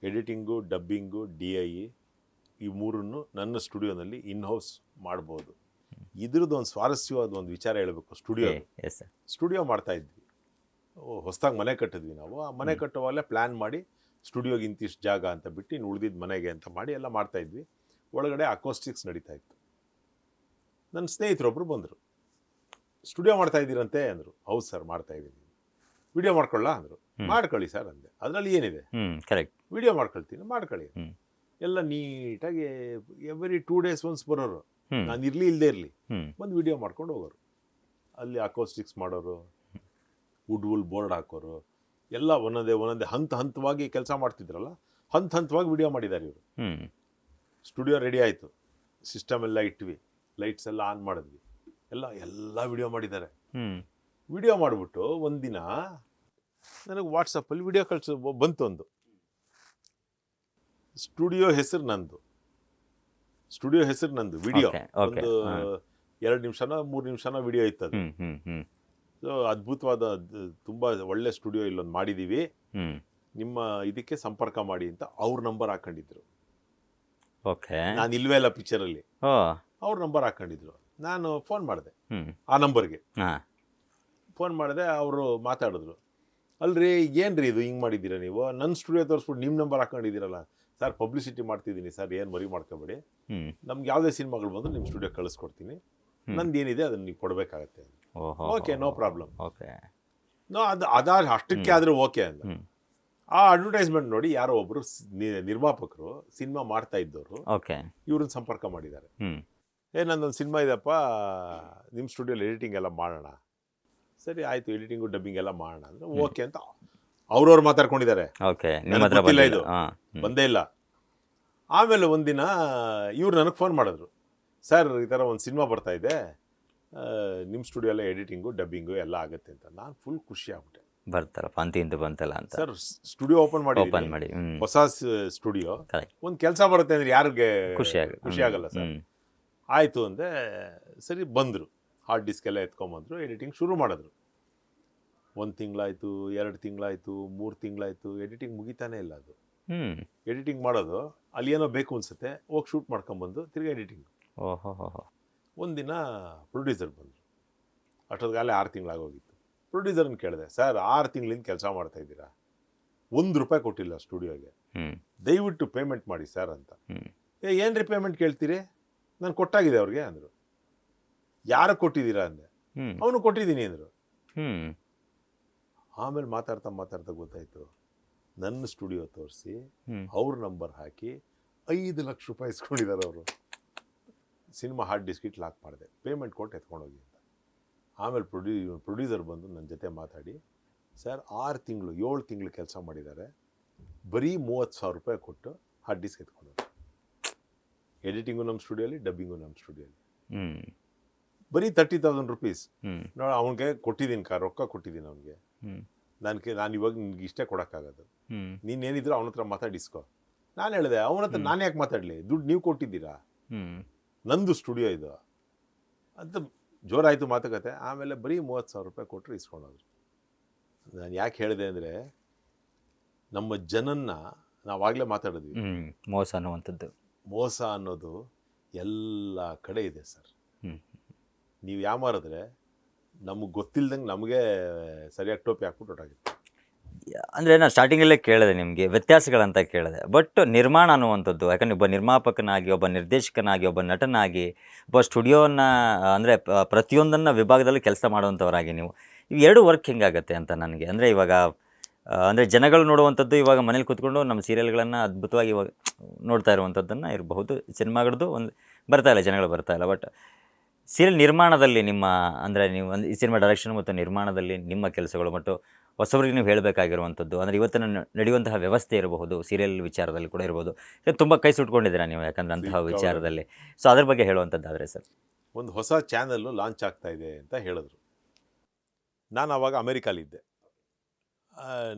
ಎಡಿಟಿಂಗು, ಡಬ್ಬಿಂಗು, DIE ಈ ಮೂರನ್ನು ನನ್ನ ಸ್ಟುಡಿಯೋನಲ್ಲಿ ಇನ್ಹೌಸ್ ಮಾಡ್ಬೋದು. ಇದ್ರದ್ದು ಒಂದು ಸ್ವಾರಸ್ಯವಾದ ಒಂದು ವಿಚಾರ ಹೇಳಬೇಕು. Yes sir. ಸ್ಟುಡಿಯೋ ಮಾಡ್ತಾ ಇದ್ವಿ, ಹೊಸದಾಗಿ ಮನೆ ಕಟ್ಟಿದ್ವಿ ನಾವು. ಆ ಮನೆ ಕಟ್ಟುವಾಗಲೇ ಪ್ಲ್ಯಾನ್ ಮಾಡಿ ಸ್ಟುಡಿಯೋಗೆ ಇಂತಿಷ್ಟು ಜಾಗ ಅಂತ ಬಿಟ್ಟು ಇನ್ನು ಉಳಿದಿದ್ದು ಮನೆಗೆ ಅಂತ ಮಾಡಿ ಎಲ್ಲ ಮಾಡ್ತಾಯಿದ್ವಿ. ಒಳಗಡೆ ಅಕೋಸ್ಟಿಕ್ಸ್ ನಡೀತಾ ಇತ್ತು. ನನ್ನ ಸ್ನೇಹಿತರೊಬ್ಬರು ಬಂದರು, ಸ್ಟುಡಿಯೋ ಮಾಡ್ತಾ ಇದ್ದೀರಂತೆ ಅಂದರು. ಹೌದು ಸರ್ ಮಾಡ್ತಾ ಇದ್ದೀನಿ. ವಿಡಿಯೋ ಮಾಡ್ಕೊಳ್ಳ ಅಂದರು. ಮಾಡ್ಕೊಳ್ಳಿ ಸರ್ ಅಂದೆ. ಅದರಲ್ಲಿ ಏನಿದೆ, ಕರೆಕ್ಟ್, ವಿಡಿಯೋ ಮಾಡ್ಕೊಳ್ತೀನಿ, ಮಾಡ್ಕೊಳ್ಳಿ. ಎಲ್ಲ ನೀಟಾಗಿ ಎವ್ರಿ 2 days ಒನ್ಸ್ ಬರೋರು, ನಾನು ಇರಲಿ ಇಲ್ಲದೆ ಇರಲಿ ಬಂದು ವಿಡಿಯೋ ಮಾಡ್ಕೊಂಡು ಹೋಗೋರು. ಅಲ್ಲಿ ಅಕೋಸ್ಟಿಕ್ಸ್ ಮಾಡೋರು, ವುಡ್ ಬೋರ್ಡ್ ಹಾಕೋರು, ಎಲ್ಲ ಒಂದೊಂದೇ ಹಂತವಾಗಿ ಕೆಲಸ ಮಾಡ್ತಿದ್ರಲ್ಲ, ಹಂತವಾಗಿ ವಿಡಿಯೋ ಮಾಡಿದ್ದಾರೆ ಇವರು. ಸ್ಟುಡಿಯೋ ರೆಡಿ ಆಯಿತು, ಸಿಸ್ಟಮ್ ಎಲ್ಲ ಇಟ್ವಿ, ಲೈಟ್ಸ್ ಎಲ್ಲ ಆನ್ ಮಾಡಿದ್ವಿ, ಎಲ್ಲ ವಿಡಿಯೋ ಮಾಡಿದ್ದಾರೆ. ವಿಡಿಯೋ ಮಾಡಿಬಿಟ್ಟು ಒಂದಿನ ನನಗೆ ವಾಟ್ಸಪ್ಪಲ್ಲಿ ವಿಡಿಯೋ ಬಂತು. ಒಂದು ಸ್ಟುಡಿಯೋ ಹೆಸರು ನಂದು ವಿಡಿಯೋ ಒಂದು 2 ನಿಮಿಷನೋ 3 ನಿಮಿಷನೋ ವಿಡಿಯೋ ಇತ್ತು ಅದು. ಸೊ ಅದ್ಭುತವಾದ ತುಂಬ ಒಳ್ಳೆ ಸ್ಟುಡಿಯೋ ಇಲ್ಲೊಂದು ಮಾಡಿದ್ದೀವಿ, ನಿಮ್ಮ ಇದಕ್ಕೆ ಸಂಪರ್ಕ ಮಾಡಿ ಅಂತ ಅವ್ರ ನಂಬರ್ ಹಾಕೊಂಡಿದ್ರು. ನಾನು ಇಲ್ವೇ ಇಲ್ಲ ಪಿಕ್ಚರಲ್ಲಿ, ಅವ್ರ ನಂಬರ್ ಹಾಕೊಂಡಿದ್ರು. ನಾನು ಫೋನ್ ಮಾಡಿದೆ, ಆ ನಂಬರ್ಗೆ ಫೋನ್ ಮಾಡಿದೆ. ಅವರು ಮಾತಾಡಿದ್ರು, ಅಲ್ರಿ ಏನ್ರಿ ಇದು ಹಿಂಗೆ ಮಾಡಿದ್ದೀರಾ ನೀವು, ನನ್ನ ಸ್ಟುಡಿಯೋ ತೋರಿಸ್ಬಿಟ್ಟು ನಿಮ್ಮ ನಂಬರ್ ಹಾಕೊಂಡಿದ್ದೀರಲ್ಲ. ಸರ್ ಪಬ್ಲಿಸಿಟಿ ಮಾಡ್ತಿದ್ದೀನಿ ಸರ್, ಏನು ಮರಿ ಮಾಡ್ಕೋಬೇಡಿ, ನಮ್ಗೆ ಯಾವುದೇ ಸಿನಿಮಾಗಳು ಬಂದು ನಿಮ್ಮ ಸ್ಟುಡಿಯೋ ಕಳಿಸ್ಕೊಡ್ತೀನಿ, ನಂದು ಏನಿದೆ ಅದನ್ನು ನೀವು ಕೊಡಬೇಕಾಗತ್ತೆ. Okay, no problem. ಅಷ್ಟಕ್ಕೆ ಆದರೆ ಓಕೆ ಅಂದ. ಆ ಅಡ್ವರ್ಟೈಸ್ಮೆಂಟ್ ನೋಡಿ ಯಾರೋ ಒಬ್ಬರು ನಿರ್ಮಾಪಕರು ಸಿನಿಮಾ ಮಾಡ್ತಾ ಇದ್ದವರು ಇವ್ರನ್ನ ಸಂಪರ್ಕ ಮಾಡಿದ್ದಾರೆ. ನಂದೊಂದು ಸಿನಿಮಾ ಇದೆಪ್ಪ, ನಿಮ್ಮ ಸ್ಟುಡಿಯೋಲಿ ಎಡಿಟಿಂಗ್ ಎಲ್ಲ ಮಾಡೋಣ. ಸರಿ ಆಯಿತು, ಎಡಿಟಿಂಗು ಡಬ್ಬಿಂಗ್ ಎಲ್ಲ ಮಾಡೋಣ ಅಂದರೆ ಓಕೆ ಅಂತ ಅವ್ರವ್ರು ಮಾತಾಡ್ಕೊಂಡಿದ್ದಾರೆ. ಗೊತ್ತಿಲ್ಲ, ಇದು ಬಂದೇ ಇಲ್ಲ. ಆಮೇಲೆ ಒಂದಿನ ಇವ್ರು ನನಗೆ ಫೋನ್ ಮಾಡಿದ್ರು, ಸರ್ ಈ ಥರ ಒಂದು ಸಿನಿಮಾ ಬರ್ತಾ ಇದೆ, ನಿಮ್ಮ ಸ್ಟುಡಿಯೋಲ್ಲೇ ಎಡಿಟಿಂಗು ಡಬ್ಬಿಂಗು ಎಲ್ಲ ಆಗುತ್ತೆ ಅಂತ. ನಾನು ಫುಲ್ ಖುಷಿ ಆಗ್ಬಿಟ್ಟೆ. ಬರ್ತಾರಪ್ಪ ಅಂತ ಬಂತಲ್ಲ ಅಂತ. ಸರ್ ಸ್ಟುಡಿಯೋ ಓಪನ್ ಮಾಡಿ ಹೊಸ ಸ್ಟುಡಿಯೋ, ಒಂದು ಕೆಲಸ ಬರುತ್ತೆ ಅಂದರೆ ಯಾರಿಗೆ ಖುಷಿ ಆಗಲ್ಲ ಸರ್. ಆಯಿತು ಅಂದೆ. ಸರಿ ಬಂದರು, ಹಾರ್ಡ್ ಡಿಸ್ಕ್ ಎಲ್ಲ ಎತ್ಕೊಂಬಂದರು, ಎಡಿಟಿಂಗ್ ಶುರು ಮಾಡಿದ್ರು. 1 ತಿಂಗಳಾಯಿತು, 2 ತಿಂಗಳಾಯಿತು, 3 ತಿಂಗಳಾಯಿತು, ಎಡಿಟಿಂಗ್ ಮುಗಿತಾನೇ ಇಲ್ಲ. ಅದು ಎಡಿಟಿಂಗ್ ಮಾಡೋದು ಅಲ್ಲಿ ಏನೋ ಬೇಕು ಅನ್ಸುತ್ತೆ, ಹೋಗಿ ಶೂಟ್ ಮಾಡ್ಕೊಂಬಂದು ತಿರ್ಗಿ ಎಡಿಟಿಂಗ್. ಒಂದಿನ ಪ್ರೊಡ್ಯೂಸರ್ ಬಂದರು, ಅಷ್ಟೊತ್ತಿಗಾಲೇ 6 ತಿಂಗಳಾಗೋಗಿತ್ತು. ಪ್ರೊಡ್ಯೂಸರ್ನ ಕೇಳಿದೆ, ಸರ್ 6 ತಿಂಗಳಿಂದ ಕೆಲಸ ಮಾಡ್ತಾಯಿದ್ದೀರಾ, ₹1 ಕೊಟ್ಟಿಲ್ಲ ಸ್ಟುಡಿಯೋಗೆ, ದಯವಿಟ್ಟು ಪೇಮೆಂಟ್ ಮಾಡಿ ಸರ್ ಅಂತ. ಏನ್ರಿ ಪೇಮೆಂಟ್ ಕೇಳ್ತೀರಿ, ನಾನು ಕೊಟ್ಟಾಗಿದೆ ಅವ್ರಿಗೆ ಅಂದರು. ಯಾರು ಕೊಟ್ಟಿದ್ದೀರಾ ಅಂದೆ. ಅವನು ಕೊಟ್ಟಿದ್ದೀನಿ ಅಂದರು. ಆಮೇಲೆ ಮಾತಾಡ್ತಾ ಗೊತ್ತಾಯಿತು, ನನ್ನ ಸ್ಟುಡಿಯೋ ತೋರಿಸಿ ಅವ್ರ ನಂಬರ್ ಹಾಕಿ ₹5 ಲಕ್ಷ ಇಸ್ಕೊಂಡಿದ್ದಾರೆ ಅವರು. ಸಿನಿಮಾ ಹಾರ್ಡ್ ಡಿಸ್ಕ್ ಲಾಕ್ ಮಾಡಿದೆ, ಪೇಮೆಂಟ್ ಕೊಟ್ಟು ಎತ್ಕೊಂಡೋಗಿ ಅಂತ. ಆಮೇಲೆ ಪ್ರೊಡ್ಯೂಸರ್ ಬಂದು ನನ್ನ ಜೊತೆ ಮಾತಾಡಿ, ಸರ್ 6 ತಿಂಗಳು 7 ತಿಂಗಳು ಕೆಲಸ ಮಾಡಿದ್ದಾರೆ, ಬರೀ ₹30,000 ಕೊಟ್ಟು ಹಾರ್ಡ್ ಡಿಸ್ಕ್ ಎತ್ಕೊಂಡೋಗಿ. ಎಡಿಟಿಂಗು ನಮ್ಮ ಸ್ಟುಡಿಯೋಲಿ, ಡಬ್ಬಿಂಗು ನಮ್ಮ ಸ್ಟುಡಿಯೋಲಿ, ಬರೀ ₹30,000. ನೋಡಿ ಅವನಿಗೆ ಕೊಟ್ಟಿದ್ದೀನಿ, ರೊಕ್ಕ ಕೊಟ್ಟಿದ್ದೀನಿ ಅವನಿಗೆ. ನಾನು ಇವಾಗ ನಿನ್ಗೆ ಇಷ್ಟೇ ಕೊಡೋಕ್ಕಾಗೋದು, ನೀನೇನಿದ್ರು ಅವನ ಹತ್ರ ಮಾತಾಡಿಸ್ಕೊ. ನಾನು ಹೇಳಿದೆ, ಅವನ ಹತ್ರ ನಾನು ಯಾಕೆ ಮಾತಾಡಲಿ, ದುಡ್ಡು ನೀವು ಕೊಟ್ಟಿದ್ದೀರಾ, ನಂದು ಸ್ಟುಡಿಯೋ ಇದು ಅಂತ. ಜೋರಾಯಿತು ಮಾತುಕತೆ. ಆಮೇಲೆ ಬರೀ ₹30,000 ಕೊಟ್ಟರು ಇಸ್ಕೊಂಡೋದ್ರು. ನಾನು ಯಾಕೆ ಹೇಳಿದೆ ಅಂದರೆ, ನಮ್ಮ ಜನನ್ನ ನಾವಾಗಲೇ ಮಾತಾಡಿದ್ವಿ, ಮೋಸ ಅನ್ನೋದು ಎಲ್ಲ ಕಡೆ ಇದೆ ಸರ್. ನೀವು ಯಾಮಾರಿದ್ರೆ ನಮಗೆ ಗೊತ್ತಿಲ್ದಂಗೆ ನಮಗೆ ಸರಿಯಾಗಿ ಟೋಪಿ ಹಾಕ್ಬಿಟ್ಟು ಹೊರಟಾಗಿತ್ತು. ಅಂದರೆ ನಾನು ಸ್ಟಾರ್ಟಿಂಗಲ್ಲೇ ಕೇಳಿದೆ ನಿಮಗೆ ವ್ಯತ್ಯಾಸಗಳಂತ ಕೇಳಿದೆ. ಬಟ್ ನಿರ್ಮಾಣ ಅನ್ನುವಂಥದ್ದು, ಯಾಕಂದರೆ ಒಬ್ಬ ನಿರ್ಮಾಪಕನಾಗಿ, ಒಬ್ಬ ನಿರ್ದೇಶಕನಾಗಿ, ಒಬ್ಬ ನಟನಾಗಿ, ಒಬ್ಬ ಸ್ಟುಡಿಯೋನ ಅಂದರೆ ಪ್ರತಿಯೊಂದನ್ನು ವಿಭಾಗದಲ್ಲಿ ಕೆಲಸ ಮಾಡುವಂಥವರಾಗಿ ನೀವು ಇವೆರಡು ವರ್ಕ್ ಹೆಂಗಾಗತ್ತೆ ಅಂತ ನನಗೆ. ಅಂದರೆ ಇವಾಗ ಅಂದರೆ ಜನಗಳು ನೋಡುವಂಥದ್ದು, ಇವಾಗ ಮನೇಲಿ ಕೂತ್ಕೊಂಡು ನಮ್ಮ ಸೀರಿಯಲ್ಗಳನ್ನು ಅದ್ಭುತವಾಗಿ ಇವಾಗ ನೋಡ್ತಾ ಇರುವಂಥದ್ದನ್ನು ಇರಬಹುದು, ಸಿನಿಮಾಗಳದ್ದು ಒಂದು ಬರ್ತಾ ಇಲ್ಲ, ಜನಗಳು ಬರ್ತಾ ಇಲ್ಲ. ಬಟ್ ಸೀರಿಯಲ್ ನಿರ್ಮಾಣದಲ್ಲಿ ನಿಮ್ಮ ಅಂದರೆ ನೀವು ಒಂದು ಈ ಸಿನಿಮಾ ಡೈರೆಕ್ಷನ್ ಮತ್ತು ನಿರ್ಮಾಣದಲ್ಲಿ ನಿಮ್ಮ ಕೆಲಸಗಳು ಮತ್ತು ಹೊಸಬರಿಗೆ ನೀವು ಹೇಳಬೇಕಾಗಿರುವಂಥದ್ದು, ಅಂದರೆ ಇವತ್ತಿನ ನಡೆಯುವಂತಹ ವ್ಯವಸ್ಥೆ ಇರಬಹುದು, ಸೀರಿಯಲ್ ವಿಚಾರದಲ್ಲಿ ಕೂಡ ಇರ್ಬೋದು, ತುಂಬ ಕೈ ಸುಟ್ಕೊಂಡಿದ್ದೀರಾ ನೀವು, ಯಾಕಂದರೆ ಅಂತಹ ವಿಚಾರದಲ್ಲಿ. ಸೊ ಅದ್ರ ಬಗ್ಗೆ ಹೇಳುವಂಥದ್ದಾದರೆ ಸರ್, ಒಂದು ಹೊಸ ಚಾನಲ್ಲು ಲಾಂಚ್ ಆಗ್ತಾ ಇದೆ ಅಂತ ಹೇಳಿದ್ರು. ನಾನು ಆವಾಗ ಅಮೇರಿಕಾಲಿದ್ದೆ,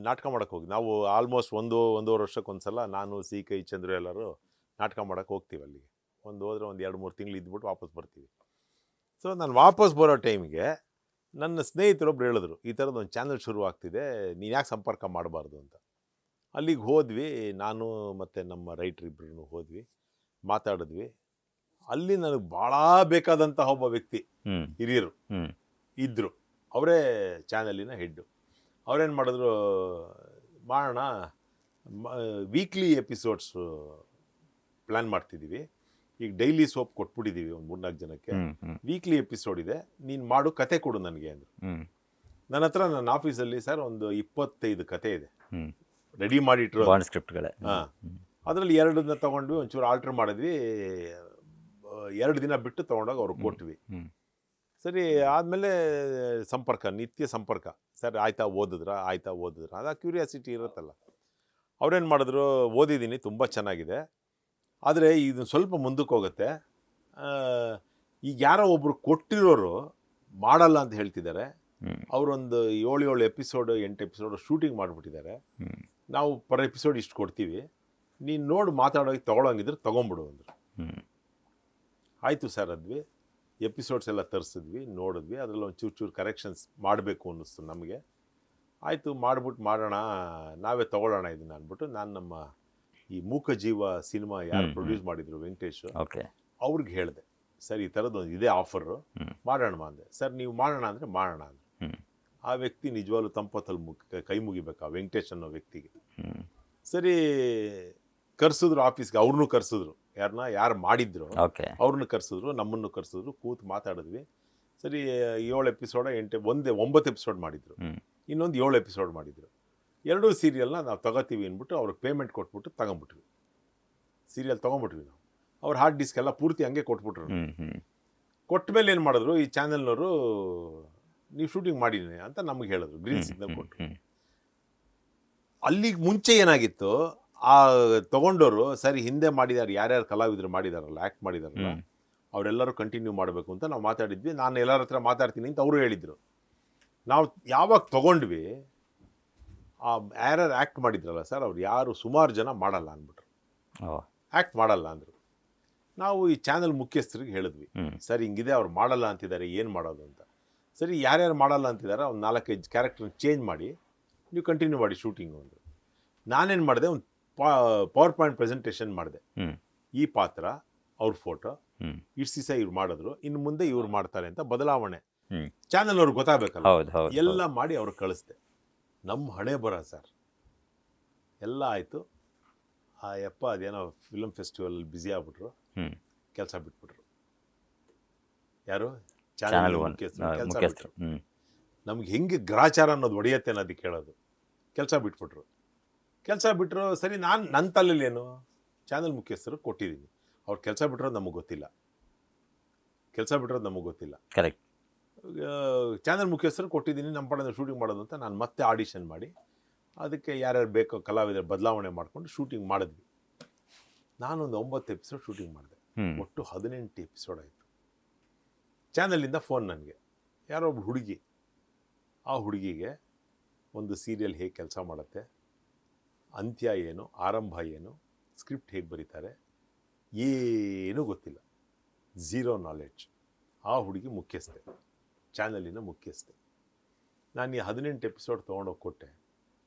ನಾಟಕ ಮಾಡೋಕ್ಕೆ ಹೋಗಿ. ನಾವು ಆಲ್ಮೋಸ್ಟ್ ಒಂದೂವರೆ ವರ್ಷಕ್ಕೊಂದ್ಸಲ ನಾನು CK ಚಂದ್ರು ಎಲ್ಲರೂ ನಾಟಕ ಮಾಡೋಕ್ಕೆ ಹೋಗ್ತೀವಿ ಅಲ್ಲಿಗೆ. ಹೋದರೆ 2-3 ತಿಂಗಳು ಇದ್ಬಿಟ್ಟು ವಾಪಸ್ ಬರ್ತೀವಿ. ಸೊ ನಾನು ವಾಪಸ್ ಬರೋ ಟೈಮಿಗೆ ನನ್ನ ಸ್ನೇಹಿತರೊಬ್ರು ಹೇಳಿದ್ರು, ಈ ಥರದ್ದು ಒಂದು ಚಾನಲ್ ಶುರು ಆಗ್ತಿದೆ, ನೀನು ಯಾಕೆ ಸಂಪರ್ಕ ಮಾಡಬಾರ್ದು ಅಂತ. ಅಲ್ಲಿಗೆ ಹೋದ್ವಿ, ನಾನು ಮತ್ತು ನಮ್ಮ ರೈಟ್ರ್ ಇಬ್ಬರೂ ಹೋದ್ವಿ, ಮಾತಾಡಿದ್ವಿ. ಅಲ್ಲಿ ನನಗೆ ಭಾಳ ಬೇಕಾದಂತಹ ಒಬ್ಬ ವ್ಯಕ್ತಿ, ಹಿರಿಯರು ಇದ್ದರು, ಅವರೇ ಚಾನಲಿನ ಹೆಡ್ಡು. ಅವ್ರೇನು ಮಾಡಿದ್ರು, ಮಾಡೋಣ ವೀಕ್ಲಿ ಎಪಿಸೋಡ್ಸು ಪ್ಲ್ಯಾನ್ ಮಾಡ್ತಿದ್ದೀವಿ, ಈಗ ಡೈಲಿ ಸೋಪ್ ಕೊಟ್ಬಿಟ್ಟಿದ್ದೀವಿ ಒಂದು 3-4 ಜನಕ್ಕೆ, ವೀಕ್ಲಿ ಎಪಿಸೋಡ್ ಇದೆ, ನೀನು ಮಾಡು, ಕತೆ ಕೊಡು ನನಗೆ ಅಂದರು. ನನ್ನ ಹತ್ರ ನನ್ನ ಆಫೀಸಲ್ಲಿ ಸರ್ ಒಂದು 25 ಕತೆ ಇದೆ ರೆಡಿ ಮಾಡಿಟ್ರು, ಸ್ಕ್ರಿಪ್ಟ್ಗಳೇ. ಹಾಂ, ಅದರಲ್ಲಿ 2 ತೊಗೊಂಡ್ವಿ, ಒಂಚೂರು ಆಲ್ಟ್ರ್ ಮಾಡಿದ್ವಿ, 2 ದಿನ ಬಿಟ್ಟು ತೊಗೊಂಡೋಗಿ ಅವ್ರಿಗೆ ಕೊಟ್ವಿ. ಸರಿ ಆದಮೇಲೆ ನಿತ್ಯ ಸಂಪರ್ಕ, ಸರ್ ಆಯ್ತಾ ಓದಿದ್ರ ಅದು ಕ್ಯೂರಿಯಾಸಿಟಿ ಇರುತ್ತಲ್ಲ. ಅವ್ರೇನು ಮಾಡಿದ್ರು, ಓದಿದ್ದೀನಿ, ತುಂಬ ಚೆನ್ನಾಗಿದೆ, ಆದರೆ ಇದು ಸ್ವಲ್ಪ ಮುಂದಕ್ಕೆ ಹೋಗುತ್ತೆ, ಈಗ ಯಾರೋ ಒಬ್ರು ಕೊಟ್ಟಿರೋರು ಮಾಡಲ್ಲ ಅಂತ ಹೇಳ್ತಿದ್ದಾರೆ, ಅವರೊಂದು 7 ಎಪಿಸೋಡ್ 8 ಎಪಿಸೋಡ್ ಶೂಟಿಂಗ್ ಮಾಡಿಬಿಟ್ಟಿದ್ದಾರೆ, ನಾವು ಪರ್ ಎಪಿಸೋಡ್ ಇಷ್ಟು ಕೊಡ್ತೀವಿ, ನೀನು ನೋಡಿ ಮಾತಾಡೋಗಿ ತೊಗೊಳಂಗಿದ್ರೆ ತೊಗೊಂಬಿಡು ಅಂದರು. ಆಯಿತು ಸರ್ ಅಂದ್ವಿ, ಎಪಿಸೋಡ್ಸ್ ಎಲ್ಲ ತರಿಸಿದ್ವಿ, ನೋಡಿದ್ವಿ, ಅದರಲ್ಲಿ ಒಂದು ಚೂರು ಕರೆಕ್ಷನ್ಸ್ ಮಾಡಬೇಕು ಅನ್ನಿಸ್ತು ನಮಗೆ. ಆಯಿತು, ಮಾಡೋಣ, ನಾವೇ ತೊಗೊಳ್ಳೋಣ ಇದನ್ನು ಅಂದ್ಬಿಟ್ಟು, ನಾನು ನಮ್ಮ ಈ ಮೂಕಜೀವ ಸಿನಿಮಾ ಯಾರು ಪ್ರೊಡ್ಯೂಸ್ ಮಾಡಿದ್ರು, ವೆಂಕಟೇಶ್, ಅವ್ರಿಗೆ ಹೇಳಿದೆ, ಸರ್ ಈ ಥರದ್ದೊಂದು ಇದೇ ಆಫರು, ಮಾಡೋಣ ಅಂದೆ. ಸರ್ ನೀವು ಮಾಡೋಣ ಅಂದರೆ ಮಾಡೋಣ ಅಂದರು. ಆ ವ್ಯಕ್ತಿ ನಿಜವಾಗ್ಲೂ ತಂಪತ್ತಲ್ಲಿ ಕೈ ಮುಗಿಬೇಕು, ಆ ವೆಂಕಟೇಶ್ ಅನ್ನೋ ವ್ಯಕ್ತಿಗೆ. ಸರಿ ಕರೆಸಿದ್ರು ಆಫೀಸ್ಗೆ, ಅವ್ರನ್ನೂ ಕರೆಸಿದ್ರು, ಯಾರು ಮಾಡಿದ್ರು ಅವ್ರನ್ನ ಕರೆಸಿದ್ರು, ನಮ್ಮನ್ನು ಕರೆಸಿದ್ರು, ಕೂತು ಮಾತಾಡಿದ್ವಿ. ಸರಿ 7 ಎಪಿಸೋಡ 9 ಎಪಿಸೋಡ್ ಮಾಡಿದ್ರು, ಇನ್ನೊಂದು 7 ಎಪಿಸೋಡ್ ಮಾಡಿದ್ರು. 2 ಸೀರಿಯಲ್ನ ನಾವು ತಗೋತೀವಿ ಅಂದ್ಬಿಟ್ಟು ಅವ್ರಿಗೆ ಪೇಮೆಂಟ್ ಕೊಟ್ಬಿಟ್ಟು ತಗೊಂಬಿಟ್ವಿ, ಸೀರಿಯಲ್ ತೊಗೊಂಬಿಟ್ವಿ ನಾವು. ಅವ್ರ ಹಾರ್ಡ್ ಡಿಸ್ಕ್ ಎಲ್ಲ ಪೂರ್ತಿ ಹಂಗೆ ಕೊಟ್ಬಿಟ್ರು. ಕೊಟ್ಟ ಮೇಲೆ ಏನು ಮಾಡಿದ್ರು, ಈ ಚಾನೆಲ್ನವರು ನೀವು ಶೂಟಿಂಗ್ ಮಾಡಿದ್ದೀನಿ ಅಂತ ನಮ್ಗೆ ಹೇಳಿದ್ರು, ಗ್ರೀನ್ ಸಿಗ್ನಲ್ ಕೊಟ್ಟರು. ಅಲ್ಲಿಗೆ ಮುಂಚೆ ಏನಾಗಿತ್ತು, ಆ ತೊಗೊಂಡವರು ಸರಿ ಹಿಂದೆ ಮಾಡಿದ್ದಾರೆ, ಯಾರ್ಯಾರು ಕಲಾವಿದರು ಮಾಡಿದಾರಲ್ಲ, ಆ್ಯಕ್ಟ್ ಮಾಡಿದಾರಲ್ಲ, ಅವರೆಲ್ಲರೂ ಕಂಟಿನ್ಯೂ ಮಾಡಬೇಕು ಅಂತ ನಾವು ಮಾತಾಡಿದ್ವಿ. ನಾನು ಎಲ್ಲರ ಹತ್ರ ಮಾತಾಡ್ತೀನಿ ಅಂತ ಅವರು ಹೇಳಿದರು. ನಾವು ಯಾವಾಗ ತೊಗೊಂಡ್ವಿ, ಆ ಯಾರ್ಯಾರು ಆ್ಯಕ್ಟ್ ಮಾಡಿದ್ರಲ್ಲ ಸರ್, ಅವ್ರು ಯಾರು ಸುಮಾರು ಜನ ಮಾಡಲ್ಲ ಅಂದ್ಬಿಟ್ರು, ಆ್ಯಕ್ಟ್ ಮಾಡಲ್ಲ ಅಂದರು. ನಾವು ಈ ಚಾನಲ್ ಮುಖ್ಯಸ್ಥರಿಗೆ ಹೇಳಿದ್ವಿ, ಸರ್ ಹಿಂಗಿದೆ, ಅವ್ರು ಮಾಡಲ್ಲ ಅಂತಿದ್ದಾರೆ, ಏನು ಮಾಡೋದು ಅಂತ. ಸರಿ ಯಾರ್ಯಾರು ಮಾಡಲ್ಲ ಅಂತಿದ್ದಾರೆ, ಒಂದು 4-5 ಕ್ಯಾರೆಕ್ಟರ್ನ ಚೇಂಜ್ ಮಾಡಿ ನೀವು ಕಂಟಿನ್ಯೂ ಮಾಡಿ ಶೂಟಿಂಗು ಅಂದರು. ನಾನೇನು ಮಾಡಿದೆ, ಒಂದು ಪವರ್ ಪಾಯಿಂಟ್ ಪ್ರೆಸೆಂಟೇಷನ್ ಮಾಡಿದೆ, ಈ ಪಾತ್ರ ಅವ್ರ ಫೋಟೋ ಇಷ್ಟು ದಿವಸ ಇವ್ರು ಮಾಡಿದ್ರು, ಇನ್ನು ಮುಂದೆ ಇವ್ರು ಮಾಡ್ತಾರೆ ಅಂತ ಬದಲಾವಣೆ ಚಾನಲ್ ಅವ್ರಿಗೆ ಗೊತ್ತಾಗಬೇಕಲ್ಲ, ಎಲ್ಲ ಮಾಡಿ ಅವ್ರಿಗೆ ಕಳಿಸ್ದೆ. ನಮ್ಮ ಹಣೆ ಬರ ಸರ್, ಎಲ್ಲ ಆಯಿತು. ಆ ಯಪ್ಪ ಅದೇನೋ ಫಿಲಮ್ ಫೆಸ್ಟಿವಲ್ ಬ್ಯುಸಿ ಆಗ್ಬಿಟ್ರು, ಕೆಲಸ ಬಿಟ್ಬಿಟ್ರು. ಯಾರು ಚಾನಲ್ ಮುಖ್ಯಸ್ಥರು. ನಮ್ಗೆ ಹೆಂಗೆ ಗ್ರಾಚಾರ ಅನ್ನೋದು ಒಡೆಯತ್ತೆ ಅನ್ನೋದಕ್ಕೆ ಹೇಳೋದು. ಕೆಲಸ ಬಿಟ್ಬಿಟ್ರು. ಸರಿ, ನನ್ನ ತಲೆಯಲ್ಲಿ ಏನು, ಚಾನಲ್ ಮುಖ್ಯಸ್ಥರು ಕೊಟ್ಟಿದ್ದೀನಿ, ಅವ್ರು ಕೆಲಸ ಬಿಟ್ಟಿರೋದು ನಮಗೆ ಗೊತ್ತಿಲ್ಲ. ಕರೆಕ್ಟ್. ಚಾನಲ್ ಮುಖ್ಯಸ್ಥರು ಕೊಟ್ಟಿದ್ದೀನಿ, ನಮ್ಮ ಪಡೆದ ಶೂಟಿಂಗ್ ಮಾಡೋದು ಅಂತ ನಾನು ಮತ್ತೆ ಆಡಿಷನ್ ಮಾಡಿ ಅದಕ್ಕೆ ಯಾರ್ಯಾರು ಬೇಕೋ ಕಲಾವಿದರು ಬದಲಾವಣೆ ಮಾಡ್ಕೊಂಡು ಶೂಟಿಂಗ್ ಮಾಡಿದ್ವಿ. ನಾನೊಂದು 9 ಎಪಿಸೋಡ್ ಶೂಟಿಂಗ್ ಮಾಡಿದೆ, ಒಟ್ಟು 18 ಎಪಿಸೋಡ್ ಆಯಿತು. ಚಾನಲಿಂದ ಫೋನ್ ನನಗೆ, ಯಾರೋ ಒಬ್ಬ ಹುಡುಗಿ, ಆ ಹುಡುಗಿಗೆ ಒಂದು ಸೀರಿಯಲ್ ಹೇಗೆ ಕೆಲಸ ಮಾಡುತ್ತೆ, ಅಂತ್ಯ ಏನು, ಆರಂಭ ಏನು, ಸ್ಕ್ರಿಪ್ಟ್ ಹೇಗೆ ಬರೀತಾರೆ, ಏನೂ ಗೊತ್ತಿಲ್ಲ, 0 ನಾಲೆಡ್ಜ್. ಆ ಹುಡುಗಿ ಮುಖ್ಯಸ್ಥೆ, ಚಾನಲಿನ ಮುಖ್ಯಸ್ಥೆ. ನಾನು ಈ 18 ಎಪಿಸೋಡ್ ತೊಗೊಂಡೋಗಿ ಕೊಟ್ಟೆ.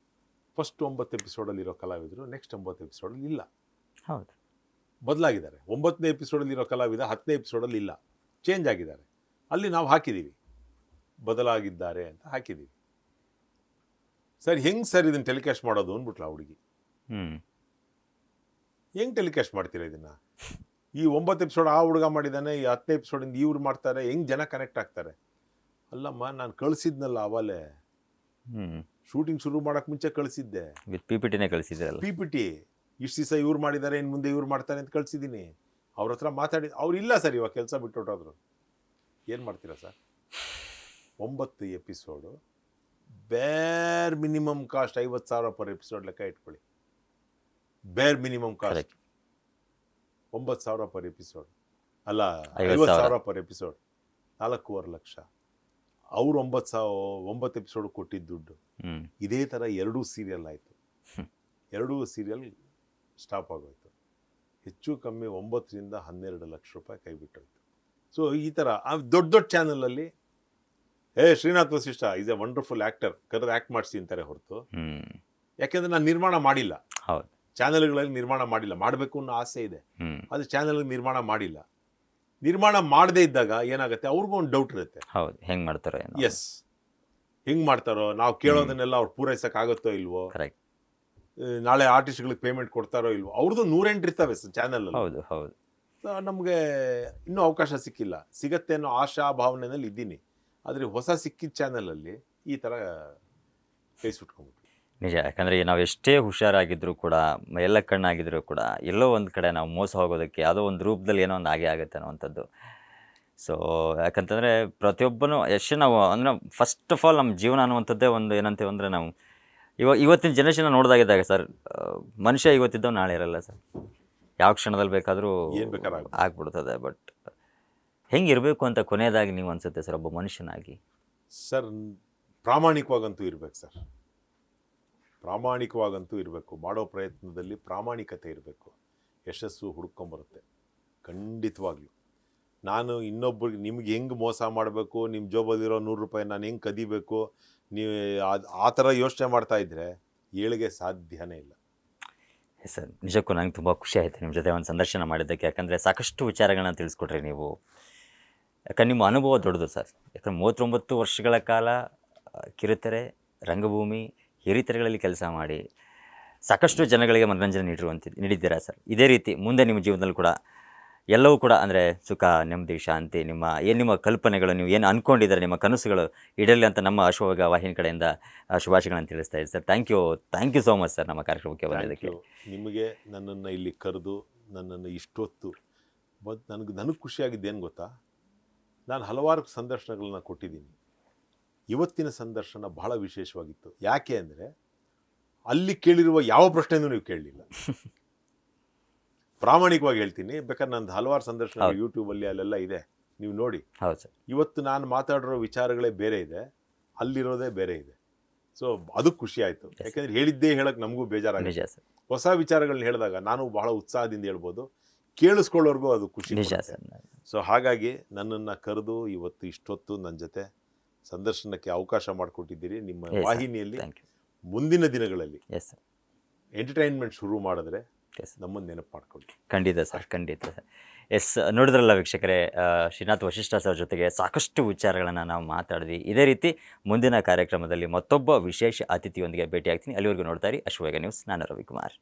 ಫಸ್ಟ್ 9 ಎಪಿಸೋಡಲ್ಲಿರೋ ಕಲಾವಿದರು ನೆಕ್ಸ್ಟ್ 9 ಎಪಿಸೋಡಲ್ಲಿ ಇಲ್ಲ, ಹೌದು, ಬದಲಾಗಿದ್ದಾರೆ. 9ನೇ ಎಪಿಸೋಡಲ್ಲಿರೋ ಕಲಾವಿದ 10ನೇ ಎಪಿಸೋಡಲ್ಲಿ ಇಲ್ಲ, ಚೇಂಜ್ ಆಗಿದ್ದಾರೆ. ಅಲ್ಲಿ ನಾವು ಹಾಕಿದ್ದೀವಿ, ಬದಲಾಗಿದ್ದಾರೆ ಅಂತ ಹಾಕಿದ್ದೀವಿ. ಸರ್ ಹೆಂಗೆ ಸರ್ ಇದನ್ನು ಟೆಲಿಕಾಸ್ಟ್ ಮಾಡೋದು ಅಂದ್ಬಿಟ್ಲ ಆ ಹುಡುಗಿ. ಹೆಂಗೆ ಟೆಲಿಕಾಸ್ಟ್ ಮಾಡ್ತೀರಾ ಇದನ್ನು? ಈ 9 ಎಪಿಸೋಡ್ ಆ ಹುಡುಗ ಮಾಡಿದ್ದಾನೆ, ಈ 10ನೇ ಎಪಿಸೋಡಿಂದ ಇವ್ರು ಮಾಡ್ತಾರೆ, ಹೆಂಗೆ ಜನ ಕನೆಕ್ಟ್ ಆಗ್ತಾರೆ? ಅಲ್ಲಮ್ಮ, ನಾನು ಕಳಿಸಿದ್ನಲ್ಲ ಅವಲೇ, ಶೂಟಿಂಗ್ ಶುರು ಮಾಡೋಕ್ಕೆ ಮುಂಚೆ ಕಳಿಸಿದ್ದೆ, ವಿತ್ PPTನೇ ಕಳಿಸಿದ್ರಲ್ಲ, PPT ಇಷ್ಟು ದಿವಸ ಇವ್ರು ಮಾಡಿದ್ದಾರೆ, ಇನ್ನು ಮುಂದೆ ಇವ್ರು ಮಾಡ್ತಾರೆ ಅಂತ ಕಳಿಸಿದ್ದೀನಿ. ಅವ್ರ ಹತ್ರ ಮಾತಾಡಿ, ಅವ್ರು ಇಲ್ಲ ಸರ್ ಇವಾಗ ಕೆಲಸ ಬಿಟ್ಟುಬಿಟ್ಟೋದ್ರು. ಏನು ಮಾಡ್ತೀರಾ ಸರ್? 9 ಎಪಿಸೋಡು, ಬೇರ್ ಮಿನಿಮಮ್ ಕಾಸ್ಟ್ 50,000 ಪರ್ ಎಪಿಸೋಡ್ ಲೆಕ್ಕ ಇಟ್ಕೊಳ್ಳಿ. ಬೇರ್ ಮಿನಿಮಮ್ ಕಾಸ್ಟ್ 9,000 ಪರ್ ಎಪಿಸೋಡ್, ಅಲ್ಲ 50,000 ಪರ್ ಎಪಿಸೋಡ್, 4.25 ಲಕ್ಷ. ಅವ್ರು 9 ಎಪಿಸೋಡ್ ಕೊಟ್ಟಿದ್ದ ದುಡ್ಡು. ಇದೇ ಥರ 2 ಸೀರಿಯಲ್ ಆಯಿತು. 2 ಸೀರಿಯಲ್ ಸ್ಟಾಪ್ ಆಗೋಯ್ತು. ಹೆಚ್ಚು ಕಮ್ಮಿ 9ರಿಂದ 12 ಲಕ್ಷ ರೂಪಾಯಿ ಕೈ ಬಿಟ್ಟೋಯ್ತು. ಸೊ ಈ ಥರ ದೊಡ್ಡ ಚಾನಲಲ್ಲಿ Srinath Vasishta is a wonderful actor, ಕರೆದು ಆ್ಯಕ್ಟ್ ಮಾಡಿಸಿ ಅಂತಾರೆ ಹೊರತು, ಹ್ಞೂ ಯಾಕೆಂದರೆ ನಾನು ನಿರ್ಮಾಣ ಮಾಡಿಲ್ಲ, ಹೌದು ಚಾನೆಲ್ಗಳಲ್ಲಿ ನಿರ್ಮಾಣ ಮಾಡಿಲ್ಲ. ಮಾಡಬೇಕು ಅನ್ನೋ ಆಸೆ ಇದೆ, ಹ್ಞೂ ಅದು ಚಾನೆಲ್ ನಿರ್ಮಾಣ ಮಾಡಿಲ್ಲ. ನಿರ್ಮಾಣ ಮಾಡದೇ ಇದ್ದಾಗ ಏನಾಗುತ್ತೆ, ಅವ್ರಿಗೂ ಒಂದು ಡೌಟ್ ಇರುತ್ತೆ. ಹೌದು ಹೆಂಗೆ ಮಾಡ್ತಾರೋ ಏನೋ. ಎಸ್, ಹೆಂಗೆ ಮಾಡ್ತಾರೋ, ನಾವು ಕೇಳೋದನ್ನೆಲ್ಲ ಅವ್ರು ಪೂರೈಸೋಕ್ಕಾಗುತ್ತೋ ಇಲ್ವೋ, ಕರೆಕ್ಟ್. ನಾಳೆ ಆರ್ಟಿಸ್ಟ್ಗಳಿಗೆ ಪೇಮೆಂಟ್ ಕೊಡ್ತಾರೋ ಇಲ್ವೋ, ಅವ್ರದ್ದು 108 ಇರ್ತವೆ ಚಾನಲಲ್ಲಿ. ಹೌದು ಹೌದು ನಮಗೆ ಇನ್ನೂ ಅವಕಾಶ ಸಿಕ್ಕಿಲ್ಲ, ಸಿಗತ್ತೆ ಅನ್ನೋ ಆಶಾ ಭಾವನೆಯಲ್ಲಿ ಇದ್ದೀನಿ. ಆದರೆ ಹೊಸ ಸಿಕ್ಕಿದ ಚಾನಲಲ್ಲಿ ಈ ಥರ ಕೈ ಸುಟ್ಕೊಂಡ್ಬಿಟ್ಟು. ನಿಜ, ಯಾಕಂದರೆ ನಾವು ಎಷ್ಟೇ ಹುಷಾರಾಗಿದ್ದರೂ ಕೂಡ, ಎಲ್ಲ ಕಣ್ಣಾಗಿದ್ದರೂ ಕೂಡ ಎಲ್ಲೋ ಒಂದು ಕಡೆ ನಾವು ಮೋಸ ಹೋಗೋದಕ್ಕೆ ಯಾವುದೋ ಒಂದು ರೂಪದಲ್ಲಿ ಏನೋ ಒಂದು ಆಗೇ ಆಗುತ್ತೆ ಅನ್ನೋವಂಥದ್ದು. ಸೊ ಯಾಕಂತಂದರೆ ಪ್ರತಿಯೊಬ್ಬನೂ ಎಷ್ಟು ನಾವು ಅಂದರೆ ಫಸ್ಟ್ ಆಫ್ ಆಲ್ ನಮ್ಮ ಜೀವನ ಅನ್ನುವಂಥದ್ದೇ ಒಂದು ಏನಂತೀವಿ ಅಂದರೆ, ನಾವು ಇವತ್ತಿನ ಜನ್ರೇಷನ್ ನೋಡಿದಾಗಿದ್ದಾಗ ಸರ್, ಮನುಷ್ಯ ಇವತ್ತಿದ್ದವು ನಾಳೆ ಇರಲ್ಲ ಸರ್, ಯಾವ ಕ್ಷಣದಲ್ಲಿ ಬೇಕಾದರೂ ಏನು ಬೇಕಾದ್ರೆ ಆಗ್ಬಿಡ್ತದೆ. ಬಟ್ ಹೆಂಗಿರಬೇಕು ಅಂತ ಕೊನೆಯದಾಗಿ ನೀವು ಅನಿಸುತ್ತೆ ಸರ್ ಒಬ್ಬ ಮನುಷ್ಯನಾಗಿ? ಸರ್, ಪ್ರಾಮಾಣಿಕವಾಗಂತೂ ಇರಬೇಕು ಸರ್, ಪ್ರಾಮಾಣಿಕವಾಗಂತೂ ಇರಬೇಕು. ಮಾಡೋ ಪ್ರಯತ್ನದಲ್ಲಿ ಪ್ರಾಮಾಣಿಕತೆ ಇರಬೇಕು, ಯಶಸ್ಸು ಹುಡ್ಕೊಂಬರುತ್ತೆ ಖಂಡಿತವಾಗ್ಲೂ. ನಾನು ಇನ್ನೊಬ್ಬರಿಗೆ ನಿಮ್ಗೆ ಹೆಂಗೆ ಮೋಸ ಮಾಡಬೇಕು, ನಿಮ್ಮ ಜೋಬಲ್ಲಿರೋ 100 ರೂಪಾಯಿ ನಾನು ಹೆಂಗೆ ಕದಿಬೇಕು, ನೀವು ಆ ಥರ ಯೋಚನೆ ಮಾಡ್ತಾಯಿದ್ರೆ ಏಳಿಗೆ ಸಾಧ್ಯನೇ ಇಲ್ಲ. ಸರ್, ನಿಜಕ್ಕೂ ನನಗೆ ತುಂಬ ಖುಷಿ ಆಯಿತು ನಿಮ್ಮ ಜೊತೆ ಒಂದು ಸಂದರ್ಶನ ಮಾಡಿದ್ದಕ್ಕೆ. ಯಾಕಂದರೆ ಸಾಕಷ್ಟು ವಿಚಾರಗಳನ್ನ ತಿಳಿಸ್ಕೊಟ್ರಿ ನೀವು. ಯಾಕಂದ್ರೆ ನಿಮ್ಮ ಅನುಭವ ದೊಡ್ಡದು ಸರ್. ಯಾಕಂದ್ರೆ 39 ವರ್ಷಗಳ ಕಾಲ ಕಿರುತೆರೆ, ರಂಗಭೂಮಿ, ಹಿರಿತೆರೆಗಳಲ್ಲಿ ಕೆಲಸ ಮಾಡಿ ಸಾಕಷ್ಟು ಜನಗಳಿಗೆ ಮನರಂಜನೆ ನೀಡಿದ್ದೀರಾ ಸರ್. ಇದೇ ರೀತಿ ಮುಂದೆ ನಿಮ್ಮ ಜೀವನದಲ್ಲಿ ಕೂಡ ಎಲ್ಲವೂ ಕೂಡ ಅಂದರೆ ಸುಖ, ನೆಮ್ಮದಿ, ಶಾಂತಿ, ನಿಮ್ಮ ಕಲ್ಪನೆಗಳು, ನೀವು ಏನು ಅಂದ್ಕೊಂಡಿದ್ದಾರೆ, ನಿಮ್ಮ ಕನಸುಗಳು ಈಡೇರಲಿ ಅಂತ ನಮ್ಮ ಅಶ್ವವೇಗ ವಾಹಿನಿ ಕಡೆಯಿಂದ ಶುಭಾಶಯಗಳನ್ನು ತಿಳಿಸ್ತಾ ಇದ್ದೀವಿ sir. Thank you so much sir ನಮ್ಮ ಕಾರ್ಯಕ್ರಮಕ್ಕೆ ಬಂದಿದ್ದಕ್ಕೆ. ನಿಮಗೆ ನನ್ನನ್ನು ಇಲ್ಲಿ ಕರೆದು ನನ್ನನ್ನು ಇಷ್ಟೊತ್ತು ನನಗೆ ಖುಷಿಯಾಗಿದ್ದೇನು ಗೊತ್ತಾ, ನಾನು ಹಲವಾರು ಸಂದರ್ಶನಗಳನ್ನ ಕೊಟ್ಟಿದ್ದೀನಿ. ಇವತ್ತಿನ ಸಂದರ್ಶನ ಬಹಳ ವಿಶೇಷವಾಗಿತ್ತು. ಯಾಕೆ ಅಂದರೆ ಅಲ್ಲಿ ಕೇಳಿರುವ ಯಾವ ಪ್ರಶ್ನೆಯೂ ನೀವು ಕೇಳಲಿಲ್ಲ. ಪ್ರಾಮಾಣಿಕವಾಗಿ ಹೇಳ್ತೀನಿ, ಬೇಕಾದ್ರೆ ನಂದು ಹಲವಾರು ಸಂದರ್ಶನ ಯೂಟ್ಯೂಬಲ್ಲಿ ಅಲ್ಲೆಲ್ಲ ಇದೆ, ನೀವು ನೋಡಿ. ಹೌದು ಸರ್. ಇವತ್ತು ನಾನು ಮಾತಾಡಿರೋ ವಿಚಾರಗಳೇ ಬೇರೆ ಇದೆ, ಅಲ್ಲಿರೋದೇ ಬೇರೆ ಇದೆ. ಸೊ ಅದು ಖುಷಿ ಆಯಿತು. ಯಾಕೆಂದರೆ ಹೇಳಿದ್ದೇ ಹೇಳೋಕ್ಕೆ ನಮಗೂ ಬೇಜಾರಾಗಿದೆ. ಹೊಸ ವಿಚಾರಗಳನ್ನ ಹೇಳಿದಾಗ ನಾನು ಬಹಳ ಉತ್ಸಾಹದಿಂದ ಹೇಳ್ಬೋದು, ಕೇಳಿಸ್ಕೊಳ್ಳೋರ್ಗೂ ಅದು ಖುಷಿ. ನಿಜ ಸರ್. ಸೊ ಹಾಗಾಗಿ ನನ್ನನ್ನು ಕರೆದು ಇವತ್ತು ಇಷ್ಟೊತ್ತು ನನ್ನ ಜೊತೆ ಸಂದರ್ಶನಕ್ಕೆ ಅವಕಾಶ ಮಾಡಿಕೊಟ್ಟಿದ್ದೀರಿ. ನಿಮ್ಮ ವಾಹಿನಿಯಲ್ಲಿ ಮುಂದಿನ ದಿನಗಳಲ್ಲಿ ಎಂಟರ್ಟೈನ್ಮೆಂಟ್ ಶುರು ಮಾಡಿದ್ರೆ ನಮ್ಮನ್ನು ನೆನಪು ಮಾಡ್ಕೊಳ್ಳಿ. ಖಂಡಿತ ಸರ್, ಖಂಡಿತ ಸರ್. ಎಸ್, ನೋಡಿದ್ರಲ್ಲ ವೀಕ್ಷಕರೇ, ಶ್ರೀನಾಥ್ ವಸಿಷ್ಠ ಸರ್ ಜೊತೆಗೆ ಸಾಕಷ್ಟು ವಿಚಾರಗಳನ್ನು ನಾವು ಮಾತಾಡಿದ್ವಿ. ಇದೇ ರೀತಿ ಮುಂದಿನ ಕಾರ್ಯಕ್ರಮದಲ್ಲಿ ಮತ್ತೊಬ್ಬ ವಿಶೇಷ ಅತಿಥಿಯೊಂದಿಗೆ ಭೇಟಿಯಾಗ್ತೀನಿ. ಅಲ್ಲಿವರೆಗೂ ನೋಡ್ತಾ ಇರಿ ಅಶ್ವವೇಗ ನ್ಯೂಸ್. ನಾನು ರವಿಕುಮಾರ್.